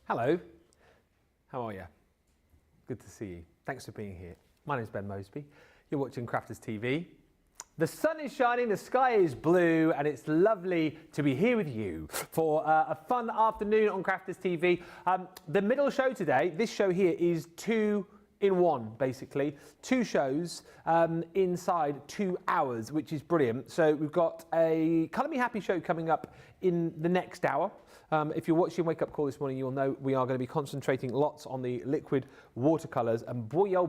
Hello, how are you? Good to see you. Thanks for being here. My name's Ben Moseby. You're watching Crafters TV. The sun is shining, the sky is blue, and it's lovely to be here with you for a fun afternoon on Crafters TV. The middle show today, this show here is 2 in 1, basically. 2 shows inside 2 hours, which is brilliant. So we've got a Colour Me Happy show coming up in the next hour. If you're watching Wake Up Call this morning, you'll know we are going to be concentrating lots on the liquid watercolours. And boy, oh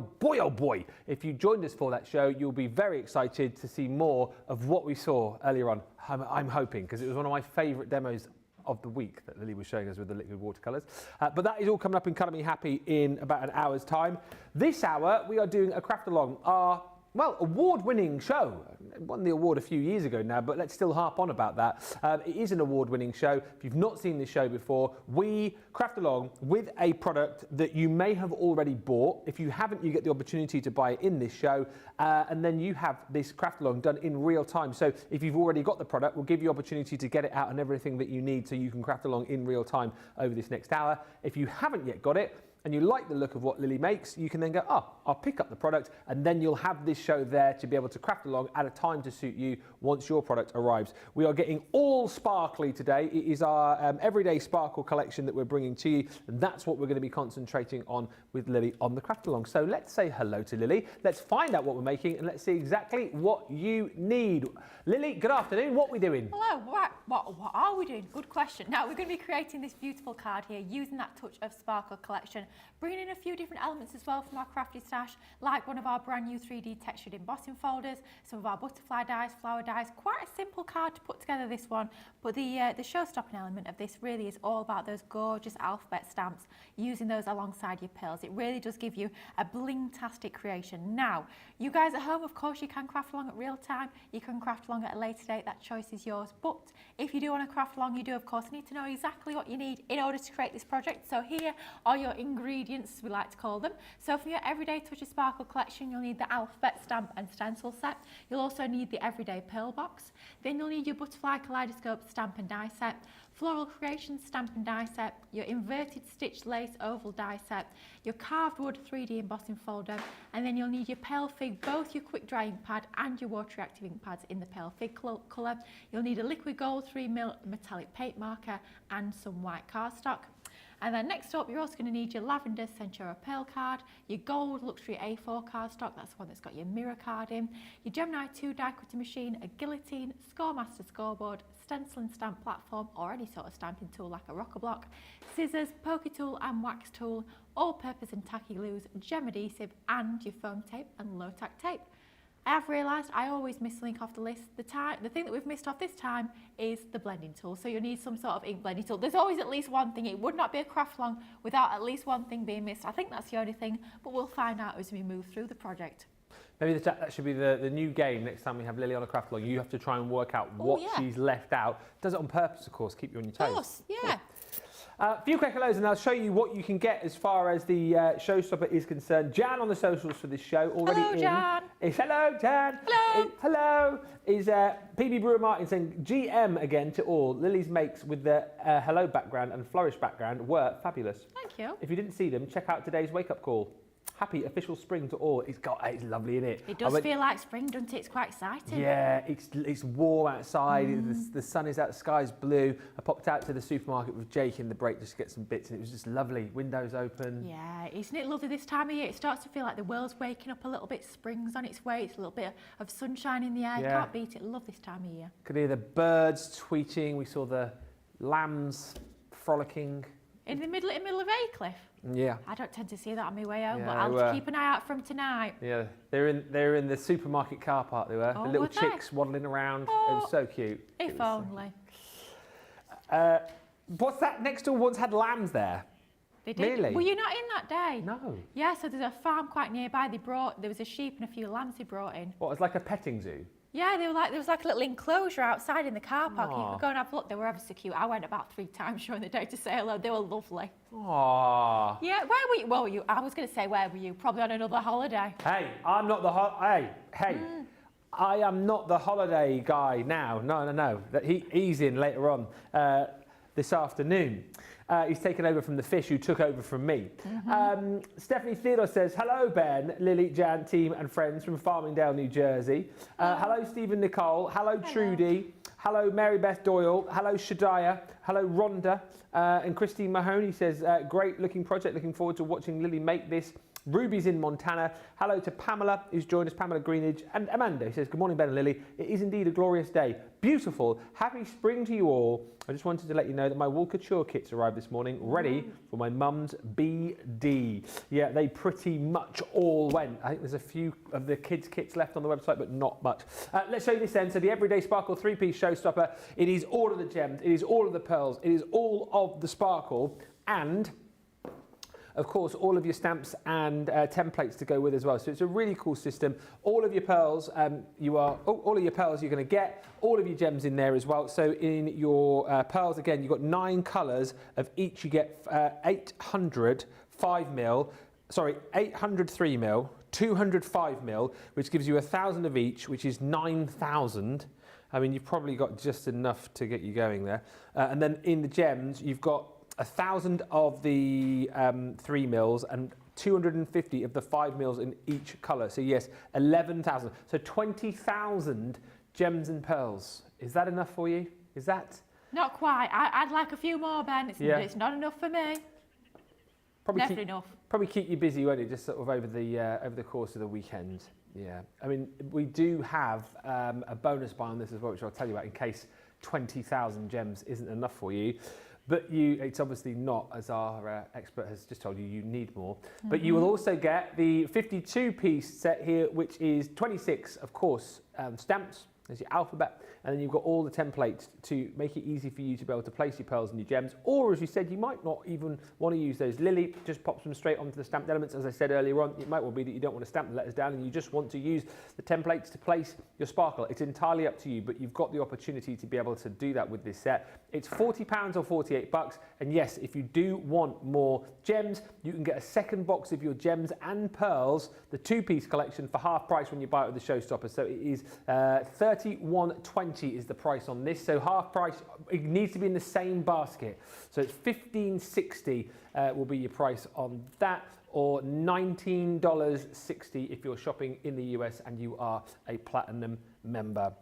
boy, if you joined us for that show, you'll be very excited to see more of what we saw earlier on. I'm hoping, because it was one of my favourite demos of the week that Lily was showing us with the liquid watercolours. But that is all coming up in Colour Me Happy in about an hour's time. This hour, we are doing a craft along, our award-winning show. It won the award a few years ago now, but let's still harp on about that. It is an award-winning show. If you've not seen this show before, we craft along with a product that you may have already bought. If you haven't, you get the opportunity to buy it in this show, and then you have this craft along done in real time. So if you've already got the product, we'll give you opportunity to get it out and everything that you need so you can craft along in real time over this next hour. If you haven't yet got it, and you like the look of what Lily makes, you can then go, oh, I'll pick up the product, and then you'll have this show there to be able to craft along at a time to suit you once your product arrives. We are getting all sparkly today. It is our everyday sparkle collection that we're bringing to you, and that's what we're going to be concentrating on with Lily on the craft along. So let's say hello to Lily. Let's find out what we're making, and let's see exactly what you need. Lily, good afternoon. What are we doing? Hello. Right. What are we doing? Good question. Now, we're going to be creating this beautiful card here using that touch of sparkle collection, bringing in a few different elements as well from our crafty stash, like one of our brand new 3D textured embossing folders, some of our butterfly dies, flower dies. Quite a simple card to put together, this one, but the show-stopping element of this really is all about those gorgeous alphabet stamps, using those alongside your pearls. It really does give you a bling-tastic creation. Now, you guys at home, of course, you can craft along at real time, you can craft along at a later date, that choice is yours, but if you do want to craft along, you do, of course, need to know exactly what you need in order to create this project. So here are your ingredients, we like to call them. So for your Everyday Touch of Sparkle collection, you'll need the alphabet stamp and stencil set. You'll also need the Everyday Pearl box. Then you'll need your Butterfly Kaleidoscope stamp and die set, Floral Creations stamp and die set, your Inverted Stitch Lace oval die set, your Carved Wood 3D embossing folder, and then you'll need your Pale Fig, both your quick drying pad and your water reactive ink pads in the Pale Fig colour. You'll need a liquid gold 3mm metallic paint marker and some white cardstock. And then next up, you're also going to need your lavender Centura Pearl card, your gold luxury A4 cardstock, that's the one that's got your mirror card in, your Gemini 2 die cutting machine, a guillotine, Scoremaster scoreboard, stencil and stamp platform or any sort of stamping tool like a rocker block, scissors, poker tool and wax tool, all-purpose and tacky glues, gem adhesive and your foam tape and low-tack tape. I have realised I always miss something off the list. The thing that we've missed off this time is the blending tool. So you'll need some sort of ink blending tool. There's always at least one thing. It would not be a craft long without at least one thing being missed. I think that's the only thing, but we'll find out as we move through the project. Maybe that should be the new game next time we have Lily on a craft along. You have to try and work out what she's left out. Does it on purpose, of course, keep you on your toes. Of course, yeah. A few quick hellos and I'll show you what you can get as far as the showstopper is concerned. Jan on the socials for this show already hello, in. Jan. Hello, Jan. Hello. Hello. Is PB Brewer Martin saying GM again to all. Lily's makes with the hello background and flourish background were fabulous. Thank you. If you didn't see them, check out today's wake up call. Happy official spring to all. It's lovely, isn't it? It does feel like spring, doesn't it? It's quite exciting. Yeah, it's warm outside. The sun is out, the sky's blue. I popped out to the supermarket with Jake in the break just to get some bits, and it was just lovely. Windows open. Yeah, isn't it lovely this time of year? It starts to feel like the world's waking up a little bit. Spring's on its way. It's a little bit of sunshine in the air. Yeah. Can't beat it. Love this time of year. Could hear the birds tweeting. We saw the lambs frolicking. In the middle of Aycliffe? Yeah. I don't tend to see that on my way home, Yeah, but I'll keep an eye out from tonight. Yeah, they're in the supermarket car park. They were. Oh, the little were they? chicks waddling around. Oh, it was so cute. If only. What's that? Next door once had lambs there. They did. Really? Were you not in that day? No. Yeah, so there's a farm quite nearby. There was a sheep and a few lambs they brought in. What, it's like a petting zoo? Yeah, there was like a little enclosure outside in the car park. You Aw. could go and have a look. They were ever so cute. I went about 3 times during the day to say hello. They were lovely. Aww. Yeah, where were you? Where were you? I was going to say, where were you? Probably on another holiday. Hey, I'm not the I am not the holiday guy now. No. He's in later on this afternoon. He's taken over from the fish who took over from me. Stephanie Theodore says, hello Ben, Lily, Jan, team and friends from Farmingdale, New Jersey. Hello Stephen Nicole, hello Trudy, hello Mary Beth Doyle, hello Shadiah, hello Rhonda, and Christine Mahoney says, great looking project, looking forward to watching Lily make this. Ruby's in Montana. Hello to Pamela, who's joined us, Pamela Greenidge, and Amanda, who says, good morning, Ben and Lily. It is indeed a glorious day. Beautiful. Happy spring to you all. I just wanted to let you know that my wool couture kits arrived this morning, ready for my mum's BD. Yeah, they pretty much all went. I think there's a few of the kids' kits left on the website, but not much. Let's show you this then. So the Everyday Sparkle 3-piece showstopper. It is all of the gems. It is all of the pearls. It is all of the sparkle. And of course, all of your stamps and templates to go with as well. So it's a really cool system. All of your pearls, all of your pearls you're going to get. All of your gems in there as well. So in your pearls, again, you've got 9 colours of each. You get 800 5mm, 800 3mm, 200 5mm, which gives you 1,000 of each, which is 9,000. I mean, you've probably got just enough to get you going there. And then in the gems, you've got 1,000 of the 3mm and 250 of the 5mm in each colour. So yes, 11,000. So 20,000 gems and pearls. Is that enough for you? Is that? Not quite. I'd like a few more, Ben. It's not enough for me. Never enough. Probably keep you busy, won't it? Just sort of over the course of the weekend. Yeah. I mean, we do have a bonus buy on this as well, which I'll tell you about in case 20,000 gems isn't enough for you. But it's obviously not, as our expert has just told you, you need more. But you will also get the 52-piece set here, which is 26, of course, stamps. There's your alphabet, and then you've got all the templates to make it easy for you to be able to place your pearls and your gems. Or, as you said, you might not even want to use those. Lily just pops them straight onto the stamped elements. As I said earlier on, it might well be that you don't want to stamp the letters down and you just want to use the templates to place your sparkle. It's entirely up to you, but you've got the opportunity to be able to do that with this set. It's £40 or $48. And yes, if you do want more gems, you can get a second box of your gems and pearls, the 2-piece collection, for half price when you buy it with the showstopper. So it is $31.20 is the price on this. So half price, it needs to be in the same basket. So it's $15.60 will be your price on that, or $19.60 if you're shopping in the US and you are a platinum member.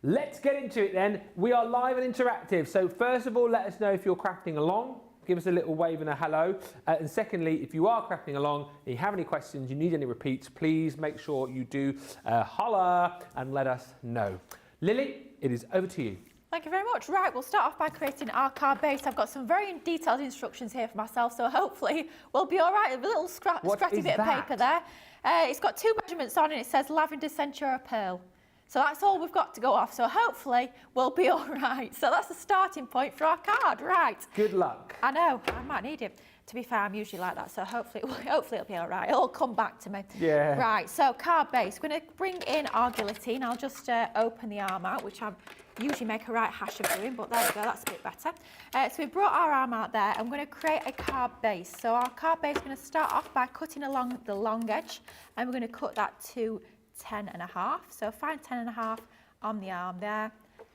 Let's get into it then. We are live and interactive. So first of all, let us know if you're crafting along. give us a little wave and a hello. And secondly, if you are crafting along and you have any questions, you need any repeats, please make sure you do holler and let us know. Lily, it is over to you. Thank you very much. Right, we'll start off by creating our card base. I've got some very detailed instructions here for myself, so hopefully we'll be all right. A little scratchy bit of paper there. It's got 2 measurements on and it says lavender, centura, pearl. So that's all we've got to go off. So hopefully we'll be all right. So that's the starting point for our card, right? Good luck. I know, I might need it. To be fair, I'm usually like that, so hopefully it'll be all right. It'll come back to me. Yeah. Right, so card base. We're going to bring in our guillotine. I'll just open the arm out, which I usually make a right hash of doing, but there we go, that's a bit better. So we brought our arm out there. I'm going to create a card base. So our card base is going to start off by cutting along the long edge, and we're going to cut that to 10.5. So find 10.5 on the arm there,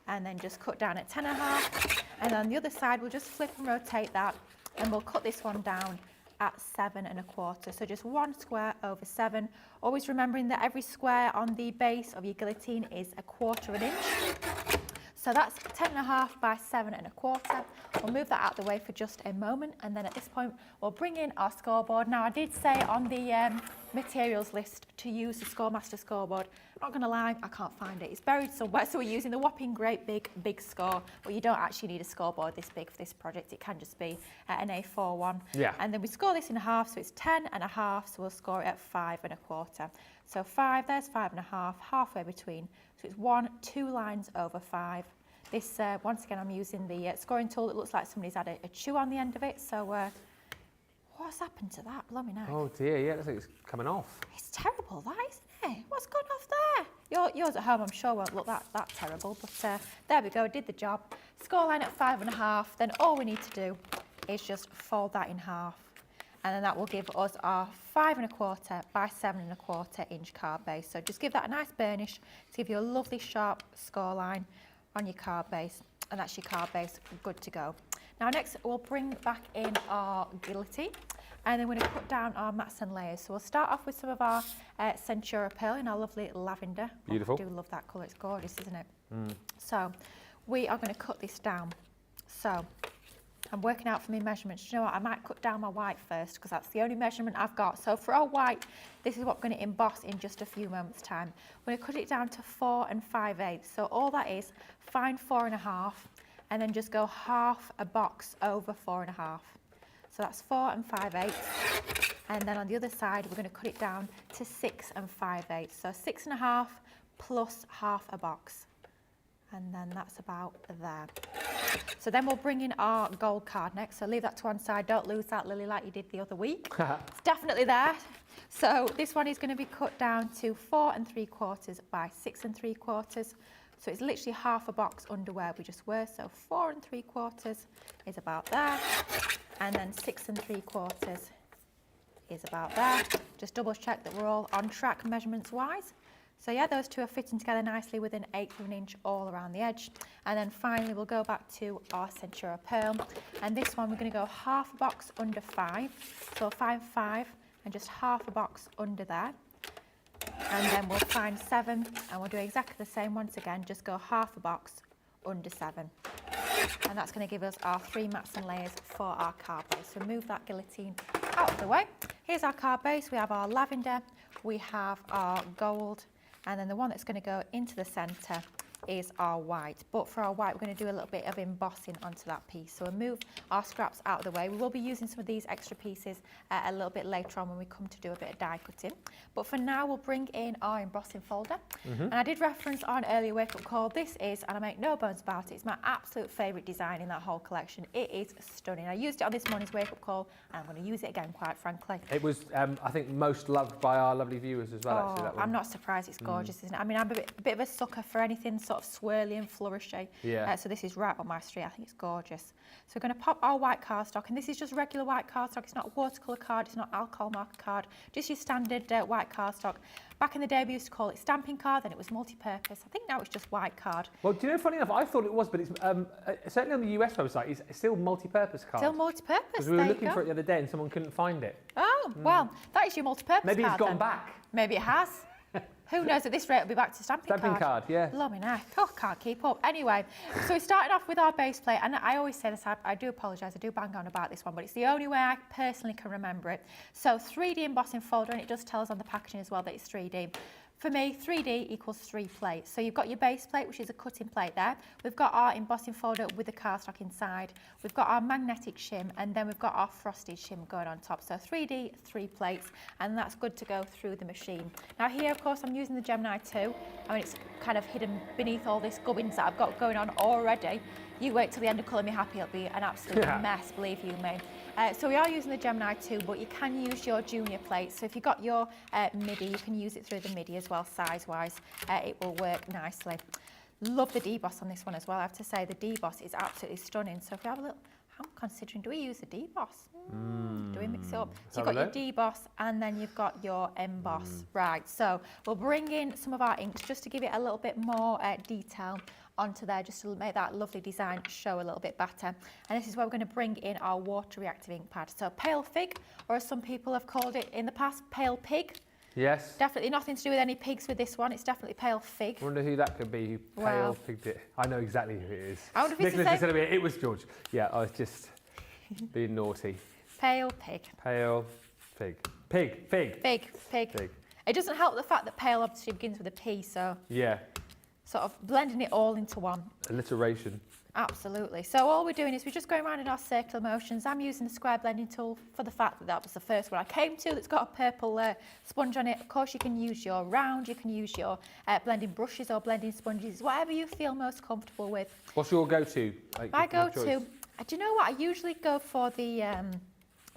and then just cut down at 10.5. And on the other side, we'll just flip and rotate that, and we'll cut this one down at 7.25. So just 1 square over 7. Always remembering that every square on the base of your guillotine is 1/4 inch. So that's 10.5 by 7.25. We'll move that out of the way for just a moment, and then at this point we'll bring in our scoreboard. Now I did say on the materials list to use the Scoremaster scoreboard. I'm not going to lie, I can't find it. It's buried somewhere, so we're using the whopping great big score, but you don't actually need a scoreboard this big for this project. It can just be an A4 one. Yeah. And then we score this in half, so it's 10.5, so we'll score it at 5.25. So 5, there's 5.5, halfway between. So it's 2 lines over 5. This, once again, I'm using the scoring tool. It looks like somebody's had a chew on the end of it. So what's happened to that? Blow me now. Oh dear, yeah, it looks like it's coming off. It's terrible, that, isn't it? What's gone off there? Yours at home, I'm sure, won't look that terrible. But there we go, did the job. Score line at 5.5. Then all we need to do is just fold that in half. And then that will give us our 5.25 by 7.25 inch card base. So just give that a nice burnish to give you a lovely sharp score line on your card base, and that's your card base good to go. Now next we'll bring back in our guillotine, and then we're going to put down our mats and layers. So we'll start off with some of our centura pearl in our lovely lavender. Beautiful. Oh, I do love that colour, it's gorgeous, isn't it? So we are going to cut this down. So I'm working out for my measurements. Do you know what? I might cut down my white first because that's the only measurement I've got. So for our white, this is what we're going to emboss in just a few moments' time. We're going to cut it down to 4 5/8. So all that is, find 4.5 and then just go half a box over 4.5. So that's 4 5/8. And then on the other side, we're going to cut it down to 6 5/8. So 6.5 plus half a box. And then that's about there. So then we'll bring in our gold card next. So leave that to one side. Don't lose that, Lily, like you did the other week. It's definitely there. So this one is going to be cut down to 4 3/4 by 6 3/4. So it's literally half a box under where we just were. So 4 3/4 is about there. And then 6 3/4 is about there. Just double check that we're all on track measurements wise. So yeah, those two are fitting together nicely with 1/8 of an inch all around the edge. And then finally we'll go back to our centura pearl. And this one we're going to go half a box under 5. So 5 5 and just half a box under there. And then we'll find 7 and we'll do exactly the same once again, just go half a box under 7. And that's going to give us our 3 mats and layers for our card base. So move that guillotine out of the way. Here's our card base. We have our lavender, we have our gold, and then the one that's going to go into the centre is our white. But for our white, we're going to do a little bit of embossing onto that piece. So we'll move our scraps out of the way. We will be using some of these extra pieces a little bit later on when we come to do a bit of die cutting. But for now, we'll bring in our embossing folder. And I did reference on earlier wake up call. This is, and I make no bones about it, it's my absolute favourite design in that whole collection. It is stunning. I used it on this morning's wake up call, and I'm going to use it again, quite frankly. It was, I think, most loved by our lovely viewers as well, actually, that one. I'm not surprised. It's gorgeous, isn't it? I mean, I'm a bit of a sucker for anything sort of swirly and flourishy. Yeah. So this is right up my street. I think it's gorgeous. So we're going to pop our white cardstock, and this is just regular white cardstock. It's not a watercolour card. It's not alcohol marker card. Just your standard white cardstock. Back in the day, we used to call it stamping card, then it was multi-purpose. I think now it's just white card. Well, do you know, funny enough, I thought it was, but it's certainly on the US website, it's still multi-purpose card. Still multi-purpose. Because we were looking for it the other day and someone couldn't find it. Oh, well, that is your multi-purpose card. Maybe it's gone then. back. Maybe it has. Who knows, at this rate, I'll be back to stamping card. Stamping card, yeah. Blimey neck. Oh, can't keep up. Anyway, so we started off with our base plate, and I always say this, I do apologise, I do bang on about this one, but it's the only way I personally can remember it. So 3D embossing folder, and it does tell us on the packaging as well that it's 3D. For me, 3D equals 3 plates. So you've got your base plate, which is a cutting plate there. We've got our embossing folder with the cardstock inside. We've got our magnetic shim, and then we've got our frosted shim going on top. So 3D, 3 plates, and that's good to go through the machine. Now here, of course, I'm using the Gemini 2. I mean, it's kind of hidden beneath all this gubbins that I've got going on already. You wait till the end of Colour Me Happy, it'll be an absolute mess, believe you me. So we are using the Gemini 2, but you can use your junior plates. So if you've got your MIDI, you can use it through the MIDI as well, size-wise. It will work nicely. Love the deboss on this one as well. I have to say the deboss is absolutely stunning. So if we have a little, I'm considering, do we use a deboss? Do we mix it up? So you've got your deboss and then you've got your emboss. Right, so we'll bring in some of our inks just to give it a little bit more detail onto there, just to make that lovely design show a little bit better. And this is where we're going to bring in our water reactive ink pad. So pale fig, or as some people have called it in the past, pale pig. Yes. Definitely nothing to do with any pigs with this one. It's definitely pale fig. I wonder who that could be, who pale pigged it. I know exactly who it is. I wonder if it's Nicholas the same. It was George. Yeah, I was just being naughty. Pale pig. Pale fig. Pig. Fig. Fig. Fig. Fig. It doesn't help the fact that pale obviously begins with a P, so Yeah. sort of blending it all into one. Alliteration. Absolutely. So all we're doing is we're just going around in our circular motions. I'm using the square blending tool for the fact that that was the first one I came to that's got a purple sponge on it. Of course, you can use your round, you can use your blending brushes or blending sponges, whatever you feel most comfortable with. What's your go-to? My go-to, do you know what? I usually go for the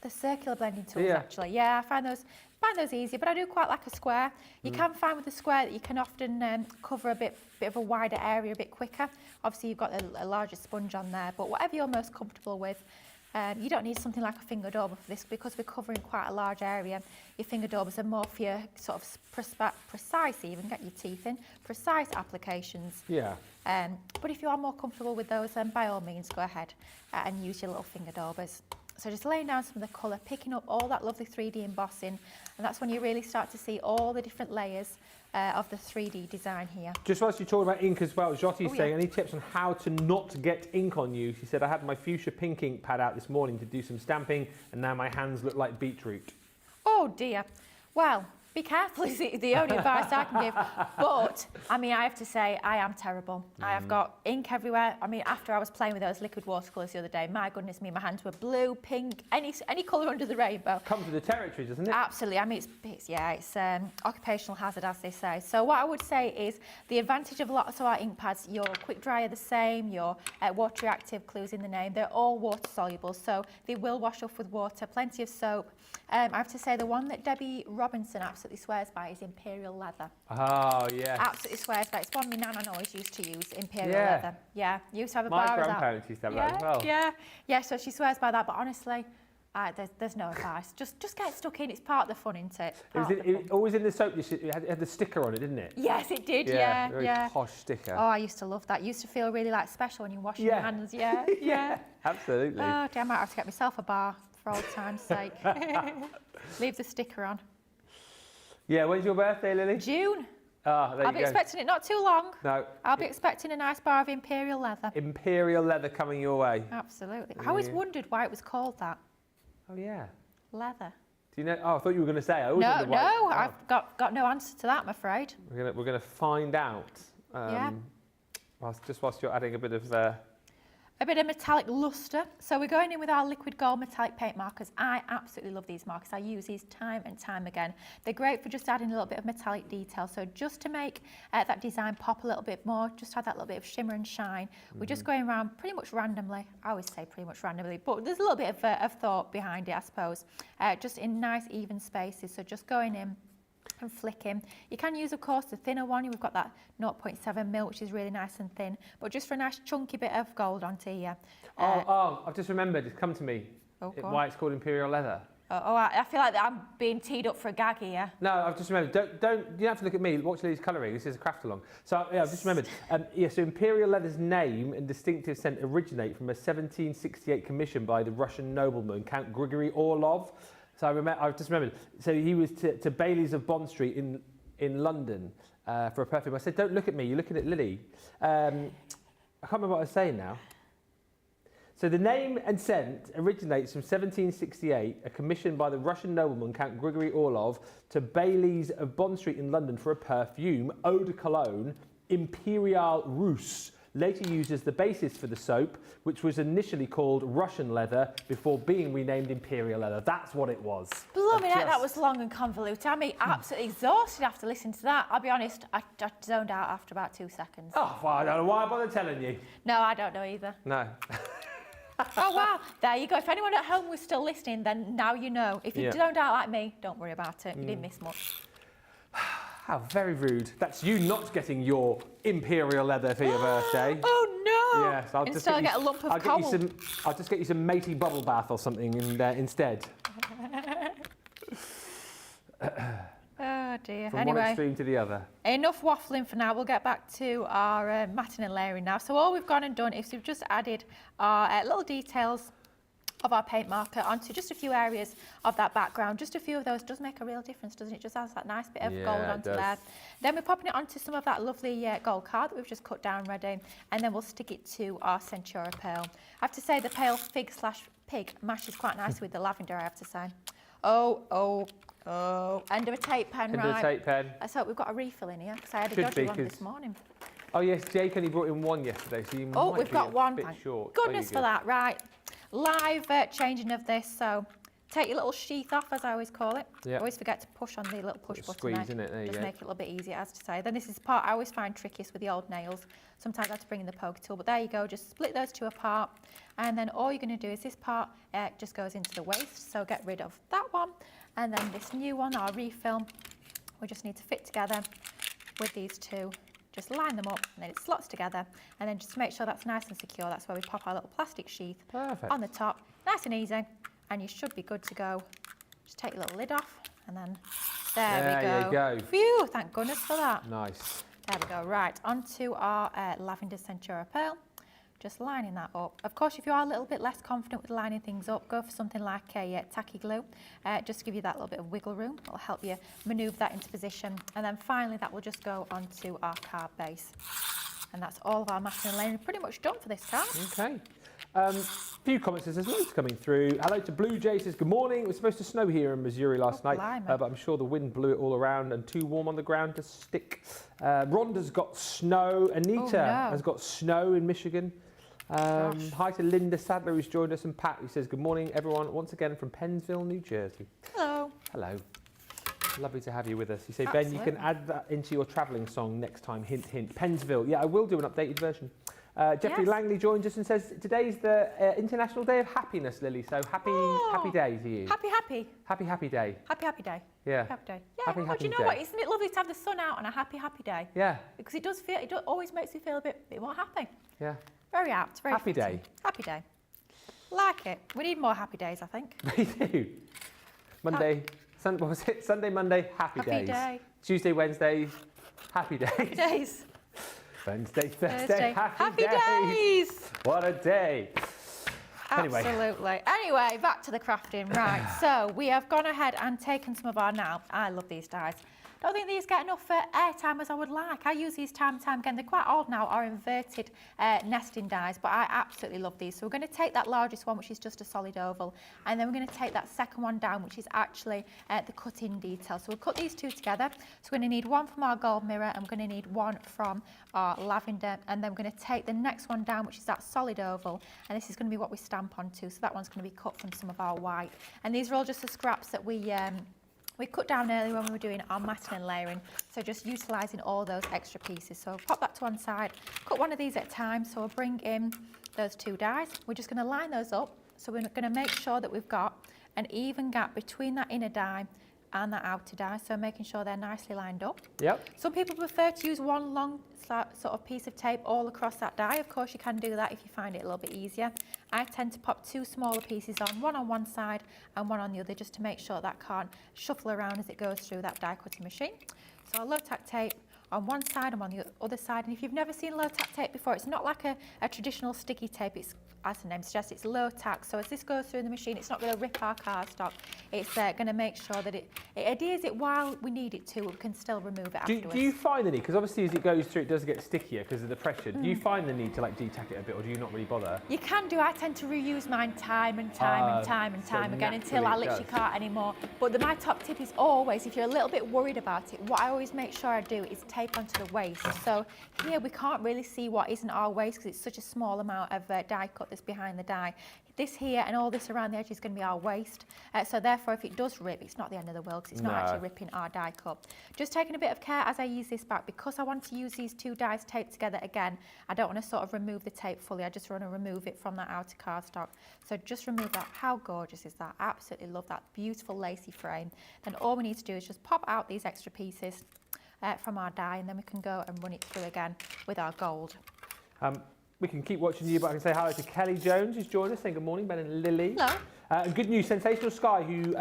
circular blending tools, actually. Yeah, I find those easy, but I do quite like a square. You can find with a square that you can often cover a bit of a wider area a bit quicker. Obviously, you've got a larger sponge on there, but whatever you're most comfortable with. You don't need something like a finger dauber for this because we're covering quite a large area. Your finger daubers are more for your sort of precise, even get your teeth in, precise applications. Yeah. But if you are more comfortable with those, then by all means go ahead and use your little finger daubers. So just laying down some of the colour, picking up all that lovely 3D embossing, and that's when you really start to see all the different layers of the 3D design here. Just whilst you're talking about ink as well, Jottie's saying, any tips on how to not get ink on you? She said, I had my fuchsia pink ink pad out this morning to do some stamping, and now my hands look like beetroot. Oh dear. Well, be careful is the only advice I can give. But, I mean, I have to say, I am terrible. I have got ink everywhere. I mean, after I was playing with those liquid watercolours the other day, my goodness me, my hands were blue, pink, any colour under the rainbow. Comes with the territory, doesn't it? Absolutely. I mean, it's occupational hazard, as they say. So what I would say is the advantage of lots of our ink pads, your quick dry are the same, your water reactive, clues in the name, they're all water soluble, so they will wash off with water, plenty of soap. I have to say the one that Debbie Robinson absolutely swears by is Imperial Leather. Oh, yeah. Absolutely swears by it. It's one my nan always used to use, Imperial Leather. Yeah, used to have a bar of that. My grandparents used to have that as well. Yeah, so she swears by that, but honestly, there's no advice. Just get stuck in, it's part of the fun, isn't it? It always in the soap dish, it had the sticker on it, didn't it? Yes, it did, yeah. Very posh sticker. Oh, I used to love that. Used to feel really like special when you're washing your hands, yeah. Absolutely. Oh, dear, I might have to get myself a bar for old time's sake. Leave the sticker on. Yeah, when's your birthday, Lily? June. Oh, there you go. I'll be expecting it not too long. No. I'll be expecting a nice bar of Imperial Leather. Imperial Leather coming your way. Absolutely. I always wondered why it was called that. Oh, yeah. Leather. Do you know? Oh, I thought you were going to say. I've got no answer to that, I'm afraid. We're going to find out. Whilst you're adding a bit of metallic lustre. So we're going in with our liquid gold metallic paint markers. I absolutely love these markers. I use these time and time again. They're great for just adding a little bit of metallic detail. So just to make that design pop a little bit more, just add that little bit of shimmer and shine. We're just going around pretty much randomly. I always say pretty much randomly, but there's a little bit of thought behind it, I suppose. Just in nice even spaces. So just going in and flicking. You can use, of course, the thinner one. We've got that 0.7mm, which is really nice and thin, but just for a nice chunky bit of gold onto here. I've just remembered, it's come to me, why it's called Imperial Leather. I feel like I'm being teed up for a gag here. No, I've just remembered, you don't have to look at me, watch Lily's colouring, this is a craft along. So yeah, I've just remembered, so Imperial Leather's name and distinctive scent originate from a 1768 commission by the Russian nobleman, Count Grigory Orlov. So I've just remembered. So he was to Bailey's of Bond Street in in London for a perfume. I said, don't look at me, you're looking at Lily. I can't remember what I was saying now. So the name and scent originates from 1768, a commission by the Russian nobleman Count Grigory Orlov to Bailey's of Bond Street in London for a perfume, eau de cologne, Imperial Russe, later used as the basis for the soap, which was initially called Russian leather before being renamed Imperial leather. That's what it was. Blimey, that was long and convoluted. I'm absolutely exhausted after listening to that. I'll be honest, I zoned out after about 2 seconds. Oh, well, I don't know why I bother telling you. No, I don't know either. No. Oh, wow. There you go. If anyone at home was still listening, then now you know. If you zoned out like me, don't worry about it. You didn't miss much. How very rude. That's you not getting your Imperial leather for your birthday. Oh, no. Yes, I'll just get a lump of coal. I'll just get you some matey bubble bath or something instead. Oh, dear. From one extreme to the other. Enough waffling for now. We'll get back to our matting and layering now. So all we've gone and done is we've just added our little details of our paint marker onto just a few areas of that background. Just a few of those does make a real difference, doesn't it? Just adds that nice bit of gold onto there. Then we're popping it onto some of that lovely gold card that we've just cut down ready, and then we'll stick it to our Centura Pearl. I have to say the pale fig/pig matches quite nicely with the lavender, I have to say. Oh, end of a tape pen, End of a tape pen. Let's hope we've got a refill in here, because I had a dodgy one this morning. Oh yes, Jake only brought in one yesterday, so you might we've be got one. Bit short. Goodness for that, right. Live changing of this, so take your little sheath off, as I always call it. Yep. Always forget to push on the little push button. Squeeze, isn't it? There you just go. make it a little bit easier, as to say. Then this is the part I always find trickiest with the old nails. Sometimes I have to bring in the poker tool, but there you go. Just split those two apart, and then all you're going to do is this part just goes into the waste, so get rid of that one. And then this new one, our refill, we just need to fit together with these two. Just line them up, and then it slots together. And then just to make sure that's nice and secure, that's where we pop our little plastic sheath on the top. Nice and easy, and you should be good to go. Just take your little lid off, and then there we go. You go. Phew, thank goodness for that. Nice. There we go. Right, onto our lavender Centura Pearl. Just lining that up. Of course, if you are a little bit less confident with lining things up, go for something like a tacky glue, just to give you that little bit of wiggle room. It'll help you manoeuvre that into position. And then finally, that will just go onto our card base. And that's all of our matting and layering pretty much done for this card. Okay. Few comments, there's loads coming through. Hello to Blue Jay, says good morning. It was supposed to snow here in Missouri last night, but I'm sure the wind blew it all around and too warm on the ground to stick. Rhonda's got snow. Anita has got snow in Michigan. Hi to Linda Sadler, who's joined us, and Pat, who says good morning everyone, once again from Pennsville, New Jersey. Hello. Hello. Lovely to have you with us. You say, Ben, you can add that into your travelling song next time, hint, hint. Pennsville. Yeah, I will do an updated version. Jeffrey Langley joins us and says, today's the International Day of Happiness, Lily, so happy day to you. Happy day. Happy day. Yeah. Happy day. Yeah, happy do you know day. what? Isn't it lovely to have the sun out on a happy day? Yeah. Because it always makes me feel a bit more happy. Yeah. Very apt, very happy fitting. day. Happy day. Like it. We need more happy days, I think. We do. Monday, what was it? Sunday, Monday, happy days. Day. Tuesday, Wednesday, happy days. Happy days. Wednesday, Thursday, happy days. What a day. Absolutely. Anyway, back to the crafting. Right, so we have gone ahead and taken some of our, now, I love these dies. Don't think these get enough airtime as I would like. I use these time and time again. They're quite old now, are inverted nesting dies, but I absolutely love these. So we're going to take that largest one, which is just a solid oval, and then we're going to take that second one down, which is actually the cut-in detail. So we'll cut these two together. So we're going to need one from our gold mirror, and we're going to need one from our lavender, and then we're going to take the next one down, which is that solid oval, and this is going to be what we stamp onto. So that one's going to be cut from some of our white. And these are all just the scraps that we cut down earlier when we were doing our matting and layering, so just utilising all those extra pieces. So pop that to one side, cut one of these at a time. So we'll bring in those two dies. We're just going to line those up. So we're going to make sure that we've got an even gap between that inner die and that outer die, so making sure they're nicely lined up. Yep. Some people prefer to use one long sort of piece of tape all across that die. Of course, you can do that if you find it a little bit easier. I tend to pop two smaller pieces on one side and one on the other, just to make sure that can't shuffle around as it goes through that die cutting machine. So our low tack tape on one side and on the other side. And if you've never seen low tack tape before, it's not like a traditional sticky tape. It's, as the name suggests, it's low tack. So as this goes through the machine, it's not going to rip our cardstock. It's going to make sure that it adheres it while we need it to, but we can still remove it afterwards. Do you find the need, because obviously as it goes through it does get stickier because of the pressure, do you find the need to like detack it a bit, or do you not really bother? You can do. I tend to reuse mine time and time again until I literally can't anymore. But my top tip is always, if you're a little bit worried about it, what I always make sure I do is tape onto the waste. So here we can't really see what isn't our waste because it's such a small amount of die cut that's behind the die. This here and all this around the edge is going to be our waste. So therefore, if it does rip, it's not the end of the world because it's not actually ripping our die cut. Just taking a bit of care as I use this back, because I want to use these two dies taped together again. I don't want to sort of remove the tape fully. I just want to remove it from that outer cardstock. So just remove that. How gorgeous is that? Absolutely love that beautiful lacy frame. Then all we need to do is just pop out these extra pieces from our die, and then we can go and run it through again with our gold. We can keep watching you, but I can say hello to Kelly Jones, who's joined us, saying good morning, Ben and Lilly. Hello. And good news, Sensational Sky, who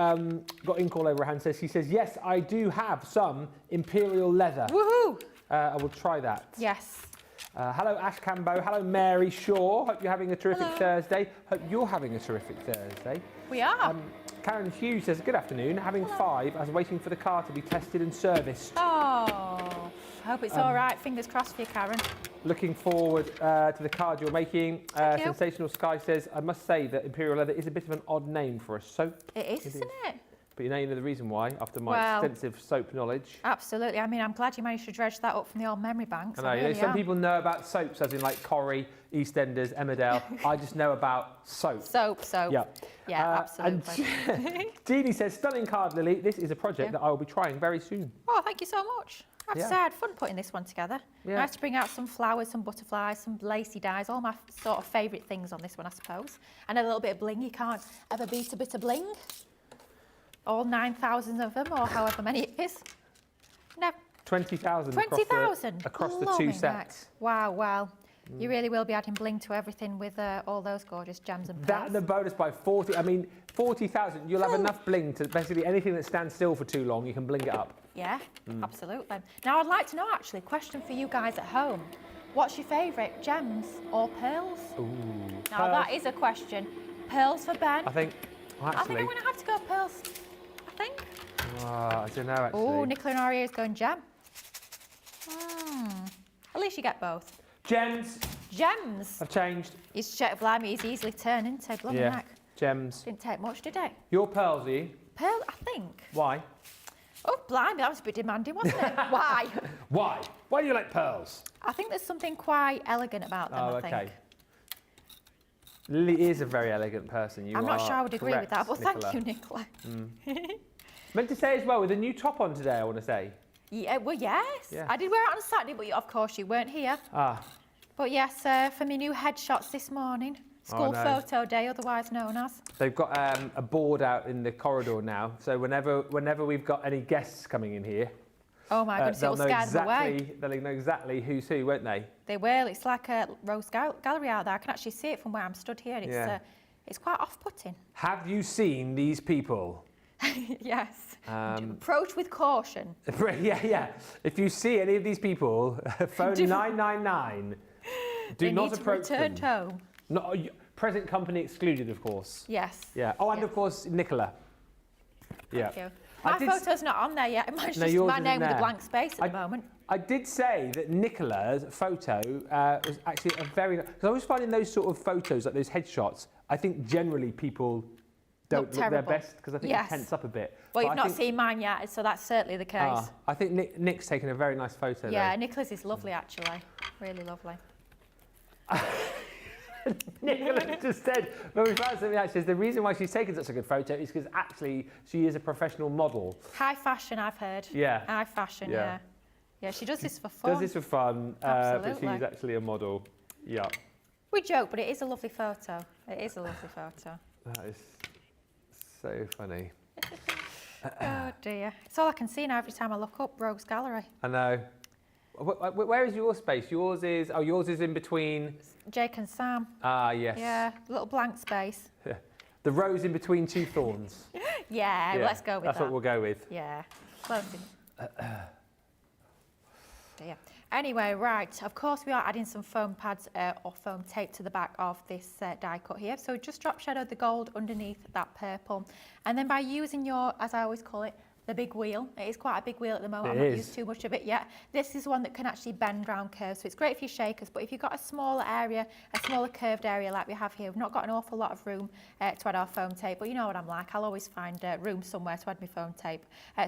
got in call over her hand, says, yes, I do have some Imperial leather. Woohoo! I will try that. Yes. Hello, Ash Cambo. Hello, Mary Shaw. Hope you're having a terrific Thursday. Hope you're having a terrific Thursday. We are. Karen Hughes says, good afternoon. Having 5 as waiting for the car to be tested and serviced. Oh, I hope it's all right. Fingers crossed for you, Karen. Looking forward to the card you're making. Thank you. Sensational Sky says, I must say that Imperial Leather is a bit of an odd name for a soap. It is, isn't it? But you know the reason why, after my extensive soap knowledge. Absolutely. I mean, I'm glad you managed to dredge that up from the old memory banks. I know, really some people know about soaps, as in like Corrie, EastEnders, Emmerdale. I just know about soap. Soap. Yeah, Absolutely. And Jeannie says, stunning card, Lily. This is a project that I will be trying very soon. Oh, thank you so much. I have to say, I had fun putting this one together. Yeah. Nice to bring out some flowers, some butterflies, some lacy dies, all my sort of favourite things on this one, I suppose. And a little bit of bling. You can't ever beat a bit of bling. All 9,000 of them, or however many it is. No. 20,000 across the two sets. Wow, wow. You really will be adding bling to everything with all those gorgeous gems and pearls. That and the bonus by 40. I mean, 40,000. You'll have enough bling to basically anything that stands still for too long, you can bling it up. Yeah, absolutely. Now, I'd like to know, actually, question for you guys at home. What's your favourite, gems or pearls? Ooh. Now, that is a question. Pearls for Ben? I think, I think I'm going to have to go pearls. I think. I don't know, actually. Oh, Nicola and Aria is going gem. At least you get both. Gems. Gems. I've changed. He's blimey, he's easily turned into bloody heck. Gems. Didn't take much, did it? Your pearls, are you? Pearl, I think. Why? Oh, blimey, that was a bit demanding, wasn't it? Why? Why? Why do you like pearls? I think there's something quite elegant about them, I think. Lily is a very elegant person. I'm not sure I would agree with that, but Nicola. thank you, Nicola. Meant to say as well, with a new top on today, I want to say. Yeah, well, yes. Yeah. I did wear it on Saturday, but of course you weren't here. But yes, for my new headshots this morning. School photo day, otherwise known as. They've got a board out in the corridor now, so whenever we've got any guests coming in here, oh my goodness, it'll scare them away. They'll know exactly who's who, won't they? They will. It's like a rose gallery out there. I can actually see it from where I'm stood here. And it's quite off-putting. Have you seen these people? Yes. Approach with caution. Yeah. If you see any of these people, phone 999. Do not approach them. Returned home. Not present company excluded, of course. Yes. Yeah. Oh, and of course, Nicola. Yeah. Thank you. My photo's not on there yet. Mine's just my name with a blank space at the moment. I did say that Nicola's photo was actually a very... Because I was finding those sort of photos, like those headshots, I think generally people don't look their best because I think it tense up a bit. Well, you've not seen mine yet, so that's certainly the case. I think Nick's taken a very nice photo. Yeah, Nicola's is lovely, actually. Really lovely. Nicola just said, when we found something out, she says the reason why she's taken such a good photo is because actually she is a professional model. High fashion, I've heard. Yeah. High fashion, yeah. Yeah, she does this for fun. Does this for fun, but she's actually a model. Yeah. We joke, but it is a lovely photo. It is a lovely photo. That is so funny. Oh dear. It's all I can see now every time I look up Rogues Gallery. I know. Where is your space? Yours is in between... Jake and Sam. Ah, yes. Yeah, little blank space. The rose in between two thorns. Yeah, let's go with that. That's what we'll go with. Yeah. Close dear. Anyway, right, of course we are adding some foam pads or foam tape to the back of this die cut here. So just drop shadow the gold underneath that purple. And then by using your, as I always call it, the big wheel. It is quite a big wheel at the moment. I've not used too much of it yet. This is one that can actually bend round curves, so it's great for your shakers, but if you've got a smaller area, a smaller curved area like we have here, we've not got an awful lot of room to add our foam tape, but you know what I'm like, I'll always find room somewhere to add my foam tape.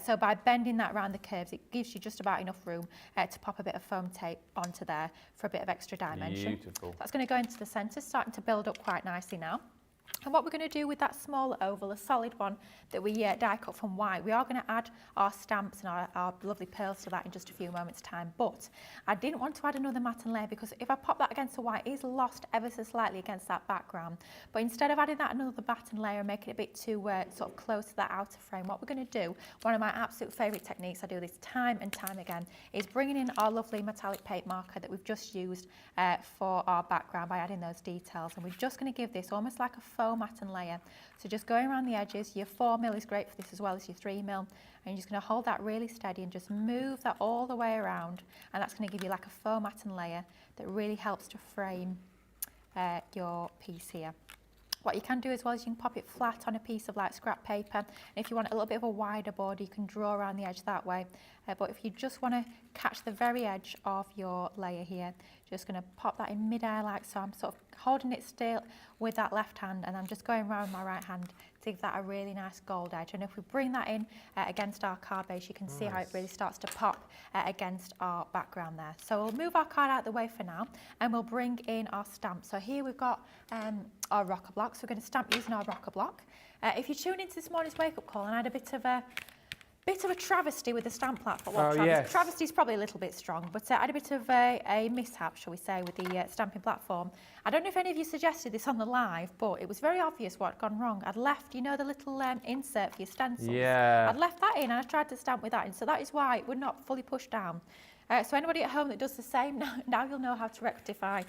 So by bending that around the curves, it gives you just about enough room to pop a bit of foam tape onto there for a bit of extra dimension. Beautiful. That's going to go into the centre, starting to build up quite nicely now. And what we're going to do with that smaller oval, a solid one that we die cut from white, we are going to add our stamps and our lovely pearls to that in just a few moments time. But I didn't want to add another matte layer because if I pop that against the white, it is lost ever so slightly against that background. But instead of adding that another matte layer and making it a bit too sort of close to that outer frame, what we're going to do, one of my absolute favourite techniques, I do this time and time again, is bringing in our lovely metallic paint marker that we've just used for our background by adding those details. And we're just going to give this almost like a faux matte layer. So just going around the edges, your 4mm is great for this as well as your 3mm, and you're just going to hold that really steady and just move that all the way around, and that's going to give you like a faux matte layer that really helps to frame your piece here. What you can do as well is you can pop it flat on a piece of like scrap paper, and if you want a little bit of a wider border, you can draw around the edge that way. But if you just want to catch the very edge of your layer here, just going to pop that in mid-air like so. I'm sort of holding it still with that left hand, and I'm just going around my right hand to give that a really nice gold edge. And if we bring that in against our card base, you can see how it really starts to pop against our background there. So we'll move our card out of the way for now, and we'll bring in our stamp. So here we've got our rocker block. So we're going to stamp using our rocker block. If you tune into this morning's wake-up call, and I had a bit of a travesty with the stamp platform. Well, travesty is probably a little bit strong, but I had a bit of a mishap, shall we say, with the stamping platform. I don't know if any of you suggested this on the live, but it was very obvious what had gone wrong. I'd left, you know, the little insert for your stencils. Yeah. I'd left that in, and I tried to stamp with that in, so that is why it would not fully push down. So anybody at home that does the same, now you'll know how to rectify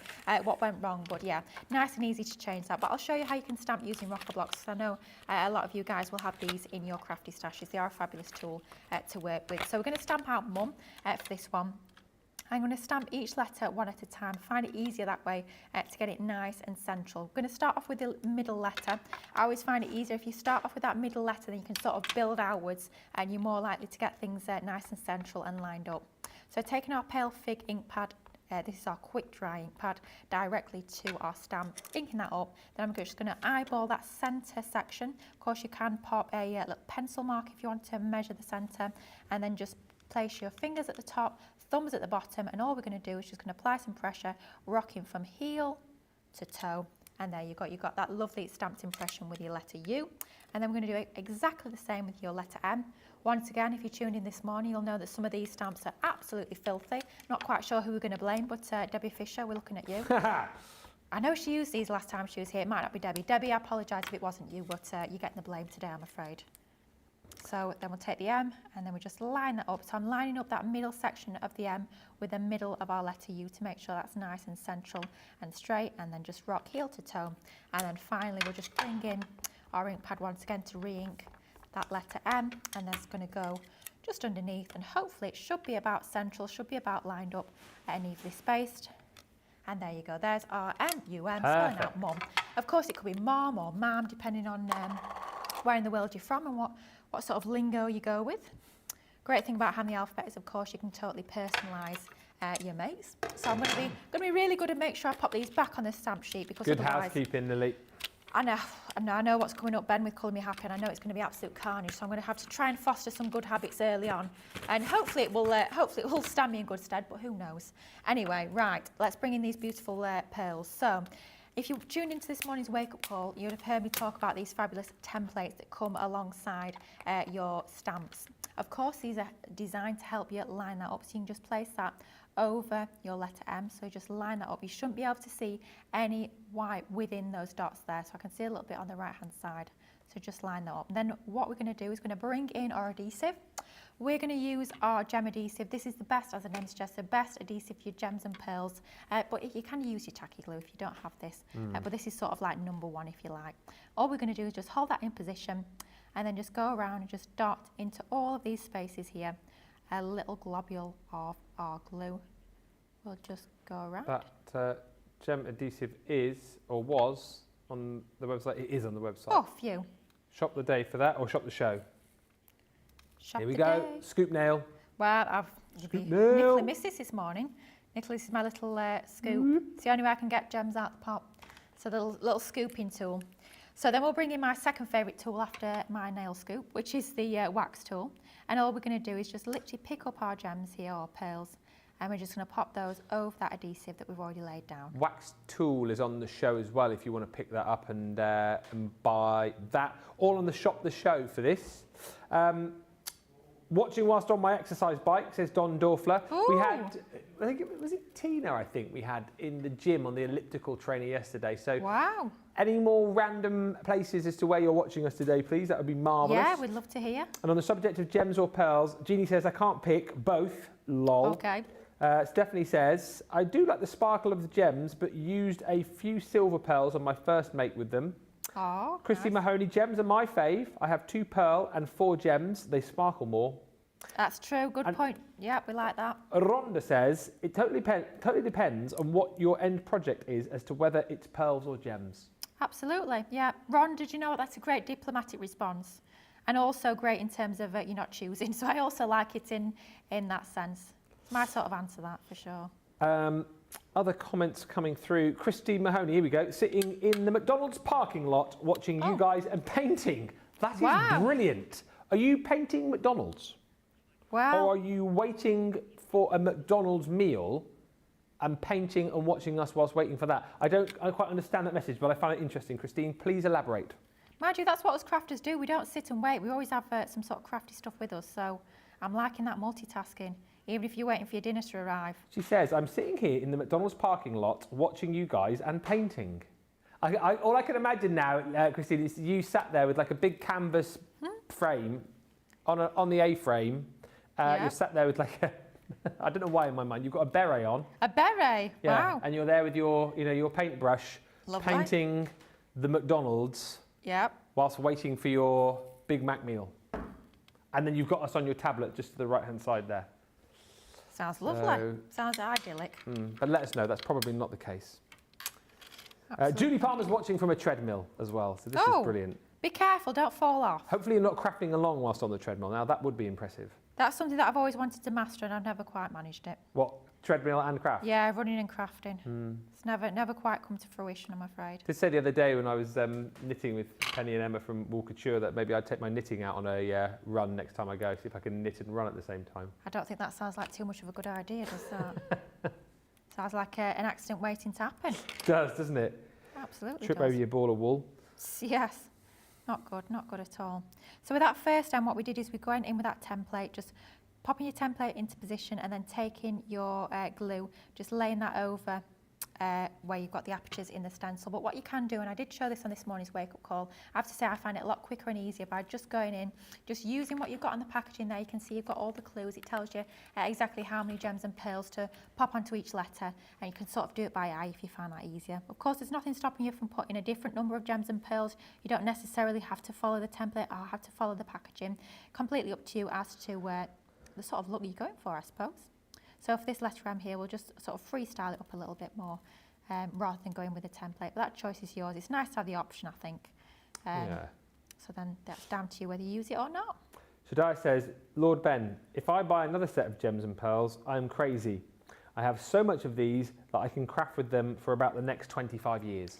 what went wrong. But yeah, nice and easy to change that. But I'll show you how you can stamp using rocker blocks. I know a lot of you guys will have these in your crafty stashes. They are a fabulous tool to work with. So we're going to stamp out Mum for this one. I'm going to stamp each letter one at a time. Find it easier that way to get it nice and central. We're going to start off with the middle letter. I always find it easier if you start off with that middle letter, then you can sort of build outwards, and you're more likely to get things nice and central and lined up. So taking our pale fig ink pad, this is our quick dry ink pad, directly to our stamp, inking that up. Then I'm just going to eyeball that centre section. Of course, you can pop a little pencil mark if you want to measure the centre, and then just place your fingers at the top, thumbs at the bottom, and all we're going to do is just going to apply some pressure, rocking from heel to toe. And there you go, you've got that lovely stamped impression with your letter U. And then we're going to do exactly the same with your letter M. Once again, if you tuned in this morning, you'll know that some of these stamps are absolutely filthy. Not quite sure who we're going to blame, but Debbie Fisher, we're looking at you. I know she used these last time she was here. It might not be Debbie. Debbie, I apologise if it wasn't you, but you're getting the blame today, I'm afraid. So then we'll take the M, and then we just line that up. So I'm lining up that middle section of the M with the middle of our letter U to make sure that's nice and central and straight, and then just rock heel to toe. And then finally, we'll just bring in our ink pad once again to re-ink that letter M, and that's going to go just underneath, and hopefully it should be about central, should be about lined up and evenly spaced. And there you go, there's our M-U-M, spelling out Mum. Of course, it could be Mom or Mam, depending on where in the world you're from and what sort of lingo you go with. Great thing about having the alphabet is, of course, you can totally personalise your mates. So I'm going to be really good and make sure I pop these back on the stamp sheet, because good otherwise, housekeeping, Lily. I know what's coming up, Ben, with Colour Me Happy, and I know it's going to be absolute carnage, so I'm going to have to try and foster some good habits early on, and hopefully it will stand me in good stead, but who knows. Anyway, right, let's bring in these beautiful pearls. So if you tuned into this morning's wake-up call, you would have heard me talk about these fabulous templates that come alongside your stamps. Of course, these are designed to help you line that up, so you can just place that over your letter M, so just line that up. You shouldn't be able to see any white within those dots there, so I can see a little bit on the right hand side, so just line that up. And then what we're going to do is going to bring in our adhesive. We're going to use our gem adhesive. This is the best, as the name suggests, the best adhesive for your gems and pearls, but you can use your tacky glue if you don't have this, but this is sort of like number one if you like. All we're going to do is just hold that in position, and then just go around and just dot into all of these spaces here a little globule of our glue. We'll just go around. That gem adhesive is, or was, on the website. It is on the website. Oh, phew. Shop the day for that, or shop the show. Shop Here we the go. day. Scoop nail. Well, Nicola missed this morning. Nicola, this is my little scoop. It's the only way I can get gems out the pot. So the little scooping tool. So then we'll bring in my second favourite tool after my nail scoop, which is the wax tool. And all we're going to do is just literally pick up our gems here, or pearls, and we're just going to pop those over that adhesive that we've already laid down. Wax tool is on the show as well if you want to pick that up and buy that. All on the shop the show for this. Watching whilst on my exercise bike, says Don Dorfler. Ooh. We had, I think was it Tina, I think we had in the gym on the elliptical trainer yesterday. So wow. Any more random places as to where you're watching us today, please? That would be marvellous. Yeah, we'd love to hear. And on the subject of gems or pearls, Jeannie says, I can't pick both, lol. Okay. Stephanie says, I do like the sparkle of the gems, but used a few silver pearls on my first make with them. Oh, Christy nice. Mahoney, gems are my fave. I have 2 pearl and 4 gems. They sparkle more. That's true. Good point. Yeah, we like that. Rhonda says, it totally depends on what your end project is as to whether it's pearls or gems. Absolutely. Yeah. Ron, did you know that's a great diplomatic response? And also great in terms of you're not choosing. So I also like it in that sense. It's my sort of answer that for sure. Other comments coming through. Christy Mahoney, here we go, sitting in the McDonald's parking lot watching you guys and painting. That is brilliant. Are you painting McDonald's? Wow. Or are you waiting for a McDonald's meal and painting and watching us whilst waiting for that? I don't quite understand that message, but I find it interesting. Christine, please elaborate. Mind you, that's what us crafters do. We don't sit and wait. We always have some sort of crafty stuff with us. So I'm liking that multitasking, even if you're waiting for your dinner to arrive. She says, I'm sitting here in the McDonald's parking lot watching you guys and painting. All I can imagine now, Christine, is you sat there with like a big canvas frame on the A-frame. You're sat there with like a, I don't know why in my mind, you've got a beret on. A beret? Yeah, Wow. and you're there with your, your paintbrush, Lovely. painting the McDonald's Yep. whilst waiting for your Big Mac meal. And then you've got us on your tablet just to the right-hand side there. Sounds lovely. Sounds idyllic. But let us know, that's probably not the case. Absolutely. Julie Palmer's watching from a treadmill as well, so this is brilliant. Be careful, don't fall off. Hopefully you're not crafting along whilst on the treadmill. Now, that would be impressive. That's something that I've always wanted to master and I've never quite managed it. What, treadmill and craft? Yeah, running and crafting. It's never quite come to fruition, I'm afraid. I did say the other day when I was knitting with Penny and Emma from Wool Couture that maybe I'd take my knitting out on a run next time I go, see if I can knit and run at the same time. I don't think that sounds like too much of a good idea, does that? Sounds like an accident waiting to happen. It does, doesn't it? Absolutely Trip does. over your ball of wool. Yes, not good at all. So with that first time, what we did is we went in with that template, just popping your template into position and then taking your glue, just laying that over where you've got the apertures in the stencil. But what you can do, and I did show this on this morning's wake-up call, I have to say I find it a lot quicker and easier by just going in, just using what you've got on the packaging there. You can see you've got all the clues. It tells you exactly how many gems and pearls to pop onto each letter, and you can sort of do it by eye if you find that easier. Of course, there's nothing stopping you from putting a different number of gems and pearls. You don't necessarily have to follow the template or have to follow the packaging. Completely up to you as to the sort of look you're going for, I suppose. So for this lettergram here, we'll just sort of freestyle it up a little bit more rather than going with a template. But that choice is yours. It's nice to have the option, I think. So then that's down to you whether you use it or not. Shadai says, Lord Ben, if I buy another set of gems and pearls, I'm crazy. I have so much of these that I can craft with them for about the next 25 years.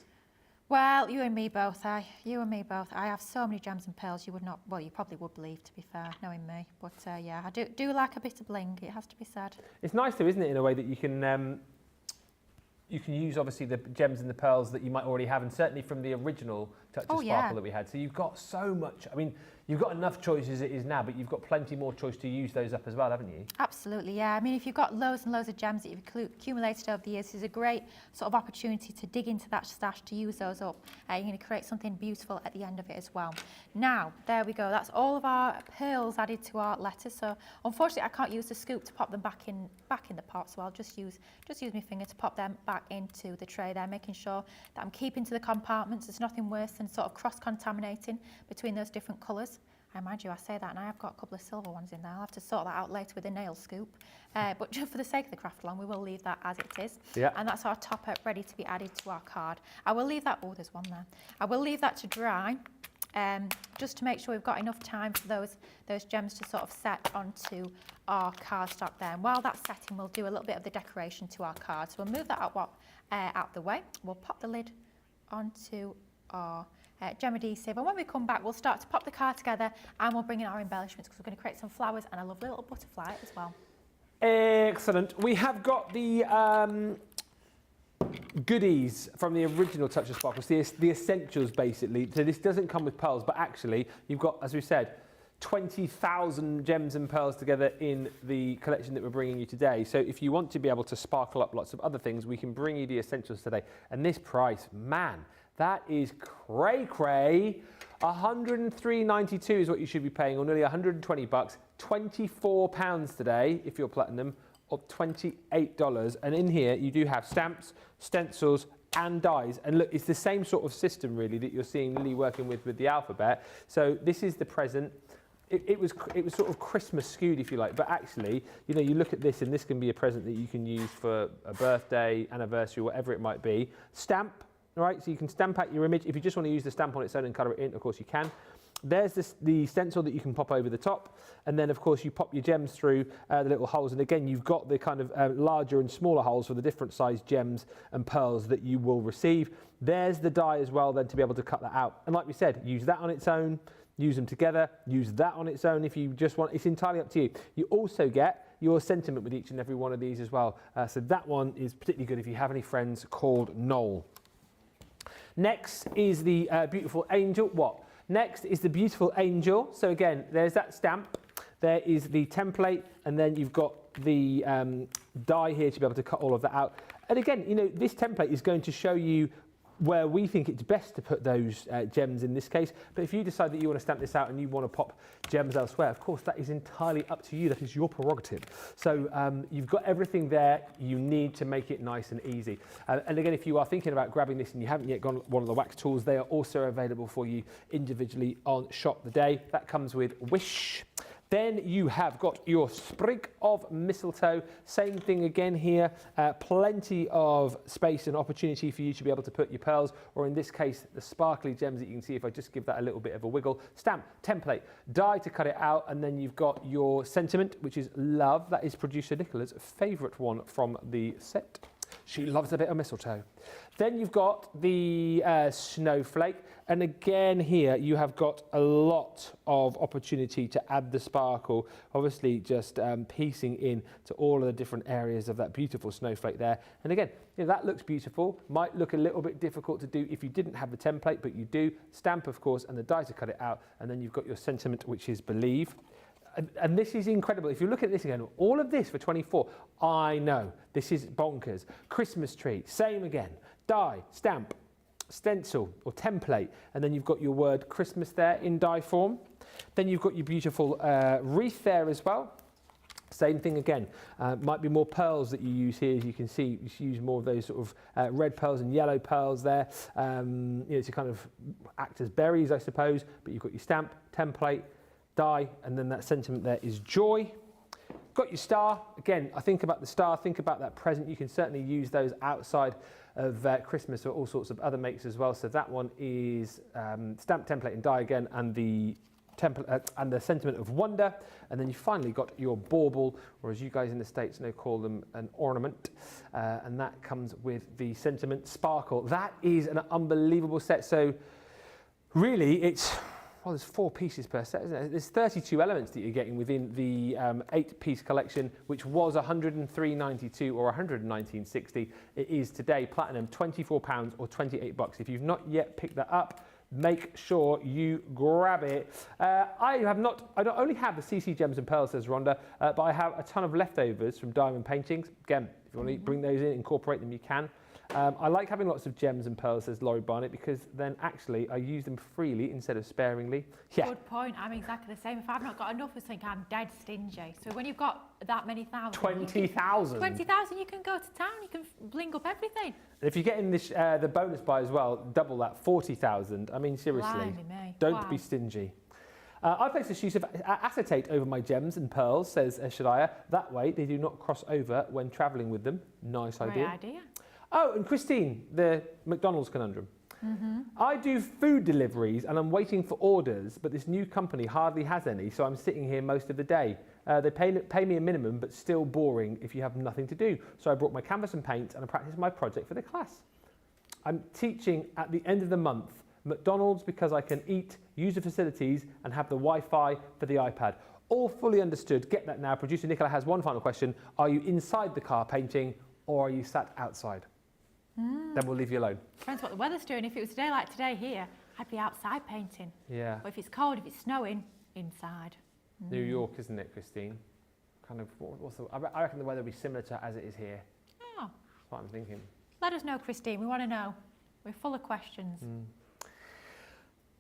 Well, you and me both, you and me both. I have so many gems and pearls you would not, well, you probably would believe, to be fair, knowing me. But yeah, I do like a bit of bling, it has to be said. It's nice though, isn't it, in a way that you can use obviously the gems and the pearls that you might already have, and certainly from the original Touch of Sparkle that we had. So you've got so much, I mean, you've got enough choice as it is now, but you've got plenty more choice to use those up as well, haven't you? Absolutely, yeah. I mean, if you've got loads and loads of gems that you've accumulated over the years, there's a great sort of opportunity to dig into that stash, to use those up. You're going to create something beautiful at the end of it as well. Now, there we go. That's all of our pearls added to our letters. So, unfortunately, I can't use the scoop to pop them back in the pot. So I'll just use my finger to pop them back into the tray there, making sure that I'm keeping to the compartments. There's nothing worse than sort of cross-contaminating between those different colours. I mind you, I say that and I have got a couple of silver ones in there. I'll have to sort that out later with a nail scoop. But just for the sake of the craft along, we will leave that as it is. Yeah. And that's our topper ready to be added to our card. I will leave that, oh, there's one there. I will leave that to dry, just to make sure we've got enough time for those gems to sort of set onto our cardstock there. And while that's setting, we'll do a little bit of the decoration to our card. So we'll move that out the way. We'll pop the lid onto our gem adhesive, and when we come back we'll start to pop the card together and we'll bring in our embellishments because we're going to create some flowers and a lovely little butterfly as well. Excellent. We have got the goodies from the original Touch of Sparkles, the essentials basically. So this doesn't come with pearls, but actually you've got, as we said, 20,000 gems and pearls together in the collection that we're bringing you today. So if you want to be able to sparkle up lots of other things, we can bring you the essentials today. And this price, man, that is cray. 103.92 is what you should be paying, or nearly 120 bucks. £24 today if you're platinum, or $28. And in here you do have stamps, stencils, and dies. And look, it's the same sort of system really that you're seeing Lily working with the alphabet. So this is the present. It was sort of Christmas skewed, if you like, but actually, you know, you look at this and this can be a present that you can use for a birthday, anniversary, whatever it might be. Stamp, all right, so you can stamp out your image. If you just want to use the stamp on its own and colour it in, of course you can. There's the stencil that you can pop over the top, and then of course you pop your gems through the little holes, and again you've got the kind of larger and smaller holes for the different size gems and pearls that you will receive. There's the die as well then to be able to cut that out, and like we said, use that on its own, use them together, use that on its own if you just want. It's entirely up to you. You also get your sentiment with each and every one of these as well, so that one is particularly good if you have any friends called Noel. Next is the beautiful angel. Next is the beautiful angel. So again, there's that stamp, there is the template, and then you've got the die here to be able to cut all of that out. And again, you know, this template is going to show you where we think it's best to put those gems in this case. But if you decide that you want to stamp this out and you want to pop gems elsewhere, of course, that is entirely up to you. That is your prerogative. So you've got everything there you need to make it nice and easy. And again, if you are thinking about grabbing this and you haven't yet gone one of the wax tools, they are also available for you individually on Shop the Day. That comes with Wish. Then you have got your sprig of mistletoe. Same thing again here. Plenty of space and opportunity for you to be able to put your pearls, or in this case, the sparkly gems that you can see if I just give that a little bit of a wiggle. Stamp, template, die to cut it out, and then you've got your sentiment, which is love. That is producer Nicola's favourite one from the set. She loves a bit of mistletoe. Then you've got the snowflake. And again here, you have got a lot of opportunity to add the sparkle. Obviously just piecing in to all of the different areas of that beautiful snowflake there. And again, you know, that looks beautiful. Might look a little bit difficult to do if you didn't have the template, but you do. Stamp, of course, and the die to cut it out. And then you've got your sentiment, which is believe. And this is incredible. If you look at this again, all of this for 24, I know, this is bonkers. Christmas tree, same again. Die, stamp, stencil or template, and then you've got your word Christmas there in die form. Then you've got your beautiful wreath there as well. Same thing again. Might be more pearls that you use here. As you can see, you use more of those sort of red pearls and yellow pearls there, you know, to kind of act as berries, I suppose. But you've got your stamp, template, die, and then that sentiment there is joy. Got your star. Again, I think about the star, think about that present. You can certainly use those outside of Christmas or all sorts of other makes as well. So that one is stamp, template, and die again, and the and the sentiment of wonder. And then you finally got your bauble, or as you guys in the States know, call them an ornament. And that comes with the sentiment sparkle. That is an unbelievable set. So really, it's... well, there's 4 pieces per set, isn't it? There's 32 elements that you're getting within the 8-piece collection, which was $103.92 or $119.60. It is today platinum, £24 or 28 bucks. If you've not yet picked that up, make sure you grab it. I not only have the CC Gems and Pearls, says Rhonda, but I have a ton of leftovers from diamond paintings. Again, if you want to bring those in, incorporate them, you can. I like having lots of gems and pearls, says Laurie Barnett, because then actually I use them freely instead of sparingly. Yeah. Good point. I'm exactly the same. If I've not got enough, I think I'm dead stingy. So when you've got that many thousand... 20,000. 20,000, you can go to town. You can bling up everything. And if you're getting this, the bonus buy as well, double that, 40,000. I mean, seriously, don't be stingy. I place a sheet of acetate over my gems and pearls, says Shadaya. That way they do not cross over when travelling with them. Nice idea. Great idea. Oh, and Christine, the McDonald's conundrum. I do food deliveries and I'm waiting for orders, but this new company hardly has any, so I'm sitting here most of the day. They pay me a minimum, but still boring if you have nothing to do. So I brought my canvas and paint and I practiced my project for the class. I'm teaching at the end of the month. McDonald's because I can eat, use the facilities and have the Wi-Fi for the iPad. All fully understood. Get that now. Producer Nicola has one final question. Are you inside the car painting or are you sat outside? Then we'll leave you alone. Depends what the weather's doing. If it was a day like today here, I'd be outside painting. Yeah. But if it's cold, if it's snowing, inside. New York, isn't it, Christine? Kind of, I reckon the weather will be similar to as it is here. Oh. That's what I'm thinking. Let us know, Christine. We want to know. We're full of questions.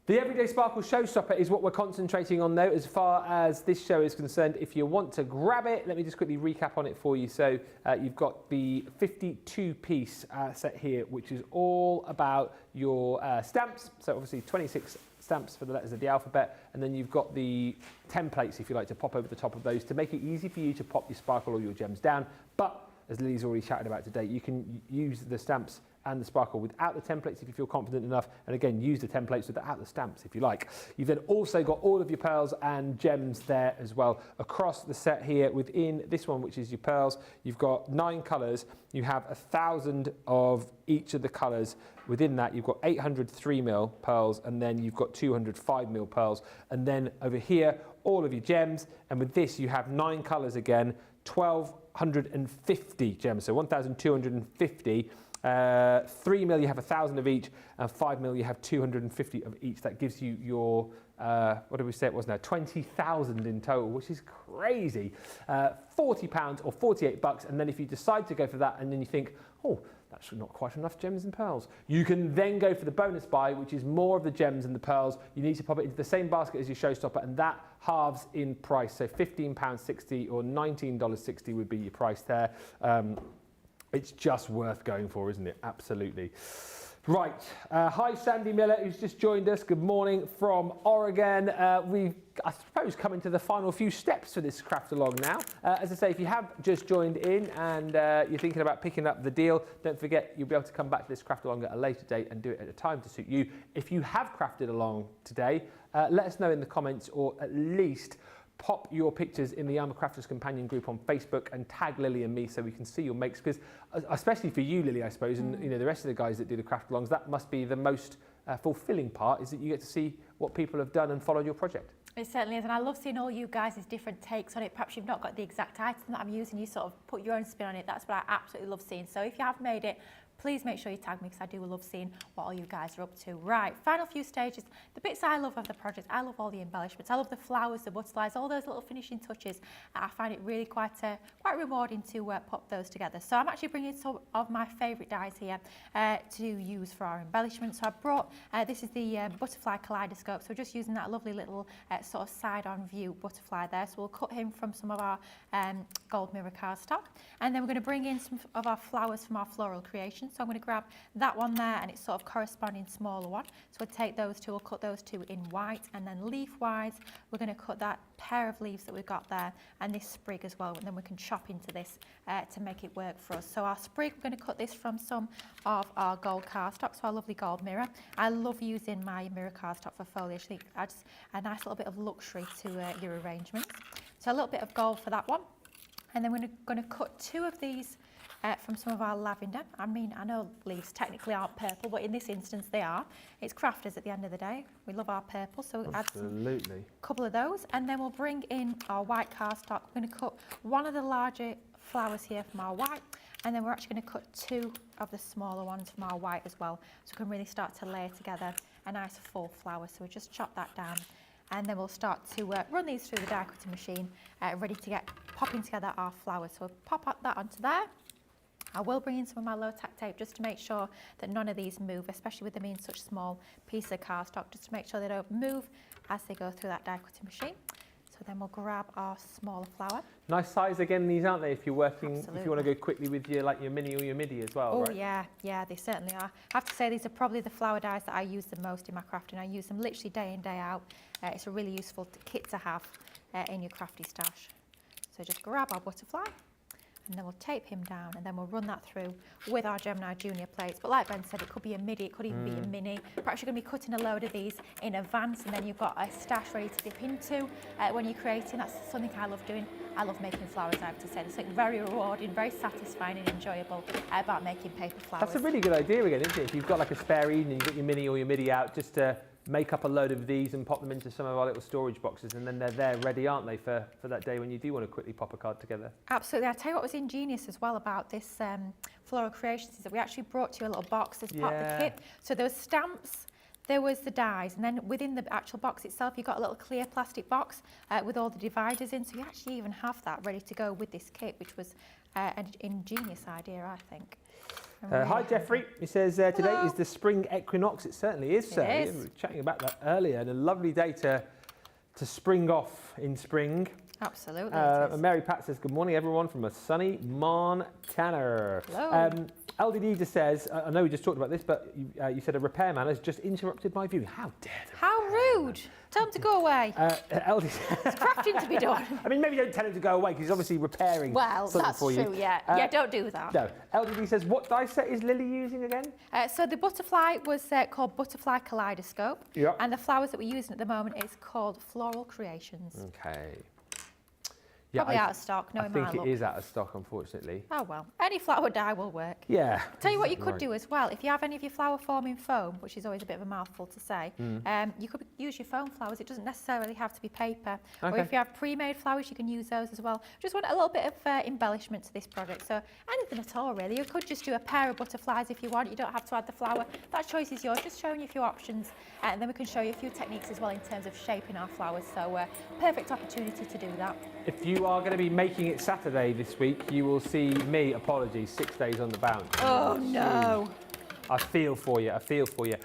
The Everyday Sparkle Showstopper is what we're concentrating on though, as far as this show is concerned. If you want to grab it, let me just quickly recap on it for you. So you've got the 52-piece set here, which is all about your stamps. So obviously 26 stamps for the letters of the alphabet, and then you've got the templates, if you like, to pop over the top of those to make it easy for you to pop your sparkle or your gems down. But as Lily's already chatted about today, you can use the stamps and the sparkle without the templates if you feel confident enough, and again use the templates without the stamps if you like. You've then also got all of your pearls and gems there as well across the set here. Within this one, which is your pearls, you've got 9 colours. You have 1,000 of each of the colours. Within that you've got 800 3mm pearls, and then you've got 200 5mm pearls, and then over here all of your gems, and with this you have 9 colours again, 1,250 gems, so 1,250. 3mm you have 1,000 of each, and 5mm you have 250 of each. That gives you your what did we say it was now, 20,000 in total, which is crazy. £40 or $48, and then if you decide to go for that and then you think, oh, that's not quite enough gems and pearls, you can then go for the bonus buy, which is more of the gems and the pearls. You need to pop it into the same basket as your showstopper, and that halves in price, so £15.60 or $19.60 would be your price there. It's just worth going for, isn't it? Absolutely. Right. Hi, Sandy Miller, who's just joined us. Good morning from Oregon. We've, I suppose, come into the final few steps for this craft along now. As I say, if you have just joined in and you're thinking about picking up the deal, don't forget you'll be able to come back to this craft along at a later date and do it at a time to suit you. If you have crafted along today, let us know in the comments, or at least pop your pictures in the I'm a Crafter's Companion group on Facebook and tag Lily and me so we can see your makes, because especially for you, Lily, I suppose, and you know the rest of the guys that do the craft alongs, that must be the most fulfilling part, is that you get to see what people have done and followed your project. It certainly is, and I love seeing all you guys' different takes on it. Perhaps you've not got the exact item that I'm using, you sort of put your own spin on it. That's what I absolutely love seeing. So if you have made it, please make sure you tag me, because I do love seeing what all you guys are up to. Right, final few stages. The bits I love of the project, I love all the embellishments. I love the flowers, the butterflies, all those little finishing touches. I find it really quite rewarding to pop those together. So I'm actually bringing some of my favourite dies here to use for our embellishments. So I brought, this is the butterfly kaleidoscope. So we're just using that lovely little sort of side-on view butterfly there. So we'll cut him from some of our gold mirror cardstock. And then we're going to bring in some of our flowers from our floral creation. So I'm going to grab that one there and it's sort of corresponding smaller one. So we'll take those two, we'll cut those two in white, and then leaf-wise, we're going to cut that pair of leaves that we've got there and this sprig as well, and then we can chop into this to make it work for us. So our sprig, we're going to cut this from some of our gold cardstock, so our lovely gold mirror. I love using my mirror cardstock for foliage. I think it adds a nice little bit of luxury to your arrangements. So a little bit of gold for that one. And then we're going to cut 2 of these from some of our lavender. I mean, I know leaves technically aren't purple, but in this instance they are. It's crafters at the end of the day. We love our purple, so we'll add a couple of those. And then we'll bring in our white cardstock. We're going to cut one of the larger flowers here from our white, and then we're actually going to cut 2 of the smaller ones from our white as well, so we can really start to layer together a nice full flower. So we'll just chop that down, and then we'll start to run these through the die cutting machine, ready to get popping together our flowers. So we'll pop that onto there. I will bring in some of my low tack tape just to make sure that none of these move, especially with them being such small pieces of cardstock, just to make sure they don't move as they go through that die cutting machine. So So then we'll grab our smaller flower. Nice size again, these, aren't they? If you're working, Absolutely. if you want to go quickly with your your mini or your midi as well, Oh right? yeah, they certainly are. I have to say these are probably the flower dies that I use the most in my crafting. I use them literally day in, day out. It's a really useful kit to have in your crafty stash. So just grab our butterfly, and then we'll tape him down, and then we'll run that through with our Gemini Junior plates. But like Ben said, it could be a midi, it could even be a mini. Perhaps you're going to be cutting a load of these in advance, and then you've got a stash ready to dip into when you're creating. That's something I love doing. I love making flowers, I have to say. There's something very rewarding, very satisfying and enjoyable about making paper flowers. That's a really good idea again, isn't it? If you've got like a spare evening, you've got your mini or your midi out, just to make up a load of these and pop them into some of our little storage boxes, and then they're there ready, aren't they, for that day when you do want to quickly pop a card together. Absolutely. I'll tell you what was ingenious as well about this Floral Creations is that we actually brought to you a little box as part of the kit. So there was stamps, there was the dies, and then within the actual box itself you got a little clear plastic box with all the dividers in, so you actually even have that ready to go with this kit, which was an ingenious idea, I think. Hi Jeffrey, he says today is the spring equinox. It certainly is, sir. It is. We were chatting about that earlier, and a lovely day to spring off in spring. Absolutely. And Mary Pat says, good morning everyone from a sunny Montana. Hello. LDD just says, I know we just talked about this, but you said a repairman has just interrupted my view. How dare they? How rude. Tell him to go away. LD There's crafting to be done. I mean, maybe don't tell him to go away because he's obviously repairing something that's for you. true, yeah. Don't do that. No. LDD says, what die set is Lily using again? So the butterfly was called Butterfly Kaleidoscope. Yep. And the flowers that we're using at the moment is called Floral Creations. Okay. Yeah, Probably out of stock, I knowing my think luck. it is out of stock, unfortunately. Oh well, any flower dye will work. Yeah. Tell you what you could do as well, if you have any of your flower forming foam, which is always a bit of a mouthful to say, you could use your foam flowers. It doesn't necessarily have to be paper. Or Okay. if you have pre-made flowers, you can use those as well. Just want a little bit of embellishment to this project. So anything at all really. You could just do a pair of butterflies if you want. You don't have to add the flower. That choice is yours. Just showing you a few options, and then we can show you a few techniques as well in terms of shaping our flowers. So perfect opportunity to do that. If you are going to be making it Saturday this week, you will see me, apologies, 6 days on the bounce. Oh no. I feel for you,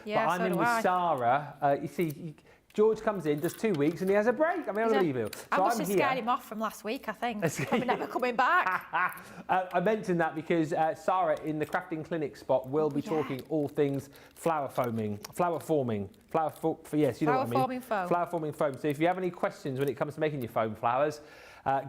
Yeah, but I'm so in do with I. Sarah. You see, George comes in, does 2 weeks, and he has a break. I mean, unbelievable. I So must I'm have here. scared him off from last week, I think. Probably never coming back. I mentioned that because Sarah in the crafting clinic spot will be talking all things flower forming, yes, you know what I mean. Flower forming foam. Flower forming foam. So if you have any questions when it comes to making your foam flowers,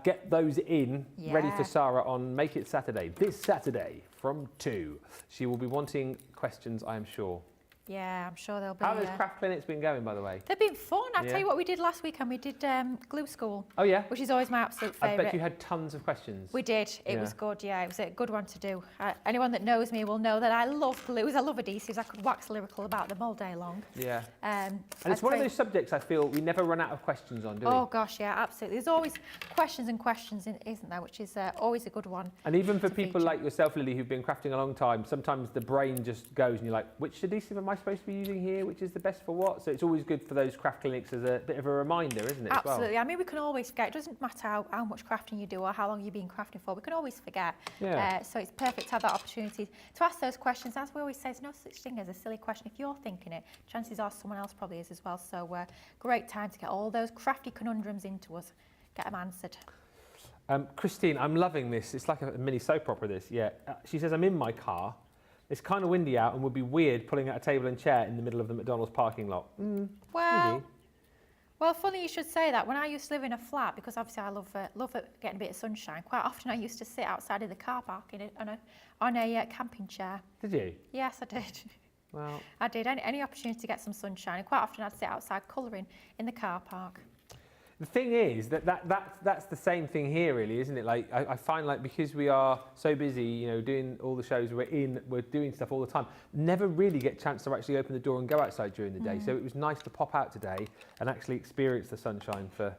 get those in ready for Yeah. Sarah on Make It Saturday. This Saturday from 2. She will be wanting questions, I am sure. Yeah, I'm sure they'll be. How have those craft clinics been going, by the way? They've been fun. I'll Yeah. tell you what we did last weekend. We did glue school, Oh, yeah? which is always my absolute I favourite. bet you had tons of questions. We did. It Yeah. was good, yeah. It was a good one to do. Anyone that knows me will know that I love glues. I love adhesives. I could wax lyrical about them all day long. Yeah. And And it's one of those subjects I feel we never run out of questions on, do we? Oh gosh, yeah, absolutely. There's always questions and questions, isn't there? Which is always a good one. And even for to people feature. like yourself, Lily, who've been crafting a long time, sometimes the brain just goes and you're like, which adhesive am I supposed to be using here? Which is the best for what? So it's always good for those craft clinics as a bit of a reminder, isn't it? Absolutely. I mean, we can always forget. It doesn't matter how much crafting you do or how long you've been crafting for. We can always forget. Yeah. So it's perfect to have that opportunity to ask those questions. As we always say, there's no such thing as a silly question. If you're thinking it, chances are someone else probably is as well. So great time to get all those crafty conundrums into us. Get them answered. Christine, I'm loving this. It's like a mini soap opera, this. Yeah. She says, I'm in my car. It's kind of windy out and would be weird pulling out a table and chair in the middle of the McDonald's parking lot. Well, maybe. funny you should say that. When I used to live in a flat, because obviously I love getting a bit of sunshine, quite often I used to sit outside of the car park on a camping chair. Did you? Yes, I did. Well, I did. Any opportunity to get some sunshine. And quite often I'd sit outside colouring in the car park. the thing is that's the same thing here, really, isn't it? Like I find like because we are so busy, you know, doing all the shows we're doing stuff all the time, never really get a chance to actually open the door and go outside during the day. So it was nice to pop out today and actually experience the sunshine for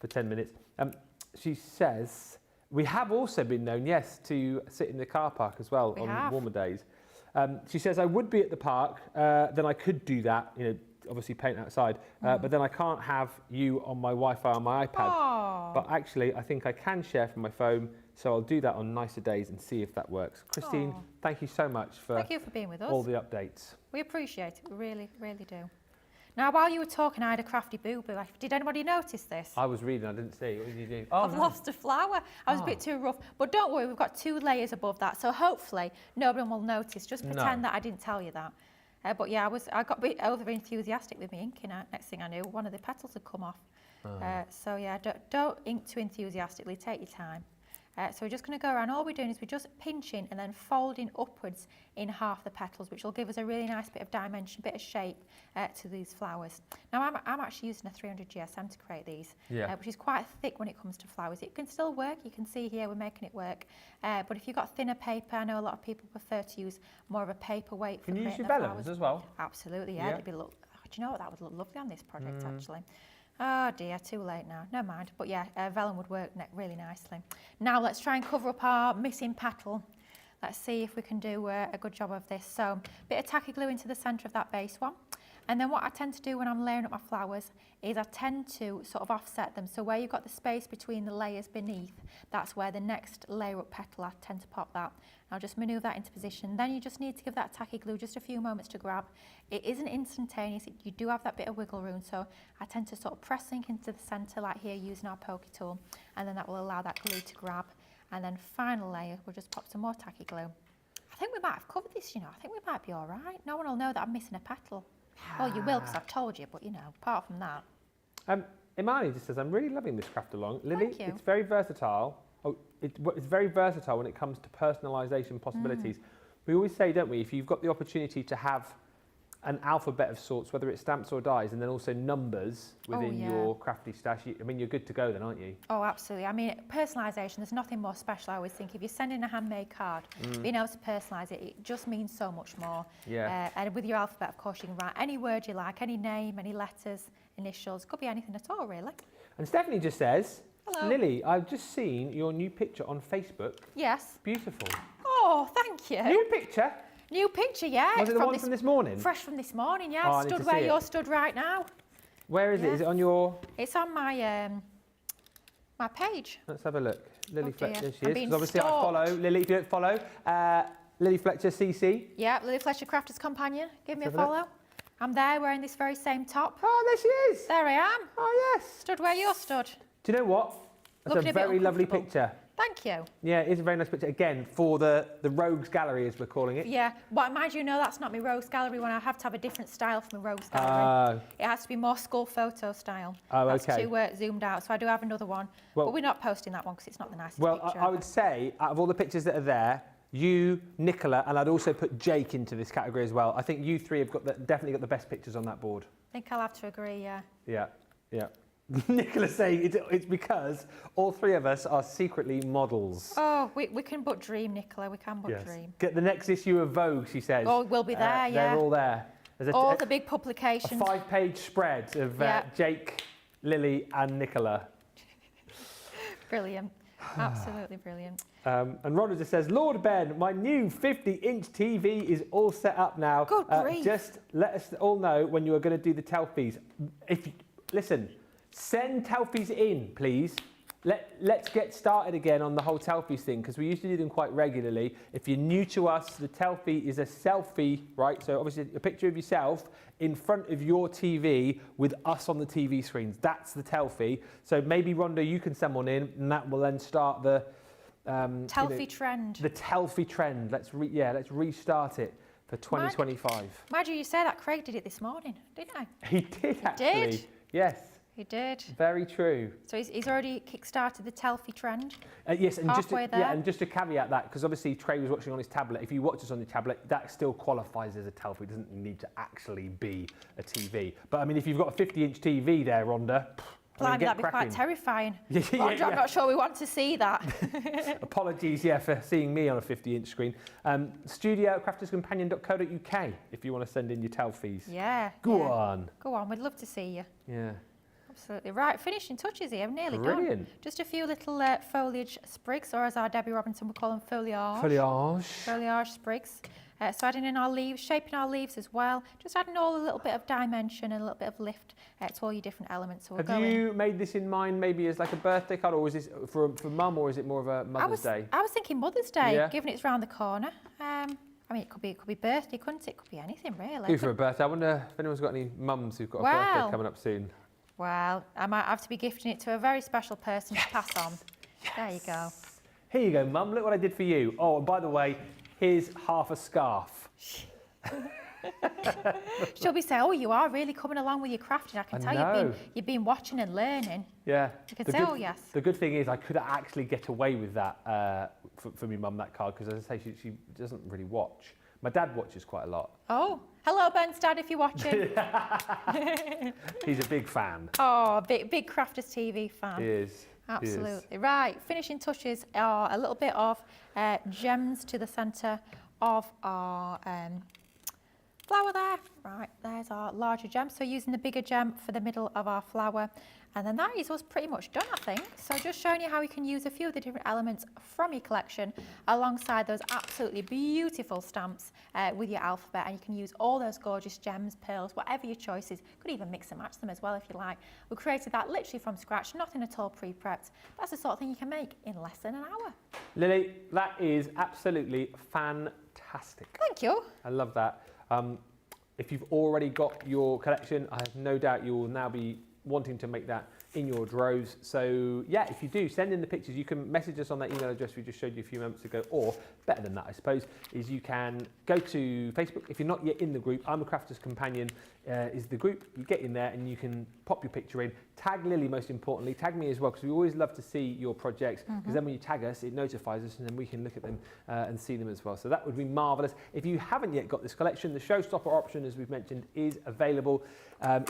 10 minutes. She says we have also been known, yes, to sit in the car park as well on warmer days. She says I would be at the park, then I could do that, you know, obviously paint outside, but then I can't have you on my Wi-Fi on my iPad. Aww. But actually, I think I can share from my phone, so I'll do that on nicer days and see if that works. Christine, Aww. thank you so much for Thank you for being with us. all the updates. We appreciate it. We really, really do. Now, while you were talking, I had a crafty boo-boo. Did anybody notice this? I was reading, I didn't see. What did you do? Oh, I've lost a flower. I was a bit too rough. But don't worry, we've got 2 layers above that. So hopefully no one will notice. Just pretend that I didn't tell you that. But yeah, I got a bit over enthusiastic with my inking. Next thing I knew, one of the petals had come off. So yeah, don't ink too enthusiastically. Take your time. So we're just going to go around. All we're doing is we're just pinching and then folding upwards in half the petals, which will give us a really nice bit of dimension, bit of shape to these flowers. Now I'm actually using a 300 GSM to create these, which is quite thick when it comes to flowers. It can still work. You can see here we're making it work. But if you've got thinner paper, I know a lot of people prefer to use more of a paperweight. Can you use your vellums as well? Absolutely, yeah. It'd be do you know what, that would look lovely on this project actually. Oh dear, too late now. Never mind. But yeah, vellum would work really nicely. Now let's try and cover up our missing petal. Let's see if we can do a good job of this. So a bit of tacky glue into the centre of that base one. And then what I tend to do when I'm layering up my flowers is I tend to sort of offset them. So where you've got the space between the layers beneath, that's where the next layer up petal, I tend to pop that. I'll just manoeuvre that into position. Then you just need to give that tacky glue just a few moments to grab. It isn't instantaneous, you do have that bit of wiggle room, so I tend to sort of press ink into the centre like here using our pokey tool, and then that will allow that glue to grab. And then final layer, we'll just pop some more tacky glue. I think we might have covered this, you know, I think we might be all right. No one will know that I'm missing a petal. Well, you will because I've told you, but you know, apart from that. Imani just says, I'm really loving this craft along. Lily, Thank you. It's very versatile. It's very versatile when it comes to personalisation possibilities. We always say, don't we, if you've got the opportunity to have an alphabet of sorts, whether it's stamps or dies, and then also numbers within your crafty stash, I mean, you're good to go then, aren't you? Oh, absolutely. I mean, personalisation, there's nothing more special. I always think if you're sending a handmade card, being able to personalise it, it just means so much more. Yeah. And with your alphabet, of course, you can write any word you like, any name, any letters, initials, could be anything at all, really. And Stephanie just says, hello. Lily, I've just seen your new picture on Facebook. Yes. Beautiful. Oh, thank you. New picture? New picture, yeah. Was it the one from this morning? Fresh from this morning, yeah. Oh, stood where you're stood right now. Where is it? Is it on your... It's on my my page. Let's have a look. Lilly Fletcher, there she I'm is. being 'Cause obviously I follow Lily. If you don't follow, Lilly Fletcher CC. Yeah, Lilly Fletcher Crafters Companion. Give me a follow. I'm there wearing this very same top. Oh, there she is. There I am. Oh, yes. Stood where you're stood. Do you know what? That's Looking a very lovely uncomfortable. picture. Thank you. Yeah, it is a very nice picture. Again, for the Rogues Gallery, as we're calling it. Yeah, but mind you, no, that's not my Rogues Gallery one. I have to have a different style for my Rogues Gallery. It has to be more school photo style. Oh, that's okay. too zoomed out. So I do have another one, but we're not posting that one because it's not the nicest well, picture. I would say, out of all the pictures that are there, you, Nicola, and I'd also put Jake into this category as well. I think you three have definitely got the best pictures on that board. I think I'll have to agree, yeah. Yeah, yeah. Nicola's saying it's because all three of us are secretly models. Oh, we can but dream, Nicola. We can but dream. Get the next issue of Vogue, she says. Oh, we'll be there, yeah. They're all there. There's all the big publications. A 5-page spread of Jake, Lily and Nicola. Brilliant. Absolutely brilliant. And Rhonda just says, Lord Ben, my new 50-inch TV is all set up now. Good grief. Just let us all know when you are going to do the Telfies. Listen, send Telfies in, please. Let's get started again on the whole Telfies thing, because we used to do them quite regularly. If you're new to us, the Telfie is a selfie, right? So obviously a picture of yourself in front of your TV with us on the TV screens. That's the Telfie. So maybe, Rhonda, you can send one in, and that will then start the... Telfie trend. The Telfie trend. Let's restart it for 2025. Imagine you say that. Craig did it this morning, didn't I? He did, actually. Did. Yes. He did. Very true. So he's already kick-started the Telfie trend. Yes, and and just to caveat that, because obviously Trey was watching on his tablet. If you watch us on the tablet, that still qualifies as a Telfie. It doesn't need to actually be a TV. But I mean, if you've got a 50-inch TV there, Rhonda, Blimey, that'd be quite terrifying. I'm not sure we want to see that. Apologies, for seeing me on a 50-inch screen. Studio@crafterscompanion.co.uk if you want to send in your Telfies. Yeah. Go on. Go on, we'd love to see you. Yeah. Absolutely. Right, finishing touches here, nearly Brilliant. done. Just a few little foliage sprigs, or as our Debbie Robinson would call them, foliage. Foliage. Foliage sprigs. So adding in our leaves, shaping our leaves as well. Just adding all a little bit of dimension and a little bit of lift to all your different elements. So Have you made this in mind maybe as like a birthday card, or is this for mum, or is it more of a Mother's Day? I was thinking Mother's Day, given it's round the corner. I mean, it could be birthday, couldn't it? It could be anything, really. Do for a birthday. I wonder if anyone's got any mums who've got a birthday coming up soon. Well, I might have to be gifting it to a very special person to pass on. Yes. There you go. Here you go, Mum. Look what I did for you. Oh, and by the way, here's half a scarf. She'll be saying, oh, you are really coming along with your crafting. I can tell you've been watching and learning. Yeah. You can say, oh, yes. The good thing is I could actually get away with that for my mum, that card, because as I say, she doesn't really watch. My dad watches quite a lot. Oh, hello, Ben's dad, if you're watching. He's a big fan. Oh, big Crafters TV fan. He is. Absolutely. He is. Right, finishing touches are a little bit of gems to the centre of our flower there. Right, there's our larger gem. So using the bigger gem for the middle of our flower. And then that is us pretty much done, I think. So just showing you how you can use a few of the different elements from your collection alongside those absolutely beautiful stamps with your alphabet. And you can use all those gorgeous gems, pearls, whatever your choice is. Could even mix and match them as well if you like. We created that literally from scratch, nothing at all pre-prepped. That's the sort of thing you can make in less than an hour. Lily, that is absolutely fantastic. Thank you. I love that. If you've already got your collection, I have no doubt you will now be wanting to make that in your droves. So yeah, if you do, send in the pictures. You can message us on that email address we just showed you a few moments ago, or better than that, I suppose, is you can go to Facebook. If you're not yet in the group, I'm a Crafter's Companion is the group. You get in there and you can pop your picture in. Tag Lily, most importantly. Tag me as well, because we always love to see your projects, because then when you tag us, it notifies us and then we can look at them and see them as well. So that would be marvellous. If you haven't yet got this collection, the showstopper option, as we've mentioned, is available.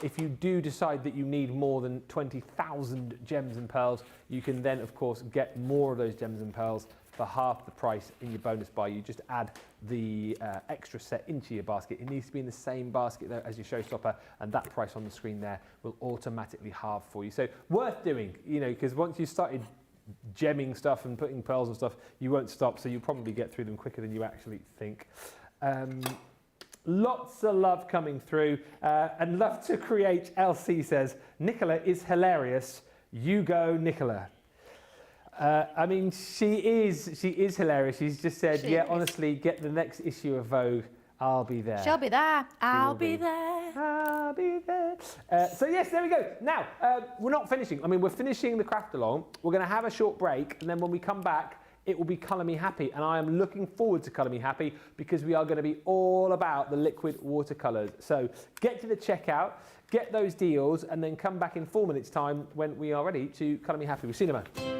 If you do decide that you need more than 20,000 gems and pearls, you can then, of course, get more of those gems and pearls for half the price in your bonus buy. You just add the extra set into your basket. It needs to be in the same basket though as your showstopper, and that price on the screen there will automatically halve for you. So worth doing, you know, because once you started gemming stuff and putting pearls and stuff, you won't stop, so you'll probably get through them quicker than you actually think. Lots of love coming through, and love to create. LC says, Nicola is hilarious. You go, Nicola. I mean, she is hilarious. She's just said, honestly, get the next issue of Vogue. I'll be there. She'll be there. I'll be there. I'll be there. So yes, there we go. Now, we're not finishing. I mean, we're finishing the craft along. We're going to have a short break, and then when we come back, it will be Colour Me Happy, and I am looking forward to Colour Me Happy because we are going to be all about the liquid watercolours. So get to the checkout, get those deals, and then come back in 4 minutes' time when we are ready to Colour Me Happy. We'll see you in a moment.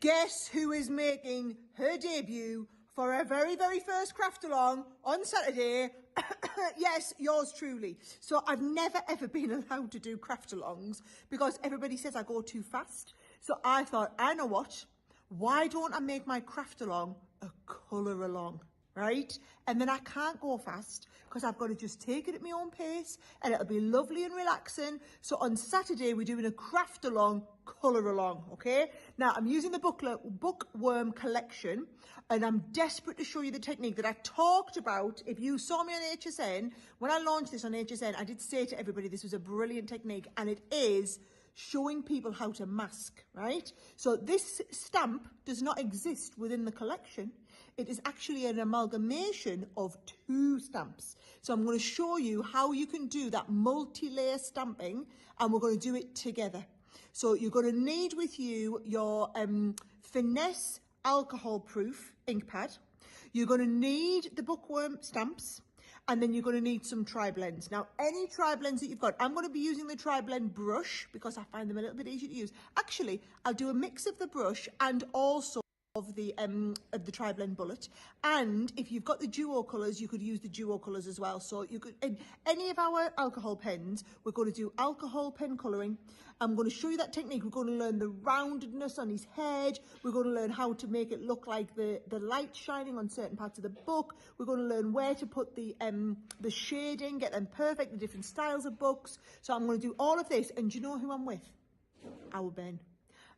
Guess who is making her debut for her very, very first craft along on Saturday? Yes, yours truly. So I've never ever been allowed to do craft alongs because everybody says I go too fast. So I thought, I know what? Why don't I make my craft along a colour along? Right? And then I can't go fast because I've got to just take it at my own pace and it'll be lovely and relaxing. So on Saturday, we're doing a craft along, colour along, okay? Now, I'm using the Bookworm collection and I'm desperate to show you the technique that I talked about. If you saw me on HSN, when I launched this on HSN, I did say to everybody this was a brilliant technique, and it is showing people how to mask, right? So this stamp does not exist within the collection. It is actually an amalgamation of two stamps. So I'm going to show you how you can do that multi-layer stamping, and we're going to do it together. So you're going to need with you your Finesse alcohol-proof ink pad. You're going to need the Bookworm stamps, and then you're going to need some tri-blends. Now, any tri-blends that you've got, I'm going to be using the tri-blend brush because I find them a little bit easier to use. Actually, I'll do a mix of the brush and also of the tri-blend bullet. And if you've got the duo colours, you could use the duo colours as well. So you could, in any of our alcohol pens, we're going to do alcohol pen colouring. I'm going to show you that technique. We're going to learn the roundedness on his head. We're going to learn how to make it look like the light shining on certain parts of the book. We're going to learn where to put the shading, get them perfect, the different styles of books. So I'm going to do all of this. And do you know who I'm with? Our Ben.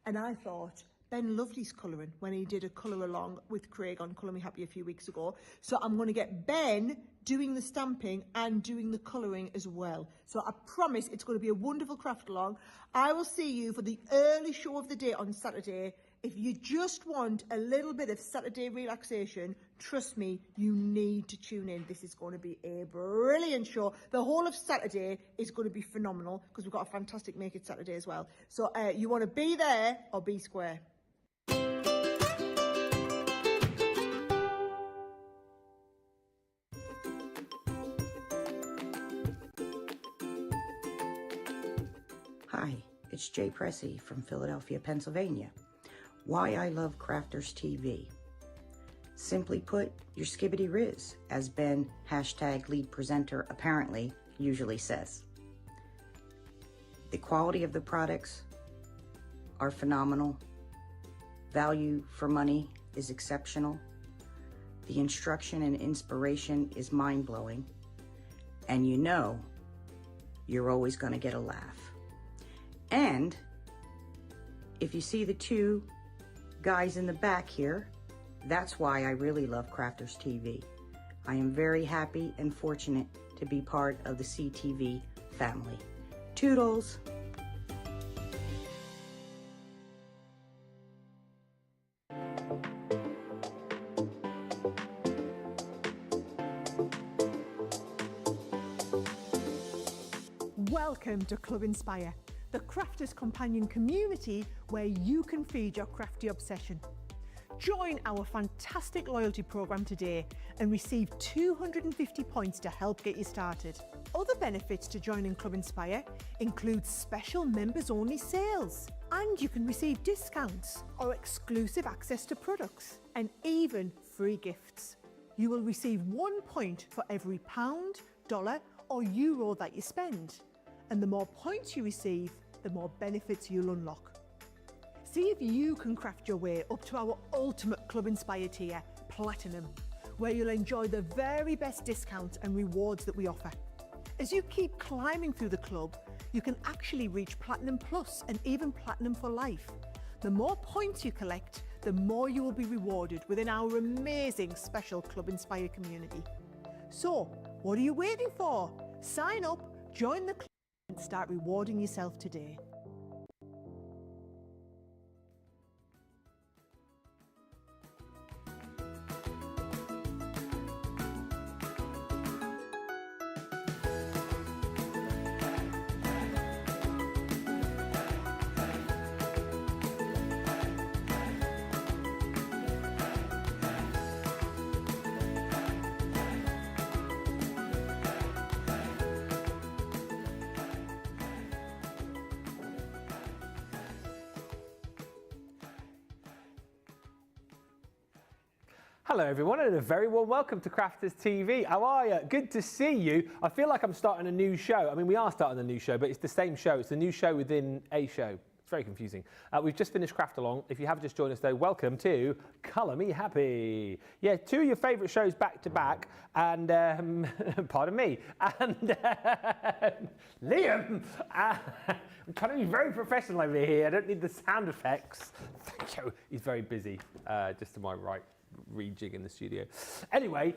And I thought, Ben loved his colouring when he did a colour along with Craig on Colour Me Happy a few weeks ago. So I'm going to get Ben doing the stamping and doing the colouring as well. So I promise it's going to be a wonderful craft along. I will see you for the early show of the day on Saturday. If you just want a little bit of Saturday relaxation, trust me, you need to tune in. This is going to be a brilliant show. The whole of Saturday is going to be phenomenal because we've got a fantastic Make It Saturday as well. So you want to be there or be square. Hi, it's Jay Pressey from Philadelphia, Pennsylvania. Why I love Crafters TV. Simply put, your skibbity riz, as Ben #lead presenter apparently usually says. The quality of the products are phenomenal. Value for money is exceptional. The instruction and inspiration is mind-blowing. And you know you're always going to get a laugh. And if you see the two guys in the back here, that's why I really love Crafters TV. I am very happy and fortunate to be part of the CTV family. Toodles! Welcome to Club Inspire, the crafters' companion community where you can feed your crafty obsession. Join our fantastic loyalty program today and receive 250 points to help get you started. Other benefits to joining Club Inspire include special members-only sales, and you can receive discounts or exclusive access to products, and even free gifts. You will receive 1 point for every pound, dollar or euro that you spend, and the more points you receive, the more benefits you'll unlock. See if you can craft your way up to our ultimate Club Inspire tier, Platinum, where you'll enjoy the very best discounts and rewards that we offer. As you keep climbing through the club, you can actually reach Platinum Plus and even Platinum for life. The more points you collect, the more you will be rewarded within our amazing special Club Inspire community. So, what are you waiting for? Sign up, join the club, and start rewarding yourself today. Hello everyone and a very warm welcome to Crafters TV. How are you? Good to see you. I feel like I'm starting a new show. I mean, we are starting a new show, but it's the same show. It's a new show within a show. It's very confusing. We've just finished Craft Along. If you have just joined us though, welcome to Colour Me Happy. Yeah, two of your favourite shows back to back, and pardon me, and Liam. I'm trying to be very professional over here. I don't need the sound effects. Thank you. He's very busy, just to my right. Rejig in the studio. Anyway,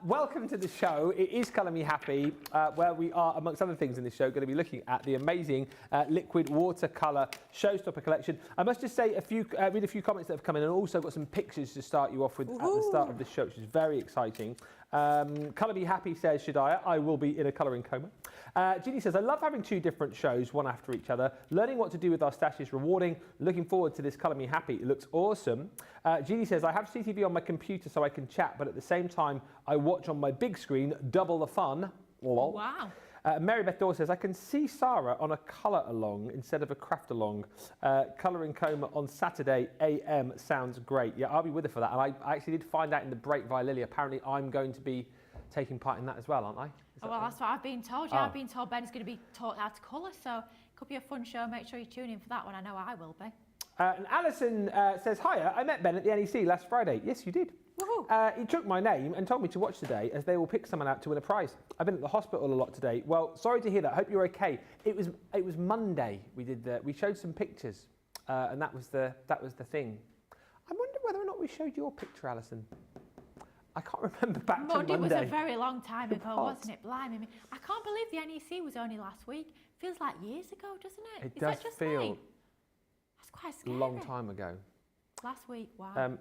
welcome to the show. It is Colour Me Happy, where we are, amongst other things in this show, going to be looking at the amazing Liquid Watercolour Showstopper collection. I must just say read a few comments that have come in, and also got some pictures to start you off with at the start of the show, which is very exciting. Colour Me Happy says, I will be in a colouring coma. Ginny says, I love having two different shows, one after each other. Learning what to do with our stash is rewarding. Looking forward to this Colour Me Happy. It looks awesome. Ginny says, I have CTV on my computer so I can chat, but at the same time, I watch on my big screen, double the fun. Lol. Wow. Mary Beth Dawes says, I can see Sarah on a colour along instead of a craft along. Colouring coma on Saturday AM sounds great. Yeah, I'll be with her for that. And I actually did find out in the break via Lily, apparently I'm going to be taking part in that as well, aren't I? That's what I've been told. Yeah, I've been told Ben's going to be taught how to colour, so it could be a fun show. Make sure you tune in for that one. I know I will be. And Alison says, hiya, I met Ben at the NEC last Friday. Yes, you did. He took my name and told me to watch today as they will pick someone out to win a prize. I've been at the hospital a lot today. Well, sorry to hear that. I hope you're okay. It was Monday. We showed some pictures, and that was the thing. I wonder whether or not we showed your picture, Alison. I can't remember back to Monday. It was a very long time ago, wasn't it? Blimey me. I can't believe the NEC was only last week. Feels like years ago, doesn't it? It does feel that's quite scary. a long time ago. Last week, wow.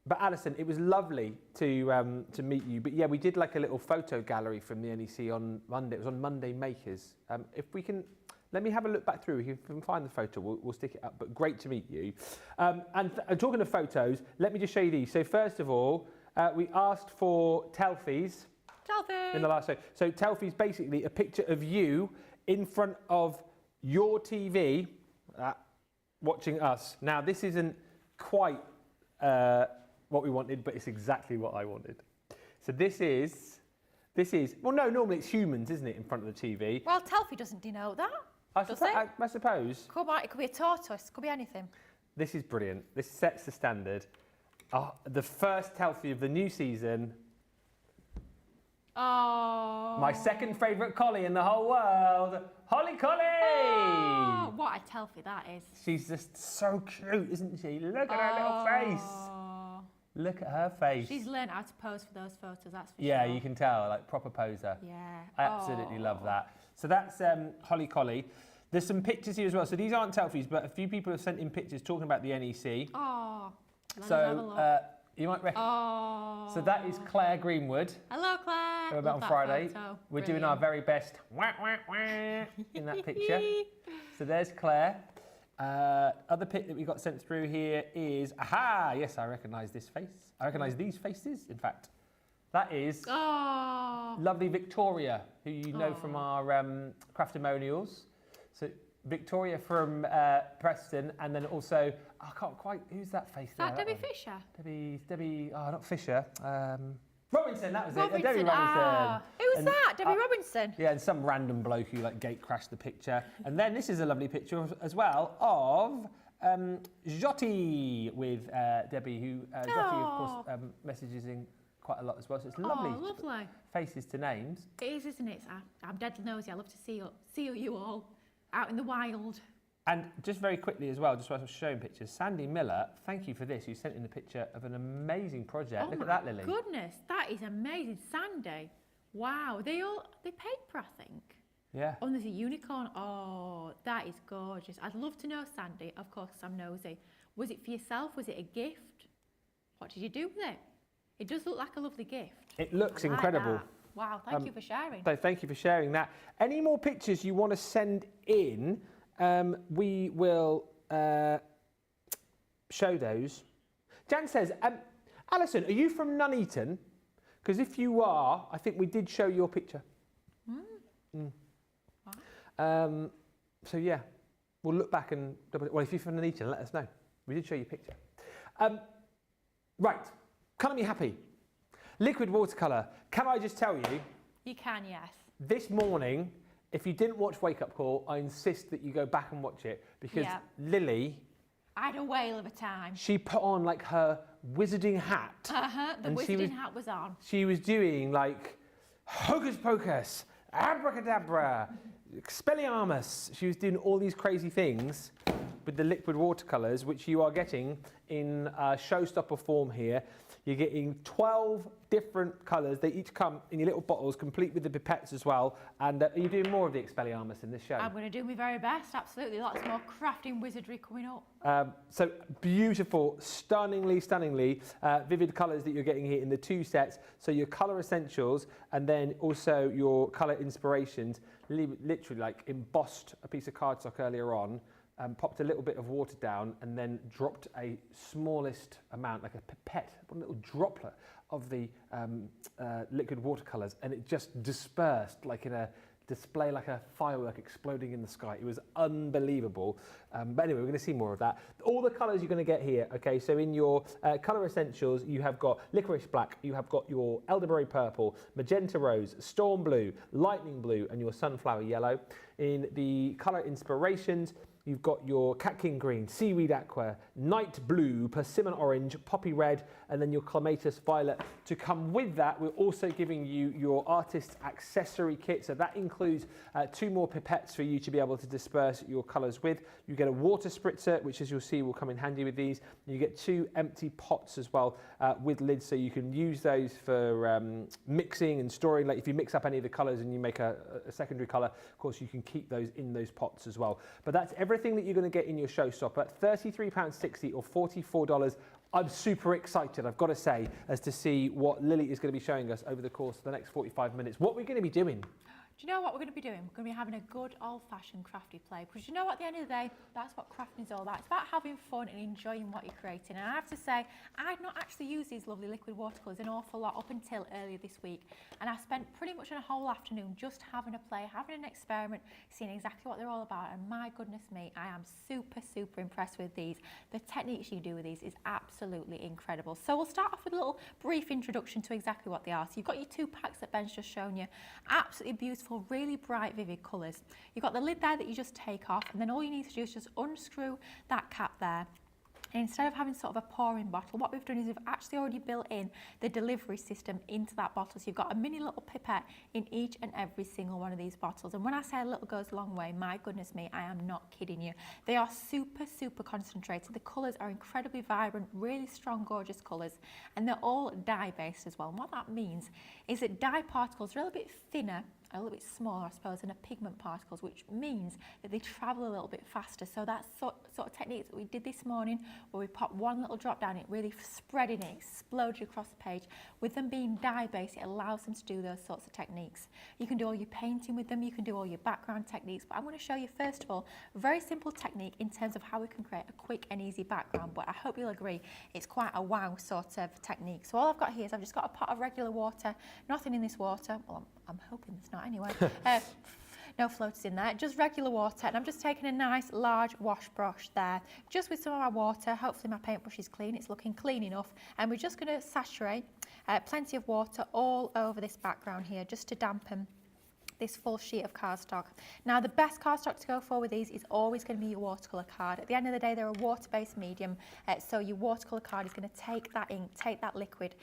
But Alison, it was lovely to meet you. But yeah, we did like a little photo gallery from the NEC on Monday. It was on Monday Makers. If we can, let me have a look back through. If you can find the photo, we'll stick it up. But great to meet you. And talking of photos, let me just show you these. So first of all, we asked for Telfies. Telfie! In the last show. So Telfie's basically a picture of you in front of your TV watching us. Now, this isn't quite what we wanted, but it's exactly what I wanted. So this is, well, no, normally it's humans, isn't it, in front of the TV? Well, Telfie doesn't denote that, does it? I suppose. Come on, it could be a tortoise, could be anything. This is brilliant. This sets the standard. The first Telfie of the new season. Oh. My second favourite collie in the whole world, Holly Collie! Oh, what a Telfie that is. She's just so cute, isn't she? Look at her little face. Look at her face. She's learned how to pose for those photos, that's for Yeah, sure. you can tell, like proper poser. Yeah. I absolutely love that. So that's Holly Collie. There's some pictures here as well. So these aren't Telfies, but a few people have sent in pictures talking about the NEC. Oh, let us have a look. You might reckon. Oh. So that is Claire Greenwood. Hello, Claire. We're about Love on that Friday. photo. We're doing our very best in that picture. So there's Claire. Other pic that we got sent through here is, yes, I recognise this face. I recognise these faces, in fact. That is lovely Victoria, who you know from our Craftimonials. So Victoria from Preston, and then also, I can't quite, who's that face there? Is that Debbie Fisher? Debbie, not Fisher. Robinson, that was it. Robinson. Debbie Robinson. Who was that? Debbie Robinson? Yeah, and some random bloke who like gate crashed the picture. And then this is a lovely picture as well of Jyoti with Debbie, who Jyoti, of course, messages in quite a lot as well. So it's lovely. Oh, lovely. Faces to names. It is, isn't it? I'm dead nosy. I love to see you all out in the wild. And just very quickly as well, just whilst I was showing pictures, Sandy Miller, thank you for this. You sent in a picture of an amazing project. Look at that, Lily. Goodness, that is amazing. Sandy. Wow. They paper, I think. Yeah. Oh, and there's a unicorn. Oh, that is gorgeous. I'd love to know, Sandy, of course, 'cause I'm nosy. Was it for yourself? Was it a gift? What did you do with it? It does look like a lovely gift. It looks I like incredible. that. Wow, thank you for sharing. So thank you for sharing that. Any more pictures you want to send in, we will show those. Jan says, Alison, are you from Nuneaton? Because if you are, I think we did show your picture. Wow. So yeah, we'll look back and well, if you're from Nuneaton, let us know. We did show your picture. Right, colour me happy. Liquid watercolour. Can I just tell you? You can, yes. This morning, if you didn't watch Wake Up Call, I insist that you go back and watch it because Lily, I had a whale of a time. she put on like her wizarding hat. The wizarding hat was on. She was doing like hocus pocus, abracadabra, expelliarmus. She was doing all these crazy things with the liquid watercolours, which you are getting in showstopper form here. You're getting 12 different colours. They each come in your little bottles, complete with the pipettes as well. And are you doing more of the expelliarmus in this show? I'm going to do my very best, absolutely. Lots more crafting wizardry coming up. So beautiful, stunningly vivid colours that you're getting here in the two sets. So your colour essentials and then also your colour inspirations. Literally like embossed a piece of cardstock earlier on. Popped a little bit of water down and then dropped a smallest amount, like a pipette, one little droplet of the liquid watercolours, and it just dispersed like in a display, like a firework exploding in the sky. It was unbelievable. But anyway, we're going to see more of that. All the colours you're going to get here, okay, so in your colour essentials, you have got licorice black, you have got your elderberry purple, magenta rose, storm blue, lightning blue, and your sunflower yellow. In the colour inspirations, you've got your catkin green, seaweed aqua, night blue, persimmon orange, poppy red, and then your clematis violet. To come with that, we're also giving you your artist's accessory kit. So that includes 2 more pipettes for you to be able to disperse your colours with. You get a water spritzer, which as you'll see will come in handy with these. You get 2 empty pots as well with lids, so you can use those for mixing and storing. Like if you mix up any of the colours and you make a secondary colour, of course you can keep those in those pots as well. But that's everything that you're going to get in your showstopper. £33.60 or $44. I'm super excited, I've got to say, as to see what Lily is going to be showing us over the course of the next 45 minutes. What we're going to be doing. Do you know what we're going to be doing? We're going to be having a good old-fashioned crafty play, because you know, at the end of the day, that's what crafting is all about. It's about having fun and enjoying what you're creating. And I have to say, I'd not actually used these lovely liquid watercolours an awful lot up until earlier this week. And I spent pretty much a whole afternoon just having a play, having an experiment, seeing exactly what they're all about. And my goodness me, I am super, super impressed with these. The techniques you do with these is absolutely incredible. So we'll start off with a little brief introduction to exactly what they are. So you've got your 2 packs that Ben's just shown you. Absolutely beautiful, really bright, vivid colours. You've got the lid there that you just take off, and then all you need to do is just unscrew that cap there. And instead of having sort of a pouring bottle, what we've done is we've actually already built in the delivery system into that bottle. So you've got a mini little pipette in each and every single one of these bottles. And when I say a little goes a long way, my goodness me, I am not kidding you. They are super, super concentrated. The colours are incredibly vibrant, really strong, gorgeous colours. And they're all dye-based as well. And what that means is that dye particles are a little bit thinner, a little bit smaller, I suppose, than a pigment particles, which means that they travel a little bit faster. So that sort of technique that we did this morning, where we popped one little drop down, it really spread in, it exploded across the page. With them being dye-based, it allows them to do those sorts of techniques. You can do all your painting with them, you can do all your background techniques, but I'm going to show you first of all a very simple technique in terms of how we can create a quick and easy background, but I hope you'll agree it's quite a wow sort of technique. So all I've got here is I've just got a pot of regular water, nothing in this water, well I'm hoping it's not anyway. No floaters in there, just regular water, and I'm just taking a nice large wash brush there, just with some of my water. Hopefully my paintbrush is clean, it's looking clean enough, and we're just going to saturate plenty of water all over this background here, just to dampen this full sheet of cardstock. Now the best cardstock to go for with these is always going to be your watercolour card. At the end of the day, they're a water-based medium, so your watercolour card is going to take that ink, take that liquid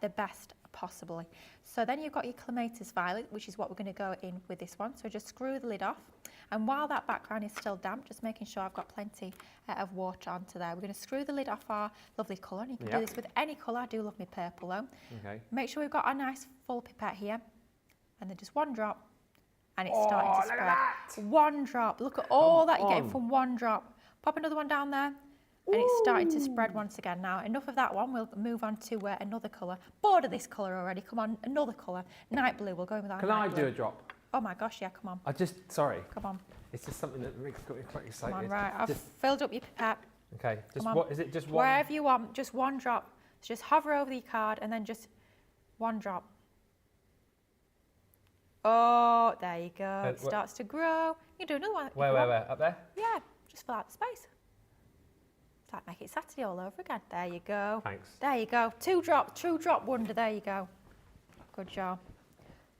the best possibly. So then you've got your clematis violet, which is what we're going to go in with this one. So just screw the lid off, and while that background is still damp, just making sure I've got plenty of water onto there, we're going to screw the lid off our lovely colour, and you can do this with any colour. I do love my purple though. Okay. Make sure we've got our nice full pipette here, and then just one drop, and it's starting to spread. One drop, look at all that you're getting from one drop. Pop another one down there, and it's starting to spread once again. Now, enough of that one, we'll move on to another colour. Bored of this colour already, come on, another colour. Night blue, we'll go in with our night blue. Can I do a drop? Oh my gosh, yeah, come on. Sorry. Come on. It's just something that makes me quite excited. Come on, right, I've filled up your pipette. Okay, is it just one? Wherever you want, just one drop. So just hover over your card and then just one drop. Oh, there you go, it starts to grow. You can do another one. Where, up there? Yeah, just fill out the space. It's like make it Saturday all over again. There you go. Thanks. There you go. Two drop wonder, there you go. Good job.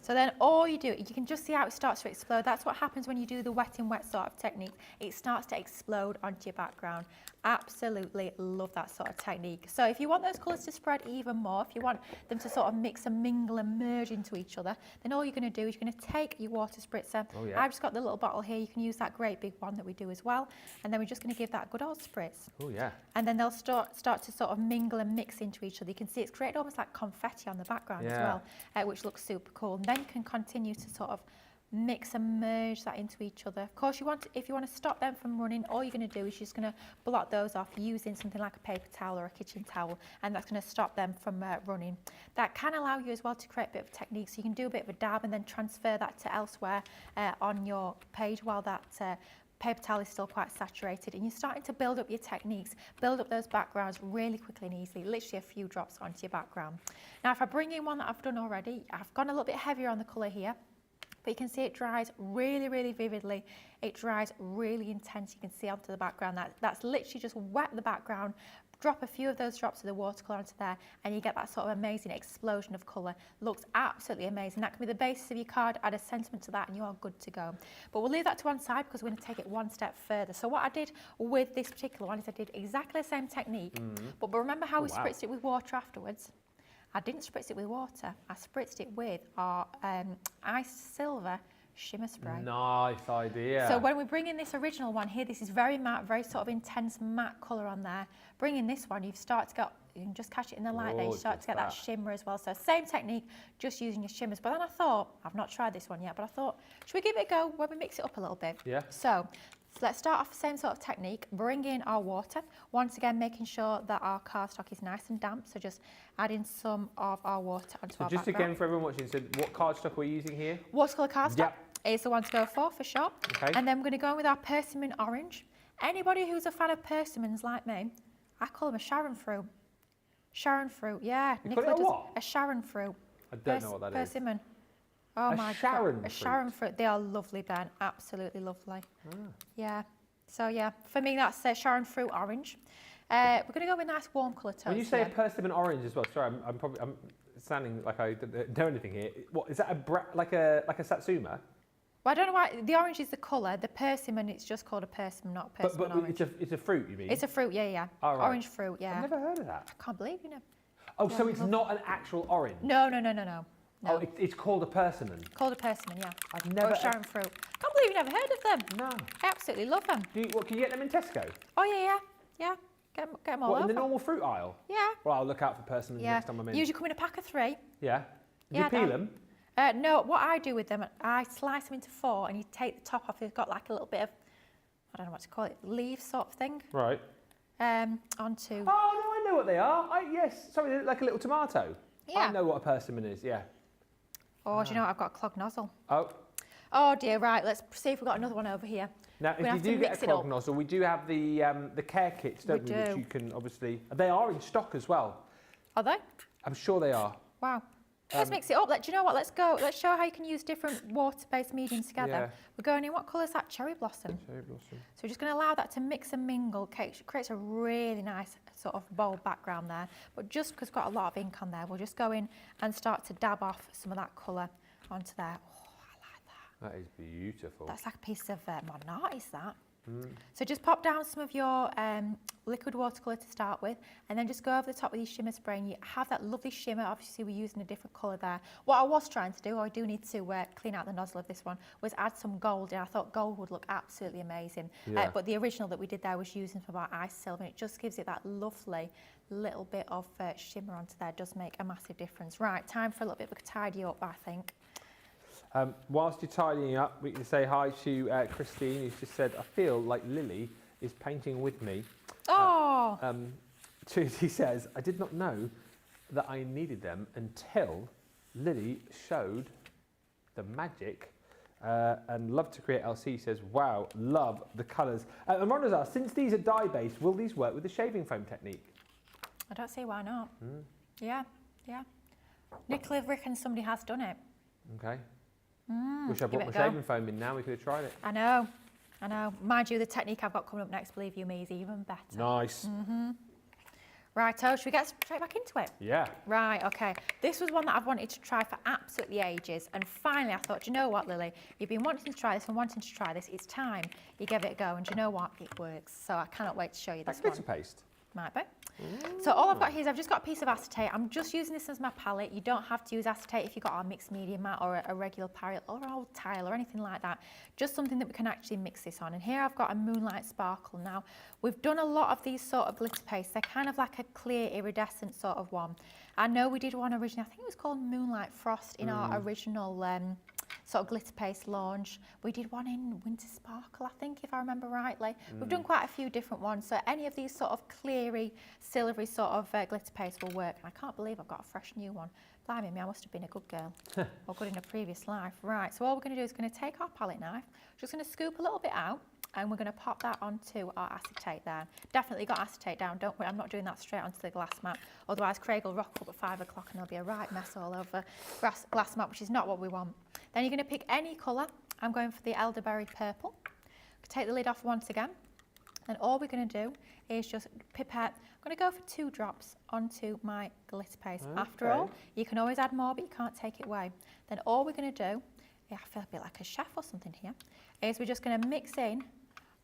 So then all you do, you can just see how it starts to explode. That's what happens when you do the wet in wet sort of technique. It starts to explode onto your background. Absolutely love that sort of technique. So if you want those colours to spread even more, if you want them to sort of mix and mingle and merge into each other, then all you're going to do is you're going to take your water spritzer. Oh, yeah. I've just got the little bottle here. You can use that great big one that we do as well. And then we're just going to give that a good old spritz. Oh, yeah. And then they'll start to sort of mingle and mix into each other. You can see it's created almost like confetti on the background as well, which looks super cool. And then you can continue to sort of mix and merge that into each other. Of course, if you want to stop them from running, all you're going to do is you're just going to block those off using something like a paper towel or a kitchen towel, and that's going to stop them from running. That can allow you as well to create a bit of technique, so you can do a bit of a dab and then transfer that to elsewhere on your page while that paper towel is still quite saturated, and you're starting to build up your techniques, build up those backgrounds really quickly and easily, literally a few drops onto your background. Now, if I bring in one that I've done already, I've gone a little bit heavier on the colour here, but you can see it dries really, really vividly. It dries really intense. You can see onto the background. That's literally just wet the background, drop a few of those drops of the watercolour onto there and you get that sort of amazing explosion of colour. Looks absolutely amazing. That can be the basis of your card, add a sentiment to that and you are good to go. But we'll leave that to one side because we're going to take it one step further. So what I did with this particular one is I did exactly the same technique, but remember how we spritzed it with water afterwards? I didn't spritz it with water, I spritzed it with our ice silver shimmer spray. Nice idea. So when we bring in this original one here, this is very matte, very sort of intense matte colour on there. Bring in this one, you can just catch it in the light there, you start to get that shimmer as well. So same technique, just using your shimmers. But then I thought, I've not tried this one yet, but I thought, should we give it a go when we mix it up a little bit? Yeah. So let's start off the same sort of technique, bring in our water. Once again, making sure that our cardstock is nice and damp. So just adding some of our water onto our just background. again for everyone watching, so what cardstock are we using here? Watercolour cardstock. Yep. Is the one to go for sure. Okay. And then we're going to go in with our persimmon orange. Anybody who's a fan of persimmons like me, I call them a Sharon fruit. Sharon fruit, yeah. You call it a what? A Sharon fruit. I don't know what that is. Persimmon. Oh my Sharon God. fruit? A Sharon fruit. They are lovely, Ben. Absolutely lovely. Yeah. So yeah, for me that's Sharon fruit orange. We're going to go with nice warm colour tones. When you say a here. persimmon orange as well, sorry, I'm sounding like I don't know anything here. What is that? Like a satsuma? Well, I don't know why. The orange is the colour. The persimmon, it's just called a persimmon, not a persimmon But orange. it's a fruit, you mean? It's a fruit, yeah. Oh, right. Orange fruit, yeah. I've never heard of that. I can't believe you know. Oh, so it's not an actual orange? No. Oh, it's called a persimmon? Called a persimmon, yeah. I've never... Or a Sharon fruit. Can't believe you've never heard of them. No. I absolutely love them. Can you get them in Tesco? Oh, yeah. Get them all What, over. in the normal fruit aisle? Yeah. Well, I'll look out for persimmons next time I'm in. Usually come in a pack of 3. Yeah? Do Yeah, you peel them? No, what I do with them, I slice them into 4 and you take the top off. They've got like a little bit of, I don't know what to call it, leaf sort of thing. Right. Onto... Oh, no, I know what they are. Yes, sorry, they're like a little tomato. Yeah. I know what a persimmon is, yeah. Oh, do you know what? I've got a clogged nozzle. Oh. Oh dear, right, let's see if we've got another one over here. Now, if you do get a clogged nozzle, we do have the care kits, don't we? Which you can obviously... They are in stock as well. Are they? I'm sure they are. Wow. Let's mix it up. Do you know what? Let's show how you can use different water-based mediums together. Yeah. We're going in, what colour is that? Cherry blossom. Cherry blossom. So we're just going to allow that to mix and mingle. It creates a really nice sort of bold background there. But just because we've got a lot of ink on there, we'll just go in and start to dab off some of that colour onto there. Oh, I like that. That is beautiful. That's like a piece of modern art, is that? So just pop down some of your liquid watercolour to start with, and then just go over the top with your shimmer spray, and you have that lovely shimmer. Obviously, we're using a different colour there. What I was trying to do, I do need to clean out the nozzle of this one, was add some gold, and I thought gold would look absolutely amazing. Yeah. But the original that we did there was using some of our ice silver, and it just gives it that lovely little bit of shimmer onto there. It does make a massive difference. Right, time for a little bit of a tidy up, I think. Whilst you're tidying up, we can say hi to Christine, who's just said, I feel like Lily is painting with me. Oh! Trudy says, I did not know that I needed them until Lily showed the magic. And Love to Create LC says, wow, love the colours. And Rhonda's asked, since these are dye-based, will these work with the shaving foam technique? I don't see why not. Yeah. Nicola reckons somebody has done it. Okay. Wish I brought my shaving foam in now, we could have tried it. I know. Mind you, the technique I've got coming up next, believe you me, is even better. Nice. Righto, should we get straight back into it? Yeah. Right, okay. This was one that I've wanted to try for absolutely ages, and finally I thought, do you know what, Lily? You've been wanting to try this and wanting to try this. It's time you give it a go, and do you know what? It works. So I cannot wait to show you this Like glitter one. paste. Might be. So all I've got here is I've just got a piece of acetate. I'm just using this as my palette. You don't have to use acetate if you've got a mixed media mat or a regular palette or an old tile or anything like that. Just something that we can actually mix this on. And here I've got a Moonlight Sparkle. Now, we've done a lot of these sort of glitter pastes. They're kind of like a clear iridescent sort of one. I know we did one originally, I think it was called Moonlight Frost in our original sort of glitter paste launch. We did one in Winter Sparkle, I think, if I remember rightly. We've done quite a few different ones, so any of these sort of cleary, silvery sort of glitter paste will work. And I can't believe I've got a fresh new one. Blimey me, I must have been a good girl, or good in a previous life. Right, so all we're going to do is going to take our palette knife, just going to scoop a little bit out, and we're going to pop that onto our acetate there. Definitely got acetate down, don't worry, I'm not doing that straight onto the glass mat, otherwise Craig will rock up at 5 o'clock and there'll be a right mess all over glass mat, which is not what we want. Then you're going to pick any colour. I'm going for the elderberry purple. Take the lid off once again. And all we're going to do is just pipette. I'm going to go for 2 drops onto my glitter paste. Okay. After all, you can always add more, but you can't take it away. Then all we're going to do, I feel a bit like a chef or something here, is we're just going to mix in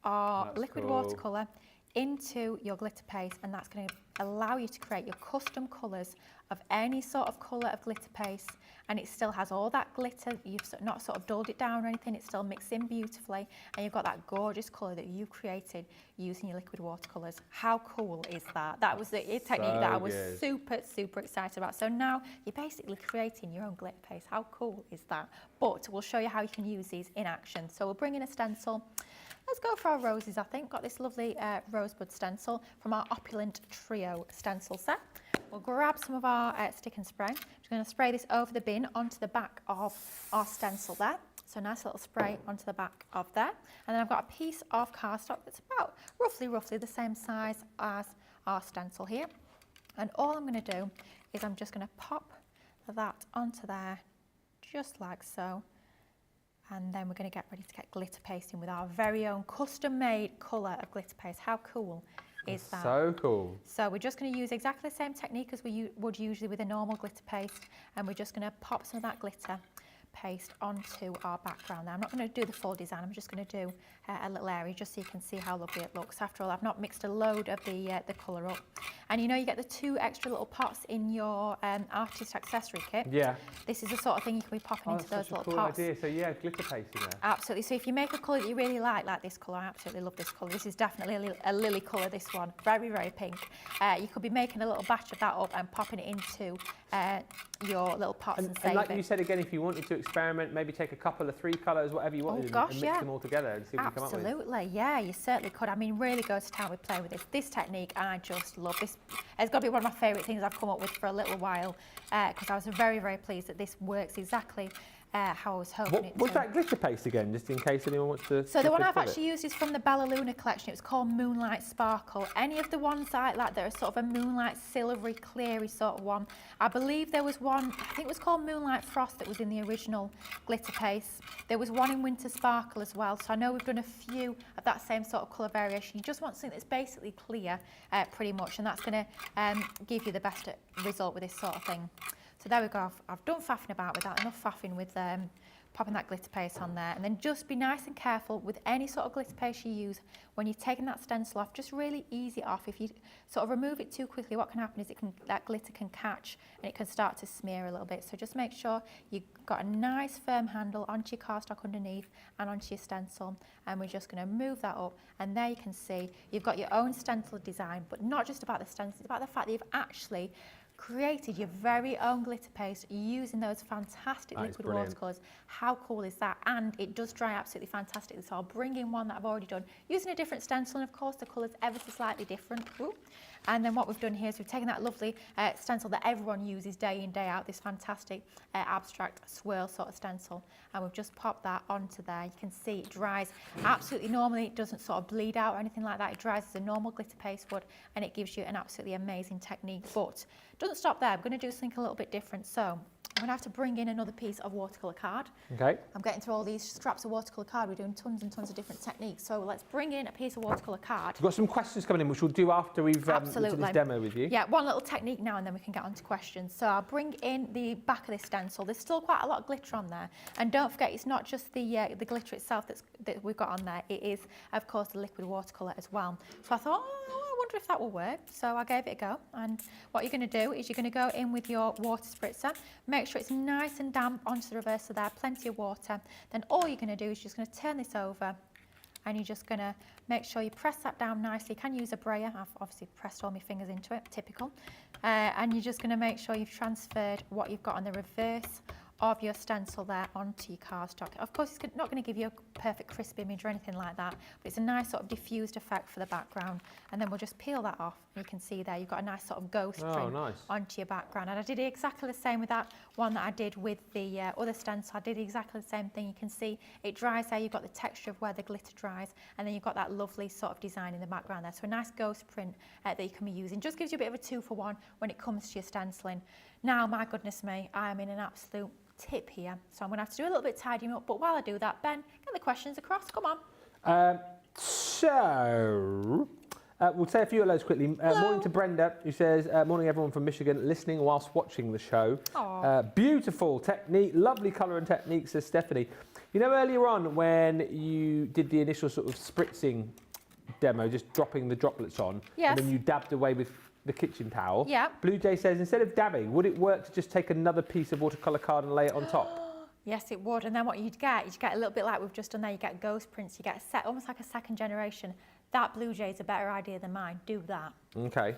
our liquid watercolour into your glitter paste, and that's going to allow you to create your custom colours of any sort of colour of glitter paste, and it still has all that glitter. You've not sort of dulled it down or anything. It's still mixed in beautifully, and you've got that gorgeous colour that you created using your liquid watercolours. How cool is that? That was the technique that I was super excited about. So now you're basically creating your own glitter paste. How cool is that? But we'll show you how you can use these in action. So we'll bring in a stencil. Let's go for our roses, I think. Got this lovely rosebud stencil from our Opulent Trio stencil set. We'll grab some of our stick and spray. Just going to spray this over the bin onto the back of our stencil there. So nice little spray onto the back of there. And then I've got a piece of cardstock that's about roughly the same size as our stencil here. And all I'm going to do is I'm just going to pop that onto there, just like so. And then we're going to get ready to get glitter pasting with our very own custom-made colour of glitter paste. How cool is that? So cool. So we're just going to use exactly the same technique as we would usually with a normal glitter paste, and we're just going to pop some of that glitter paste onto our background there. I'm not going to do the full design, I'm just going to do a little area just so you can see how lovely it looks. After all, I've not mixed a load of the colour up. And you know, you get the 2 extra little pots in your artist accessory kit. Yeah. This is the sort of thing you can be popping into those little pots. Idea. So yeah, glitter paste in there. Absolutely. So if you make a colour that you really like this colour, I absolutely love this colour. This is definitely a lily colour, this one. Very pink. You could be making a little batch of that up and popping it into your little pots and save and like it. you said again, if you wanted to experiment, maybe take a couple of 3 colours, whatever you wanted, and mix them all together and see what you come up with. Absolutely, yeah, you certainly could. I mean, really go to town with playing with this. This technique, I just love this. It's got to be one of my favourite things I've come up with for a little while, because I was very pleased that this works exactly how I was hoping it to. What's that glitter paste again, just in case anyone wants to... So the one I've actually used is from the Bella Luna collection. It was called Moonlight Sparkle. Any of the ones like that are sort of a moonlight, silvery, cleary sort of one. I believe there was one, I think it was called Moonlight Frost, that was in the original glitter paste. There was one in Winter Sparkle as well. So I know we've done a few of that same sort of colour variation. You just want something that's basically clear, pretty much, and that's going to give you the best result with this sort of thing. So there we go, I've done faffing about with that, enough faffing with popping that glitter paste on there. And then just be nice and careful with any sort of glitter paste you use. When you're taking that stencil off, just really ease it off. If you sort of remove it too quickly, what can happen is that glitter can catch and it can start to smear a little bit. So just make sure you've got a nice firm handle onto your cardstock underneath and onto your stencil. And we're just going to move that up. And there you can see you've got your own stencil design, but not just about the stencil, it's about the fact that you've actually created your very own glitter paste using those fantastic liquid watercolours. How cool is that? And it does dry absolutely fantastically. So I'll bring in one that I've already done using a different stencil, and of course the colour's ever so slightly different. Ooh. And then what we've done here is we've taken that lovely stencil that everyone uses day in, day out, this fantastic abstract swirl sort of stencil, and we've just popped that onto there. You can see it dries absolutely normally. It doesn't sort of bleed out or anything like that. It dries as a normal glitter paste would, and it gives you an absolutely amazing technique. But it doesn't stop there. I'm going to do something a little bit different. So I'm going to have to bring in another piece of watercolour card. Okay. I'm getting through all these straps of watercolour card. We're doing tons and tons of different techniques. So let's bring in a piece of watercolour card. We've got some questions coming in, which we'll do after we've done this demo with you. Yeah, one little technique now, and then we can get on to questions. So I'll bring in the back of this stencil. There's still quite a lot of glitter on there. And don't forget, it's not just the glitter itself that we've got on there. It is, of course, the liquid watercolour as well. So I thought, I wonder if that will work. So I gave it a go. And what you're going to do is you're going to go in with your water spritzer. Make sure it's nice and damp onto the reverser there, plenty of water. Then all you're going to do is just going to turn this over, and you're just going to make sure you press that down nicely. You can use a brayer. I've obviously pressed all my fingers into it, typical. And you're just going to make sure you've transferred what you've got on the reverse of your stencil there onto your cardstock. Of course, it's not going to give you a perfect crisp image or anything like that, but it's a nice sort of diffused effect for the background. And then we'll just peel that off, and you can see there you've got a nice sort of ghost print onto your background. And I did exactly the same with that one that I did with the other stencil. I did exactly the same thing. You can see it dries there. You've got the texture of where the glitter dries, and then you've got that lovely sort of design in the background there. So a nice ghost print that you can be using. Just gives you a bit of a 2-for-1 when it comes to your stenciling. Now, my goodness me, I am in an absolute tip here, so I'm going to have to do a little bit tidying up. But while I do that, Ben, get the questions across. Come on. So So, we'll say a few hellos quickly. Morning to Brenda, who says, morning everyone from Michigan, listening whilst watching the show. Beautiful technique, lovely colour and technique, says Stephanie. You know, earlier on when you did the initial sort of spritzing demo, just dropping the droplets on, yes, and then you dabbed away with the kitchen towel. Yeah. Blue Jay says, instead of dabbing, would it work to just take another piece of watercolour card and lay it on top? Yes, it would. And then what you'd get a little bit like we've just done there. You get ghost prints. You get almost like a second generation. That Blue Jay is a better idea than mine. Do that. Okay.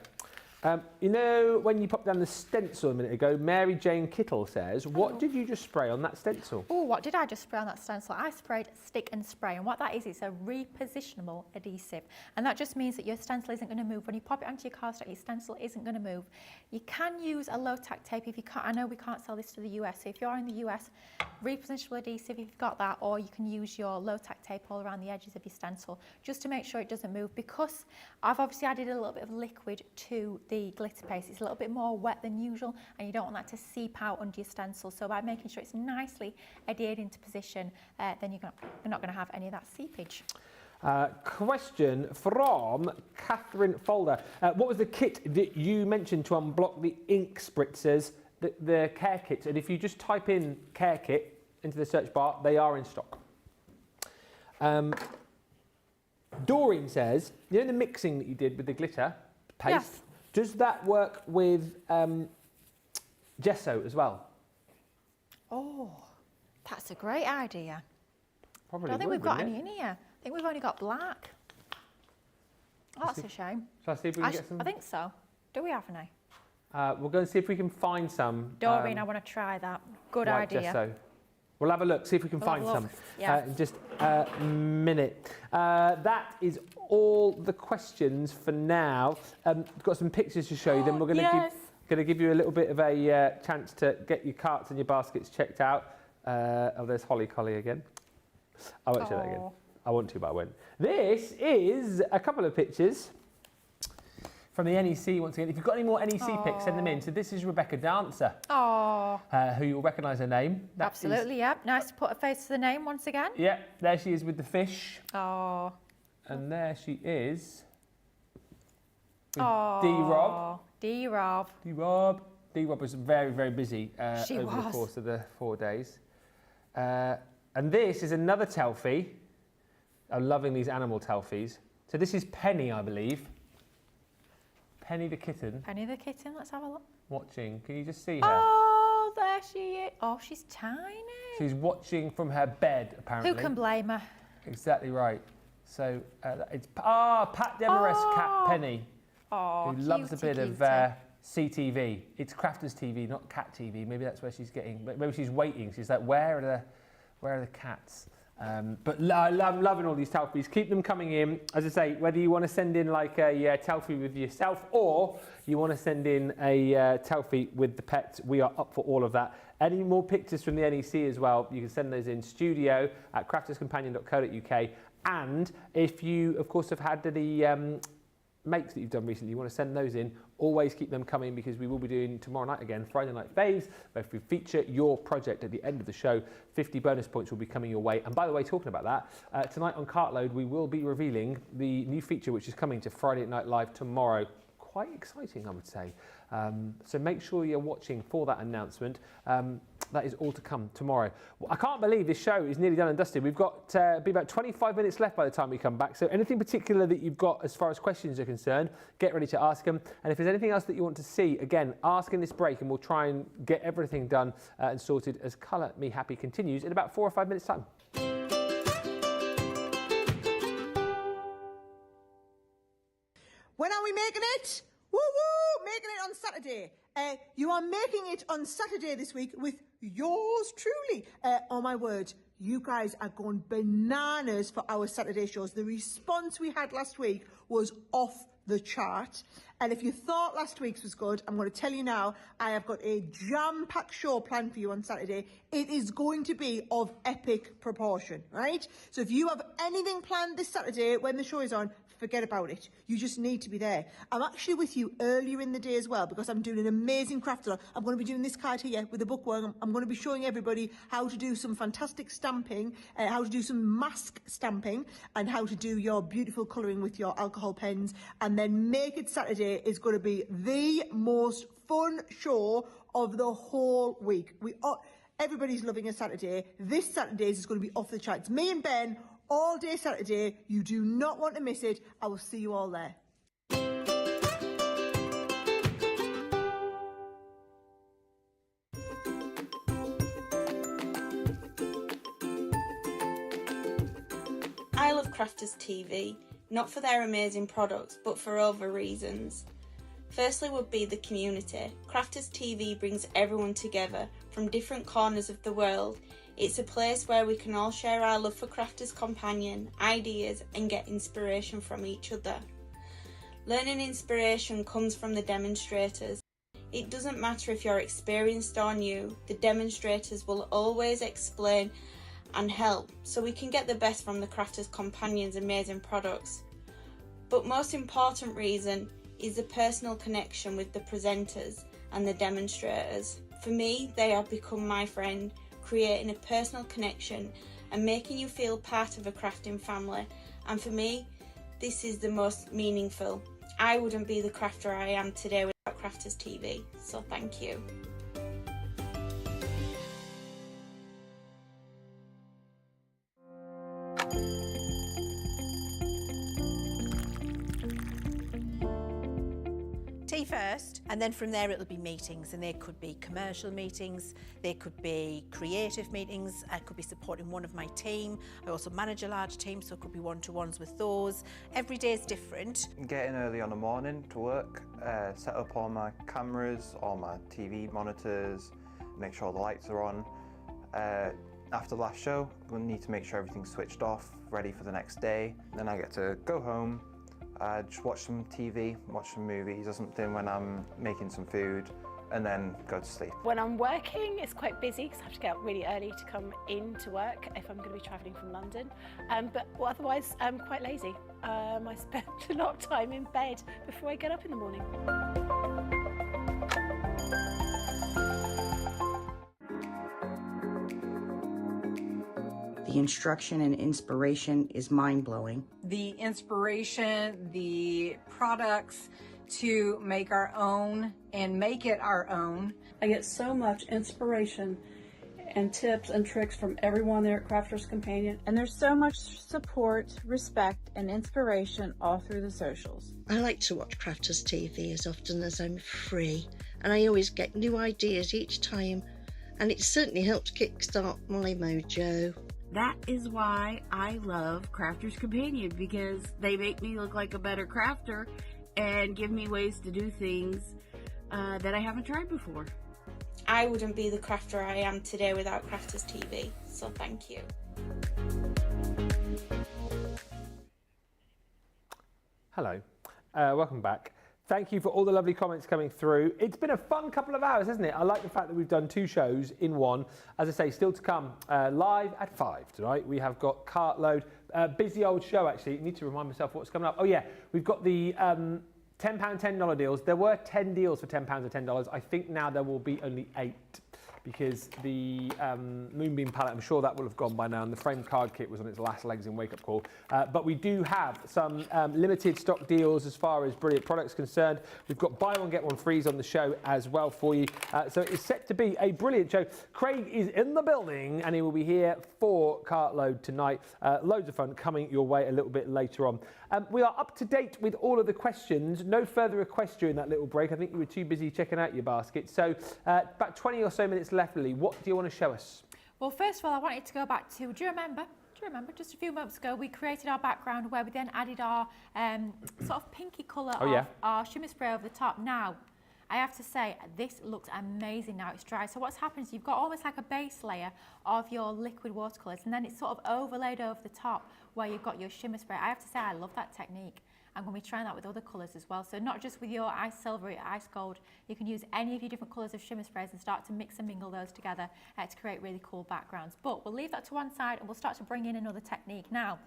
You know, when you popped down the stencil a minute ago, Mary Jane Kittle says, what did you just spray on that stencil? Oh, what did I just spray on that stencil? I sprayed stick and spray, and what that is, it's a repositionable adhesive, and that just means that your stencil isn't going to move. When you pop it onto your cardstock, your stencil isn't going to move. You can use a low-tack tape if you can't. I know we can't sell this to the US, so if you're in the US, repositionable adhesive, if you've got that, or you can use your low-tack tape all around the edges of your stencil, just to make sure it doesn't move, because I've obviously added a little bit of liquid to the glitter paste. It's a little bit more wet than usual, and you don't want that to seep out under your stencil. So by making sure it's nicely adhered into position, then you're not going to have any of that seepage. Question from Catherine Folder. What was the kit that you mentioned to unblock the ink spritzers, the care kits? And if you just type in care kit into the search bar, they are in stock. Doreen says, you know the mixing that you did with the glitter paste? Yes. Does that work with gesso as well? Oh, that's a great idea. Probably I don't think would, we've got wouldn't any in here. I think we've only got black. Oh, that's a shame. Shall I see if we can get some? I think so. Do we have any? We'll go and see if we can find some. Doreen, I want to try that. Good white idea. gesso. We'll have a look, see if we can find some in just a minute. That is all the questions for now. Got some pictures to show you, then we're going to give you a little bit of a chance to get your carts and your baskets checked out. Oh, there's Holly Collie again. I won't show that again. I want to, but I won't. This is a couple of pictures from the NEC once again. If you've got any more NEC pics, send them in. So this is Rebecca Dancer, who you'll recognise her name. Absolutely, yeah. Nice to put a face to the name once again. Yeah, there she is with the fish. Oh. And there she is with D-Rob. D-Rob. D-Rob. D-Rob was very, very busy over the course of the 4 days. And this is another Telfie. I'm loving these animal Telfies. So this is Penny, I believe. Penny the kitten. Penny the kitten, let's have a look. Watching. Can you just see her? Oh, there she is. Oh, she's tiny. She's watching from her bed, apparently. Who can blame her? Exactly right. So it's Pat Demarest cat Penny, who loves a bit of CTV. It's Crafters TV, not Cat TV. Maybe that's where she's getting. Maybe she's waiting. She's like, where are the cats? But I'm loving all these Telfies. Keep them coming in. As I say, whether you want to send in like a Telfie with yourself or you want to send in a Telfie with the pets, we are up for all of that. Any more pictures from the NEC as well, you can send those in studio@crafterscompanion.co.uk. And if you, of course, have had any makes that you've done recently, you want to send those in, always keep them coming, because we will be doing tomorrow night again, Friday Night Faves, where if we feature your project at the end of the show, 50 bonus points will be coming your way. And by the way, talking about that, tonight on Cartload, we will be revealing the new feature which is coming to Friday Night Live tomorrow. Quite exciting, I would say. So make sure you're watching for that announcement. That is all to come tomorrow. Well, I can't believe this show is nearly done and dusted. We've got be about 25 minutes left by the time we come back. So anything particular that you've got as far as questions are concerned, get ready to ask them. And if there's anything else that you want to see, again, ask in this break, and we'll try and get everything done and sorted as Colour Me Happy continues in about 4 or 5 minutes' time. When are we making it? Woo woo! Making it on Saturday. You are making it on Saturday this week with yours truly. Oh my word, you guys are going bananas for our Saturday shows. The response we had last week was off the chart. And if you thought last week's was good, I'm going to tell you now, I have got a jam-packed show planned for you on Saturday. It is going to be of epic proportion, right? So if you have anything planned this Saturday when the show is on, forget about it. You just need to be there. I'm actually with you earlier in the day as well because I'm doing an amazing craft along. I'm going to be doing this card here with the bookworm. I'm going to be showing everybody how to do some fantastic stamping, how to do some mask stamping, and how to do your beautiful colouring with your alcohol pens. And then Make It Saturday is going to be the most fun show of the whole week. Everybody's loving a Saturday. This Saturday is going to be off the charts. Me and Ben all day Saturday. You do not want to miss it. I will see you all there. I love Crafters TV, not for their amazing products, but for other reasons. Firstly would be the community. Crafters TV brings everyone together from different corners of the world. It's a place where we can all share our love for Crafters Companion, ideas, and get inspiration from each other. Learning inspiration comes from the demonstrators. It doesn't matter if you're experienced or new, the demonstrators will always explain and help so we can get the best from the Crafters Companion's amazing products. But most important reason is the personal connection with the presenters and the demonstrators. For me, they have become my friend, creating a personal connection and making you feel part of a crafting family. And for me, this is the most meaningful. I wouldn't be the crafter I am today without Crafters TV, so thank you. Tea first, and then from there it'll be meetings, and they could be commercial meetings, they could be creative meetings, I could be supporting one of my team. I also manage a large team, so it could be one-to-ones with those. Every day is different. Get in early on the morning to work, set up all my cameras, all my TV monitors, make sure the lights are on. After the last show, we'll need to make sure everything's switched off, ready for the next day. Then I get to go home, just watch some TV, watch some movies or something when I'm making some food, and then go to sleep. When I'm working, it's quite busy because I have to get up really early to come into work if I'm going to be travelling from London. But otherwise, I'm quite lazy. I spend a lot of time in bed before I get up in the morning. The instruction and inspiration is mind-blowing. The inspiration, the products to make our own and make it our own. I get so much inspiration and tips and tricks from everyone there at Crafters Companion. And there's so much support, respect, and inspiration all through the socials. I like to watch Crafters TV as often as I'm free, and I always get new ideas each time, and it certainly helps kickstart my mojo. That is why I love Crafters Companion, because they make me look like a better crafter and give me ways to do things that I haven't tried before. I wouldn't be the crafter I am today without Crafters TV, so thank you. Hello, welcome back. Thank you for all the lovely comments coming through. It's been a fun couple of hours, hasn't it? I like the fact that we've done 2 shows in one. As I say, still to come, live at 5 tonight. We have got Cartload, busy old show actually. I need to remind myself what's coming up. Oh yeah, we've got the £10, $10 deals. There were 10 deals for £10 and $10. I think now there will be only 8. Because the Moonbeam palette, I'm sure that will have gone by now, and the framed card kit was on its last legs in Wake Up Call. But we do have some limited stock deals as far as brilliant products concerned. We've got buy one, get one frees on the show as well for you. So it's set to be a brilliant show. Craig is in the building, and he will be here for Cartload tonight. Loads of fun coming your way a little bit later on. We are up to date with all of the questions. No further requests during that little break. I think you were too busy checking out your basket. So about 20 or so minutes left, Lily. What do you want to show us? Well, first of all, I wanted to go back to, do you remember just a few months ago we created our background where we then added our sort of pinky colour of our shimmer spray over the top. Now, I have to say, this looks amazing now it's dry. So what's happened is you've got almost like a base layer of your liquid watercolours, and then it's sort of overlaid over the top where you've got your shimmer spray. I have to say, I love that technique. I'm going to be trying that with other colours as well. So not just with your ice silver, your ice gold, you can use any of your different colours of shimmer sprays and start to mix and mingle those together to create really cool backgrounds. But we'll leave that to one side and we'll start to bring in another technique now.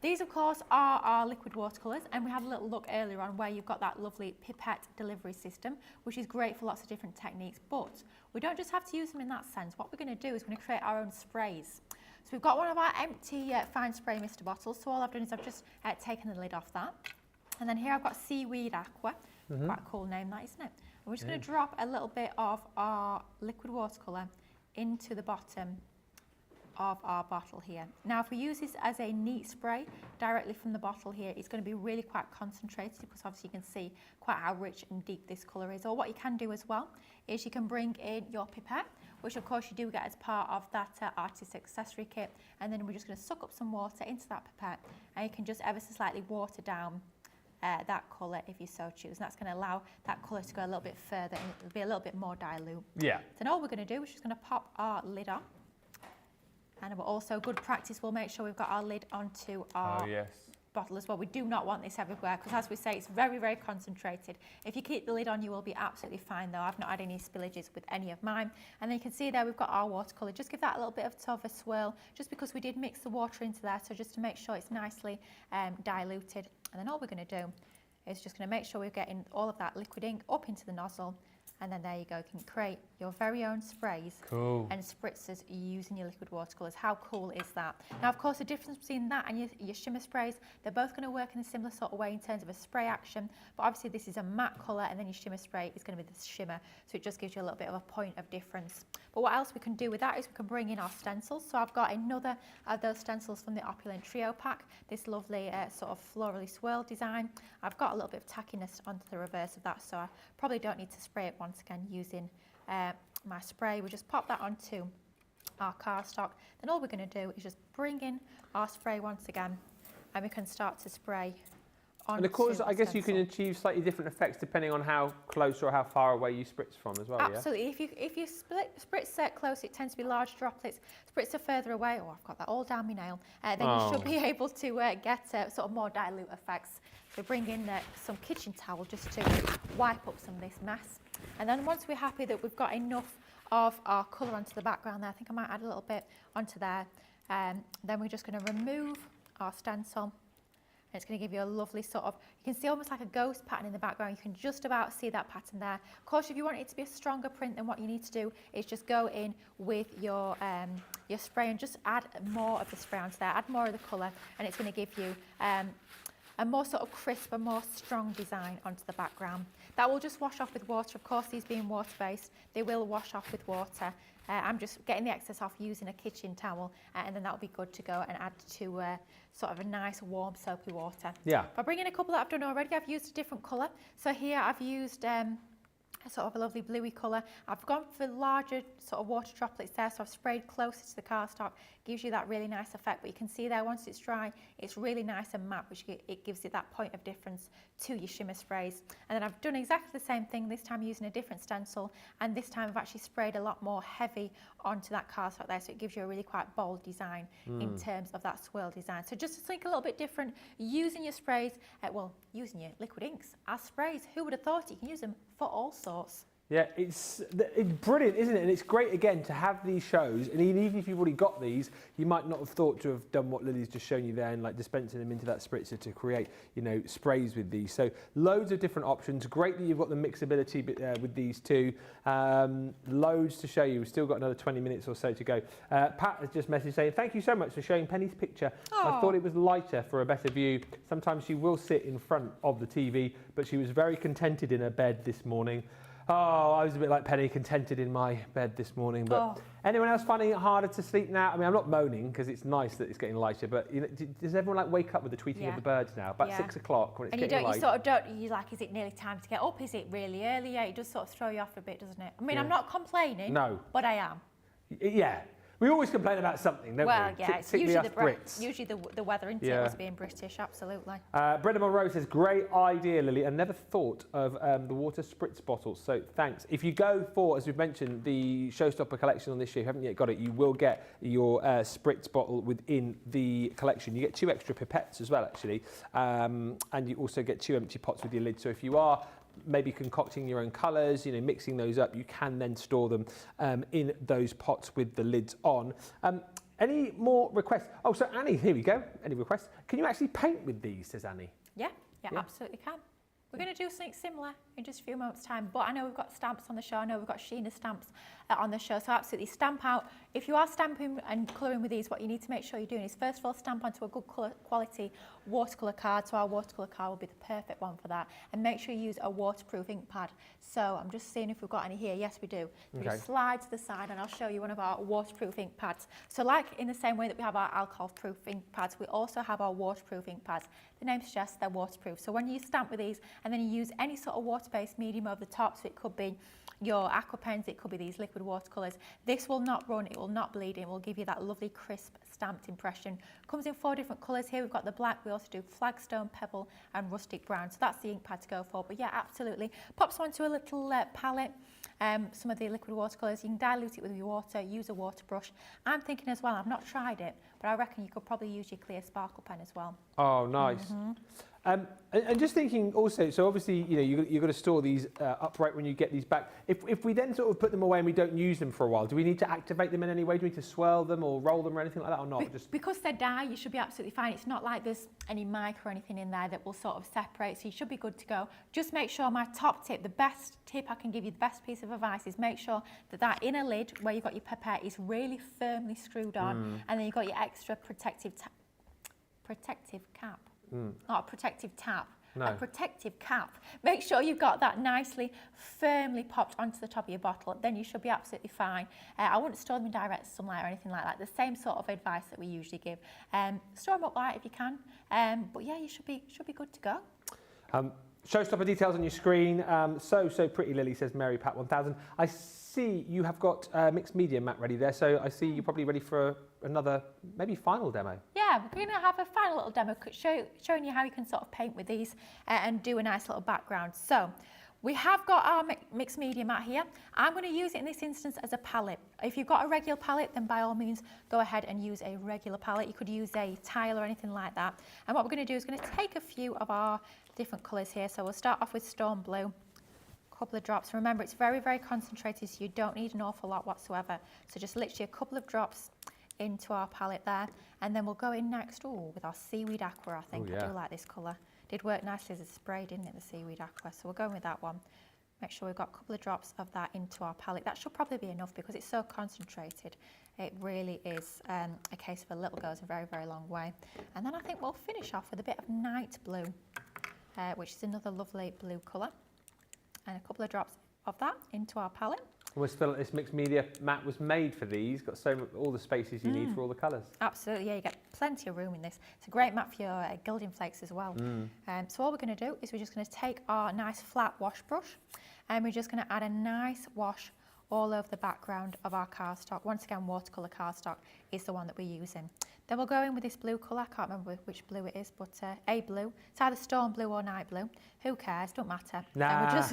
These, of course, are our liquid watercolours, and we had a little look earlier on where you've got that lovely pipette delivery system, which is great for lots of different techniques, but we don't just have to use them in that sense. What we're going to do is we're going to create our own sprays. So we've got one of our empty fine spray mister bottles, so all I've done is I've just taken the lid off that. And then here I've got Seaweed Aqua, quite a cool name that, isn't it? And we're just going to drop a little bit of our liquid watercolour into the bottom of our bottle here. Now if we use this as a neat spray directly from the bottle here, it's going to be really quite concentrated, because obviously you can see quite how rich and deep this colour is. Or what you can do as well is you can bring in your pipette, which of course you do get as part of that artist accessory kit, and then we're just going to suck up some water into that pipette, and you can just ever so slightly water down that colour if you so choose. And that's going to allow that colour to go a little bit further and it'll be a little bit more dilute. Yeah. Then all we're going to do is just going to pop our lid on. And we're also, good practice, we'll make sure we've got our lid onto our bottle as well. We do not want this everywhere, because as we say, it's very, very concentrated. If you keep the lid on, you will be absolutely fine though. I've not had any spillages with any of mine. And then you can see there we've got our watercolour. Just give that a little bit of a swirl, just because we did mix the water into there, so just to make sure it's nicely diluted. And then all we're going to do is just going to make sure we're getting all of that liquid ink up into the nozzle. And then there you go, you can create your very own sprays and spritzers using your liquid watercolours. How cool is that? Now, of course, the difference between that and your shimmer sprays, they're both going to work in a similar sort of way in terms of a spray action, but obviously this is a matte colour, and then your shimmer spray is going to be the shimmer, so it just gives you a little bit of a point of difference. But what else we can do with that is we can bring in our stencils. So I've got another of those stencils from the Opulent Trio pack, this lovely sort of florally swirl design. I've got a little bit of tackiness onto the reverse of that, so I probably don't need to spray it once again using my spray. We just pop that onto our cardstock. Then all we're going to do is just bring in our spray once again, and we can start to spray onto. And of course, I guess you can achieve slightly different effects depending on how close or how far away you spritz from as well. Absolutely. Yeah? If you spritz close, it tends to be large droplets. Spritz further away, oh, I've got that all down my nail. Then you should be able to get sort of more dilute effects. So bring in some kitchen towel just to wipe up some of this mess. And then once we're happy that we've got enough of our colour onto the background there, I think I might add a little bit onto there. Then we're just going to remove our stencil. And it's going to give you a lovely sort of, you can see almost like a ghost pattern in the background. You can just about see that pattern there. Of course, if you want it to be a stronger print, then what you need to do is just go in with your spray and just add more of the spray onto there, add more of the colour, and it's going to give you a more sort of crisp, a more strong design onto the background. That will just wash off with water. Of course, these being water-based, they will wash off with water. I'm just getting the excess off using a kitchen towel, and then that'll be good to go and add to sort of a nice warm soapy water. Yeah. If I bring in a couple that I've done already, I've used a different colour. So here I've used sort of a lovely bluey colour. I've gone for larger sort of water droplets there, so I've sprayed closer to the cardstock. Gives you that really nice effect, but you can see there once it's dry, it's really nice and matte, which it gives you that point of difference to your shimmer sprays. And then I've done exactly the same thing, this time using a different stencil, and this time I've actually sprayed a lot more heavy onto that cardstock there, so it gives you a really quite bold design in terms of that swirl design. So just to think a little bit different, using your sprays, using your liquid inks as sprays. Who would have thought you can use them for all sorts? Yeah, it's brilliant, isn't it? And it's great, again, to have these shows. And even if you've already got these, you might not have thought to have done what Lily's just shown you there and like dispensing them into that spritzer to create, you know, sprays with these. So loads of different options. Great that you've got the mixability with these two. Loads to show you. We've still got another 20 minutes or so to go. Pat has just messaged saying, thank you so much for showing Penny's picture. I thought it was lighter for a better view. Sometimes she will sit in front of the TV, but she was very contented in her bed this morning. Oh, I was a bit like Penny, contented in my bed this morning. But anyone else finding it harder to sleep now? I mean, I'm not moaning because it's nice that it's getting lighter. But you know, does everyone like wake up with the tweeting of the birds now? About 6 o'clock when it's getting light. And you like, is it nearly time to get up? Is it really early? Yeah, it does sort of throw you off a bit, doesn't it? I mean, I'm not complaining. No. But I am. Yeah. We always complain about something, don't Well, we? yeah, it's Particularly usually us Brits. usually the weather into Yeah. us being British, absolutely. Brendan Monroe says, great idea, Lily. I never thought of the water spritz bottles, so thanks. If you go for, as we've mentioned, the Showstopper collection on this year, if you haven't yet got it, you will get your spritz bottle within the collection. You get 2 extra pipettes as well, actually, and you also get 2 empty pots with your lid. So if you are maybe concocting your own colours, you know, mixing those up, you can then store them in those pots with the lids on. Any more requests? Oh, so Annie, here we go. Any requests? Can you actually paint with these, says Annie? Yeah, absolutely can. We're going to do something similar in just a few moments' time, but I know we've got stamps on the show. I know we've got Sheena stamps on the show, so absolutely stamp out. If you are stamping and colouring with these, what you need to make sure you're doing is first of all stamp onto a good quality watercolour card. So our watercolour card will be the perfect one for that, and make sure you use a waterproof ink pad. So I'm just seeing if we've got any here. Yes, we do. Okay. We slide to the side, and I'll show you one of our waterproof ink pads. So like in the same way that we have our alcohol-proof ink pads, we also have our waterproof ink pads. The name suggests they're waterproof. So when you stamp with these, and then you use any sort of water-based medium over the top, so it could be your aqua pens, it could be these liquid watercolours, this will not run, it will not bleed, it will give you that lovely crisp stamped impression. Comes in 4 different colours here. We've got the black, we also do flagstone, pebble and rustic brown, so that's the ink pad to go for. But yeah, absolutely, pops onto a little palette. Some of the liquid watercolours, you can dilute it with your water, use a water brush. I'm thinking as well, I've not tried it, but I reckon you could probably use your clear sparkle pen as well. Oh, nice. And just thinking also, so obviously, you know, you've got to store these upright when you get these back. If we then sort of put them away and we don't use them for a while, do we need to activate them in any way? Do we need to swirl them or roll them or anything like that, or not? Because they're dye, you should be absolutely fine. It's not like there's any mic or anything in there that will sort of separate, so you should be good to go. Just make sure, my top tip, the best tip I can give you, the best piece of advice is make sure that that inner lid where you've got your pipette is really firmly screwed on, and then you've got your extra protective cap. Not a protective tap. No. A protective cap. Make sure you've got that nicely, firmly popped onto the top of your bottle, then you should be absolutely fine. I wouldn't store them in direct sunlight or anything like that. The same sort of advice that we usually give. Store them up light if you can. But yeah, you should be good to go. Showstopper details on your screen. So pretty, Lily, says Mary Pat 1000. I see you have got mixed media mat ready there, so I see you're probably ready for another, maybe final demo. Yeah, we're going to have a final little demo showing you how you can sort of paint with these and do a nice little background. So we have got our mixed media mat here. I'm going to use it in this instance as a palette. If you've got a regular palette, then by all means go ahead and use a regular palette. You could use a tile or anything like that. And what we're going to do is going to take a few of our different colours here. So we'll start off with Storm Blue. Couple of drops. Remember, it's very, very concentrated, so you don't need an awful lot whatsoever. So just literally a couple of drops into our palette there, and then we'll go in next with our Seaweed Aqua. I think I do like this colour. Did work nicely as a spray, didn't it, the Seaweed Aqua? So we're going with that one. Make sure we've got a couple of drops of that into our palette. That should probably be enough because it's so concentrated. It really is a case of a little goes a very, very long way. And then I think we'll finish off with a bit of Night Blue, which is another lovely blue colour. And a couple of drops of that into our palette. We feel like this mixed media mat was made for these. Got all the spaces you need for all the colours. Absolutely, yeah, you get plenty of room in this. It's a great mat for your gilding flakes as well. So all we're going to do is we're just going to take our nice flat wash brush, and we're just going to add a nice wash all over the background of our cardstock. Once again, watercolour cardstock is the one that we're using. Then we'll go in with this blue colour. I can't remember which blue it is, but a blue. It's either Storm Blue or Night Blue. Who cares? Don't matter. Nah.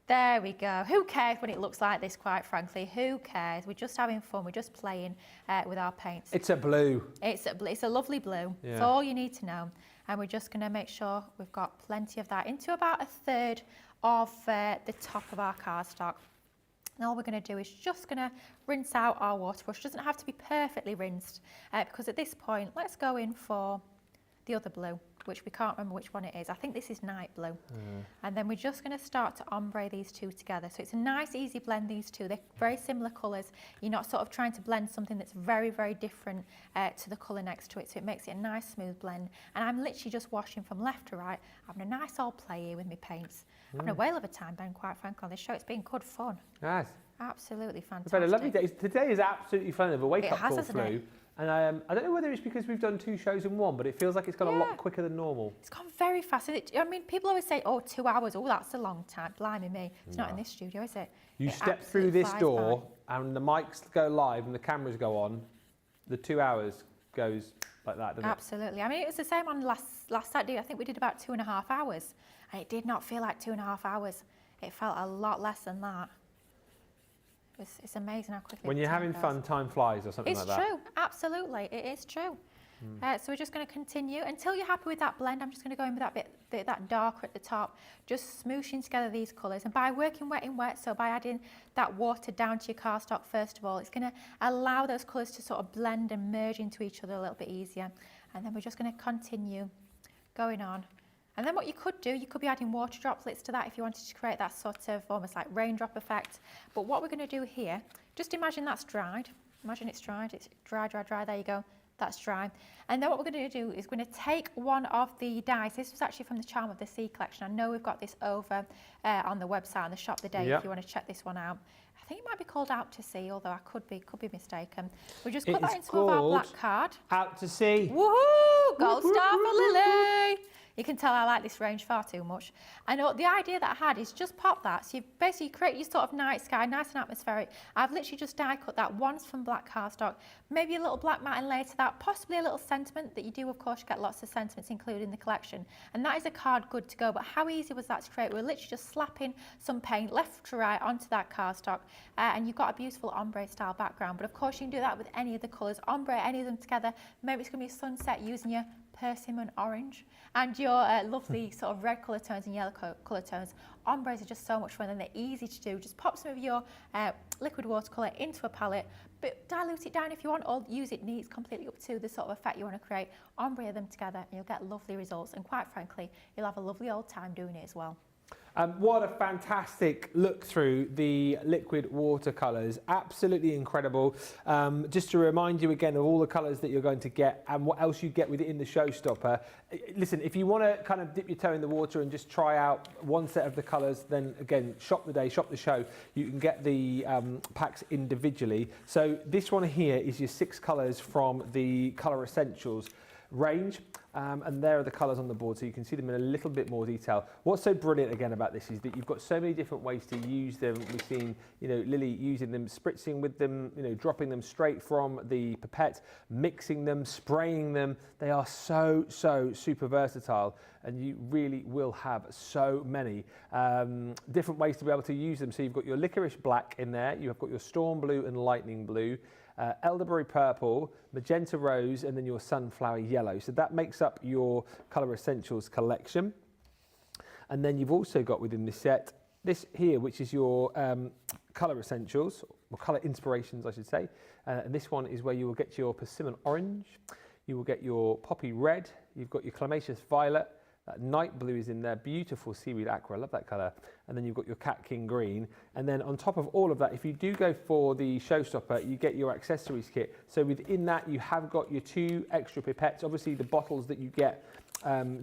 There we go. Who cares when it looks like this, quite frankly? Who cares? We're just having fun. We're just playing with our paints. It's a blue. It's a lovely blue. Yeah. That's all you need to know. And we're just going to make sure we've got plenty of that into about a third of the top of our cardstock. And all we're going to do is just going to rinse out our water brush. It doesn't have to be perfectly rinsed because at this point, let's go in for the other blue, which we can't remember which one it is. I think this is Night Blue. And then we're just going to start to ombre these two together. So it's a nice, easy blend, these two. They're very similar colours. You're not sort of trying to blend something that's very, very different to the colour next to it. So it makes it a nice, smooth blend. And I'm literally just washing from left to right, having a nice old play here with my paints. Having a whale of a time, Ben, quite frankly, on this show. It's been good fun. Nice. Absolutely fantastic. We've had a lovely day. Today is absolutely fun. Of a wake-up call hasn't flu. it? And I don't know whether it's because we've done 2 shows in one, but it feels like it's gone a lot quicker than normal. It's gone very fast. I mean, people always say, oh, 2 hours. Oh, that's a long time. Blimey me. It's not in this studio, is it? You It step through this absolutely flies door, and the mics go live and the cameras go on, the 2 hours goes like that, doesn't it? Absolutely. I mean, it was the same on last Saturday. I think we did about 2.5 hours, and it did not feel like 2.5 hours. It felt a lot less than that. It's amazing how quickly. When you're having fun, time flies, or something like that. It's true. Absolutely, it is true. So we're just going to continue until you're happy with that blend. I'm just going to go in with that darker at the top, just smooshing together these colours. And by working wet in wet, so by adding that water down to your cardstock first of all, it's going to allow those colours to sort of blend and merge into each other a little bit easier. And then we're just going to continue going on. And then what you could do, you could be adding water droplets to that if you wanted to create that sort of almost like raindrop effect. But what we're going to do here, just imagine that's dried. Imagine it's dried. It's dry, dry, dry. There you go. That's dry. And then what we're going to do is we're going to take one of the dies. This was actually from the Charm of the Sea collection. I know we've got this over on the website on the shop the day if you want to check this one out. I think it might be called Out to Sea, although I could be mistaken. We just put that into some of our black card. Out to Sea. Woohoo! Gold star for Lily. You can tell I like this range far too much. And the idea that I had is just pop that. So you basically create your sort of night sky, nice and atmospheric. I've literally just die cut that once from black cardstock, maybe a little black matte layer to that, possibly a little sentiment that you do, of course, you get lots of sentiments included in the collection. And that is a card good to go. But how easy was that to create? We're literally just slapping some paint left to right onto that cardstock. And you've got a beautiful ombre style background. But of course, you can do that with any of the colours. Ombre, any of them together. Maybe it's going to be a sunset using your persimmon orange and your lovely sort of red colour tones and yellow colour tones. Ombres are just so much fun and they're easy to do. Just pop some of your liquid watercolour into a palette, but dilute it down if you want, or use it neat. It's completely up to the sort of effect you want to create. Ombre them together and you'll get lovely results, and quite frankly, you'll have a lovely old time doing it as well. What a fantastic look through the liquid watercolours. Absolutely incredible. Just to remind you again of all the colours that you're going to get and what else you get with it in the showstopper. Listen, if you want to kind of dip your toe in the water and just try out one set of the colours, then again, shop the day, shop the show. You can get the packs individually. So this one here is your 6 colours from the Colour Essentials range, and there are the colours on the board, so you can see them in a little bit more detail. What's so brilliant again about this is that you've got so many different ways to use them. We've seen, Lily using them, spritzing with them, dropping them straight from the pipette, mixing them, spraying them. They are so super versatile, and you really will have so many different ways to be able to use them. So you've got your licorice black in there, you've got your storm blue and lightning blue, elderberry purple, magenta rose, and then your sunflower yellow. So that makes up your Colour Essentials collection. And then you've also got within this set this here, which is your Colour Essentials, or Colour Inspirations, I should say. And this one is where you will get your persimmon orange, you will get your poppy red, you've got your clematis violet, that night blue is in there, beautiful seaweed aqua, I love that colour. And then you've got your Cat King green. And then on top of all of that, if you do go for the showstopper, you get your accessories kit. So within that, you have got your 2 extra pipettes. Obviously, the bottles that you get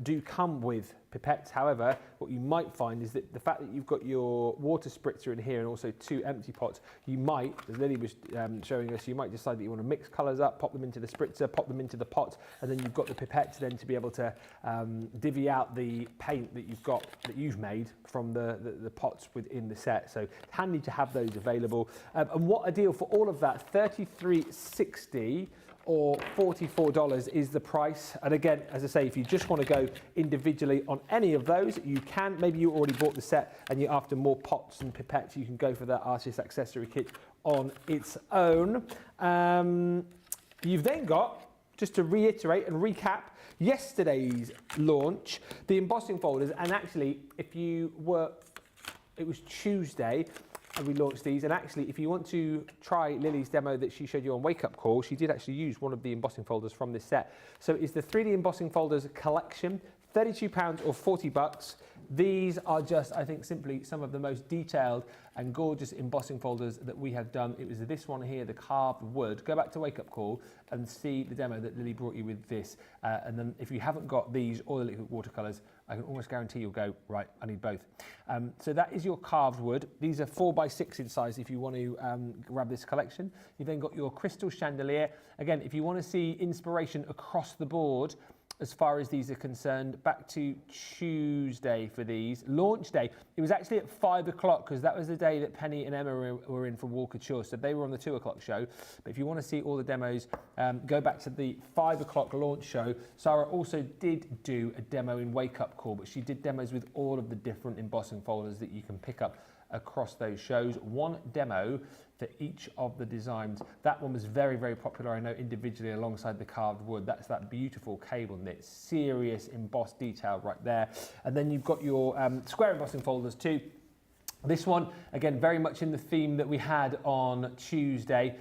do come with pipettes. However, what you might find is that the fact that you've got your water spritzer in here and also 2 empty pots, you might, as Lily was showing us, you might decide that you want to mix colours up, pop them into the spritzer, pop them into the pot, and then you've got the pipettes then to be able to divvy out the paint that you've made from the pots within the set. So handy to have those available. And what a deal for all of that, $33.60 or $44 is the price. And again, as I say, if you just want to go individually on any of those, you can. Maybe you already bought the set and you're after more pots and pipettes, you can go for that artist accessory kit on its own. You've then got, just to reiterate and recap, yesterday's launch, the embossing folders. And actually, it was Tuesday, and we launched these. And actually, if you want to try Lily's demo that she showed you on Wake Up Call, she did actually use one of the embossing folders from this set. So it's the 3D Embossing Folders Collection, £32 or $40. These are just, I think, simply some of the most detailed and gorgeous embossing folders that we have done. It was this one here, the carved wood. Go back to Wake Up Call and see the demo that Lily brought you with this. And then if you haven't got these or the liquid watercolours, I can almost guarantee you'll go, right, I need both. So that is your carved wood. These are 4x6 in size if you want to grab this collection. You've then got your crystal chandelier. Again, if you want to see inspiration across the board, as far as these are concerned, back to Tuesday for these. Launch day, it was actually at 5 o'clock because that was the day that Penny and Emma were in for Walker Chore, so they were on the 2 o'clock show. But if you want to see all the demos, go back to the 5 o'clock launch show. Sarah also did do a demo in Wake Up Call, but she did demos with all of the different embossing folders that you can pick up across those shows. One demo for each of the designs. That one was very, very popular, I know, individually alongside the carved wood. That's that beautiful cable knit, serious embossed detail right there. And then you've got your square embossing folders too. This one, again, very much in the theme that we had on Tuesday.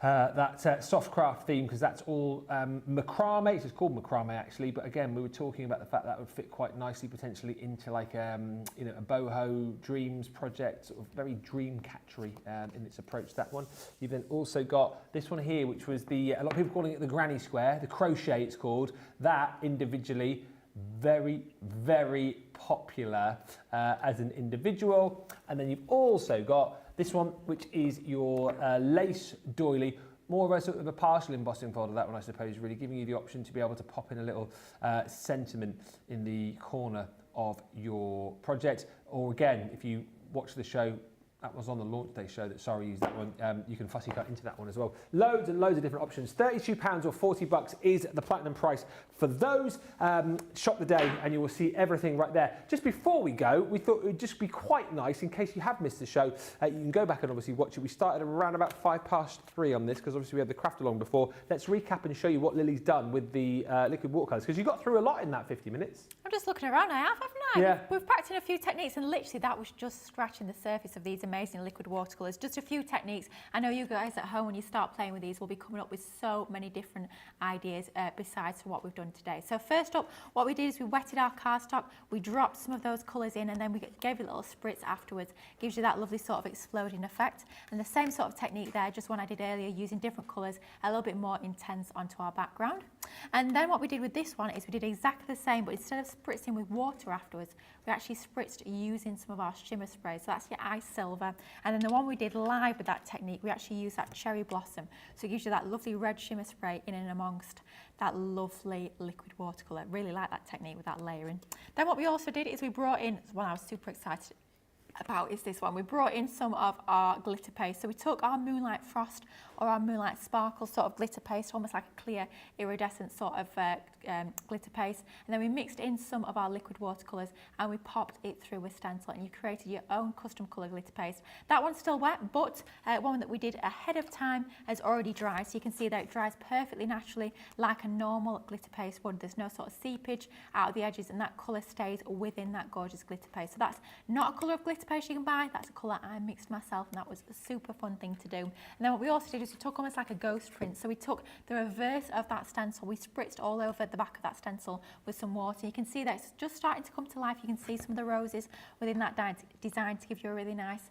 That soft craft theme, because that's all macrame. It's called macrame actually, but again, we were talking about the fact that would fit quite nicely potentially into like you know, a boho dreams project, sort of very dream catchery in its approach. That one. You've then also got this one here, which was the a lot of people calling it the granny square, the crochet it's called. That individually, very, very popular as an individual. And then you've also got this one, which is your lace doily, more of a sort of a partial embossing folder, that one I suppose, really giving you the option to be able to pop in a little sentiment in the corner of your project. Or again, if you watch the show, that was on the launch day show that Sarah used that one. You can fussy cut into that one as well. Loads and loads of different options. £32 or $40 is the platinum price for those. Shop the day and you will see everything right there. Just before we go, we thought it would just be quite nice in case you have missed the show. You can go back and obviously watch it. We started around about 3:05 on this because obviously we had the craft along before. Let's recap and show you what Lily's done with the liquid watercolours, because you got through a lot in that 50 minutes. I'm just looking around, I have, haven't I? Yeah. We've practiced a few techniques and literally that was just scratching the surface of these amazing liquid watercolours. Just a few techniques. I know you guys at home, when you start playing with these, will be coming up with so many different ideas besides what we've done today. So first up, what we did is we wetted our cardstock, we dropped some of those colours in, and then we gave it a little spritz afterwards. Gives you that lovely sort of exploding effect. And the same sort of technique there, just one I did earlier, using different colours, a little bit more intense onto our background. And then what we did with this one is we did exactly the same, but instead of spritzing with water afterwards, we actually spritzed using some of our shimmer sprays. So that's your ice silver. And then the one we did live with that technique, we actually used that cherry blossom. So it gives you that lovely red shimmer spray in and amongst that lovely liquid watercolour. Really like that technique with that layering. Then what we also did is we brought in, one I was super excited about is this one. We brought in some of our glitter paste. So we took our Moonlight Frost or our Moonlight Sparkle sort of glitter paste, almost like a clear iridescent sort of glitter paste, and then we mixed in some of our liquid watercolours and we popped it through a stencil, and you created your own custom colour glitter paste. That one's still wet, but one that we did ahead of time has already dried, so you can see that it dries perfectly naturally like a normal glitter paste would. There's no sort of seepage out of the edges, and that colour stays within that gorgeous glitter paste. So that's not a colour of glitter paste you can buy, that's a colour I mixed myself, and that was a super fun thing to do. And then what we also did is we took almost like a ghost print, so we took the reverse of that stencil, we spritzed all over the back of that stencil with some water. You can see that it's just starting to come to life. You can see some of the roses within that design to give you a really nice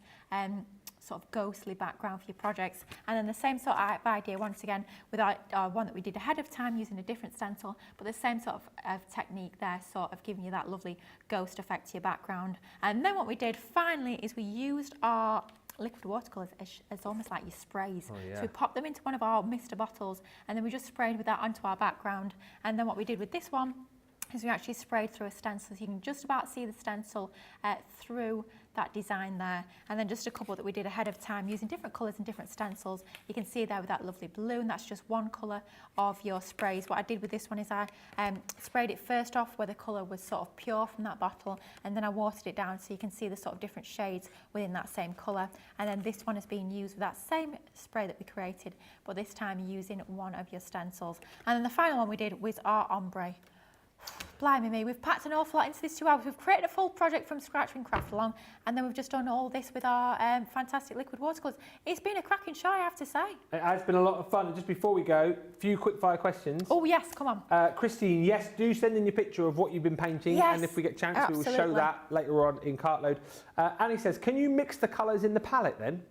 sort of ghostly background for your projects. And then the same sort of idea once again with our one that we did ahead of time using a different stencil, but the same sort of technique there, sort of giving you that lovely ghost effect to your background. And then what we did finally is we used our liquid watercolours as almost like your sprays. Oh, yeah. So we popped them into one of our mister bottles, and then we just sprayed with that onto our background. And then what we did with this one is we actually sprayed through a stencil, so you can just about see the stencil through that design there. And then just a couple that we did ahead of time using different colours and different stencils. You can see there with that lovely blue, and that's just one colour of your sprays. What I did with this one is I sprayed it first off where the colour was sort of pure from that bottle, and then I watered it down so you can see the sort of different shades within that same colour. And then this one is being used with that same spray that we created, but this time using one of your stencils. And then the final one we did was our ombre. Blimey me, we've packed an awful lot into these 2 hours. We've created a full project from scratch in Craft Along, and then we've just done all this with our fantastic liquid watercolours. It's been a cracking show, I have to say. It has been a lot of fun. And just before we go, a few quick fire questions. Oh yes, come on. Christine, yes, do send in your picture of what you've been painting, yes, and if we get a chance, absolutely, we will show that later on in Cartload. Annie says, can you mix the colours in the palette then?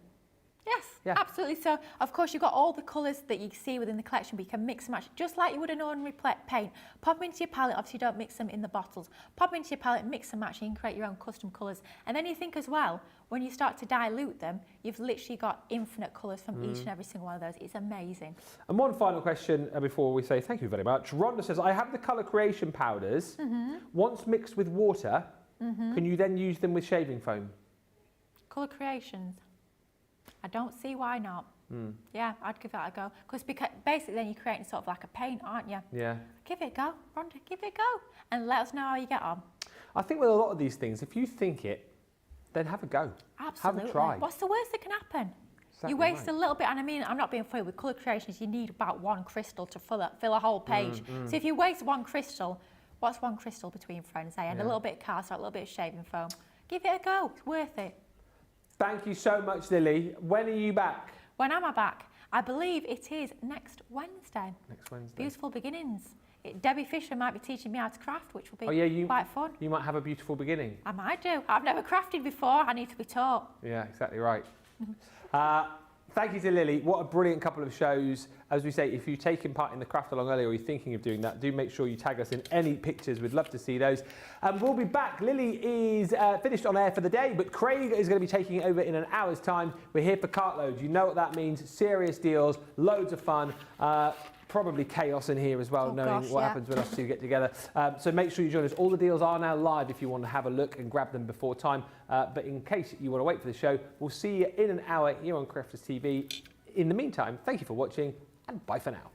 Yes. Yeah. Absolutely. So, of course, you've got all the colours that you see within the collection, but you can mix and match just like you would an ordinary paint. Pop them into your palette. Obviously, you don't mix them in the bottles. Pop them into your palette, mix and match, and you can create your own custom colours. And then you think as well, when you start to dilute them, you've literally got infinite colours from each and every single one of those. It's amazing. And one final question before we say thank you very much. Rhonda says, I have the colour creation powders. Once mixed with water, can you then use them with shaving foam? Colour creations. I don't see why not. Yeah, I'd give that a go. Because basically then you're creating sort of like a paint, aren't you? Yeah. Give it a go, Rhonda, give it a go. And let us know how you get on. I think with a lot of these things, if you think it, then have a go. Absolutely. Have a try. What's the worst that can happen? Exactly You waste right. a little bit, and I mean, I'm not being funny, with colour creations, you need about one crystal to fill a whole page. So if you waste one crystal, what's one crystal between friends, eh? And a little bit of cast, a little bit of shaving foam. Give it a go, it's worth it. Thank you so much, Lily. When are you back? When am I back? I believe it is next Wednesday. Next Wednesday. Beautiful beginnings. Debbie Fisher might be teaching me how to craft, which will be quite fun. You might have a beautiful beginning. I might do. I've never crafted before. I need to be taught. Yeah, exactly right. Thank you to Lily. What a brilliant couple of shows. As we say, if you've taken part in the craft along earlier or you're thinking of doing that, do make sure you tag us in any pictures. We'd love to see those. We'll be back. Lily is finished on air for the day, but Craig is going to be taking it over in an hour's time. We're here for Cartloads. You know what that means. Serious deals, loads of fun. Probably chaos in here as well, knowing what happens when us two get together. So make sure you join us. All the deals are now live if you want to have a look and grab them before time. But in case you want to wait for the show, we'll see you in an hour here on Crafters TV. In the meantime, thank you for watching and bye for now.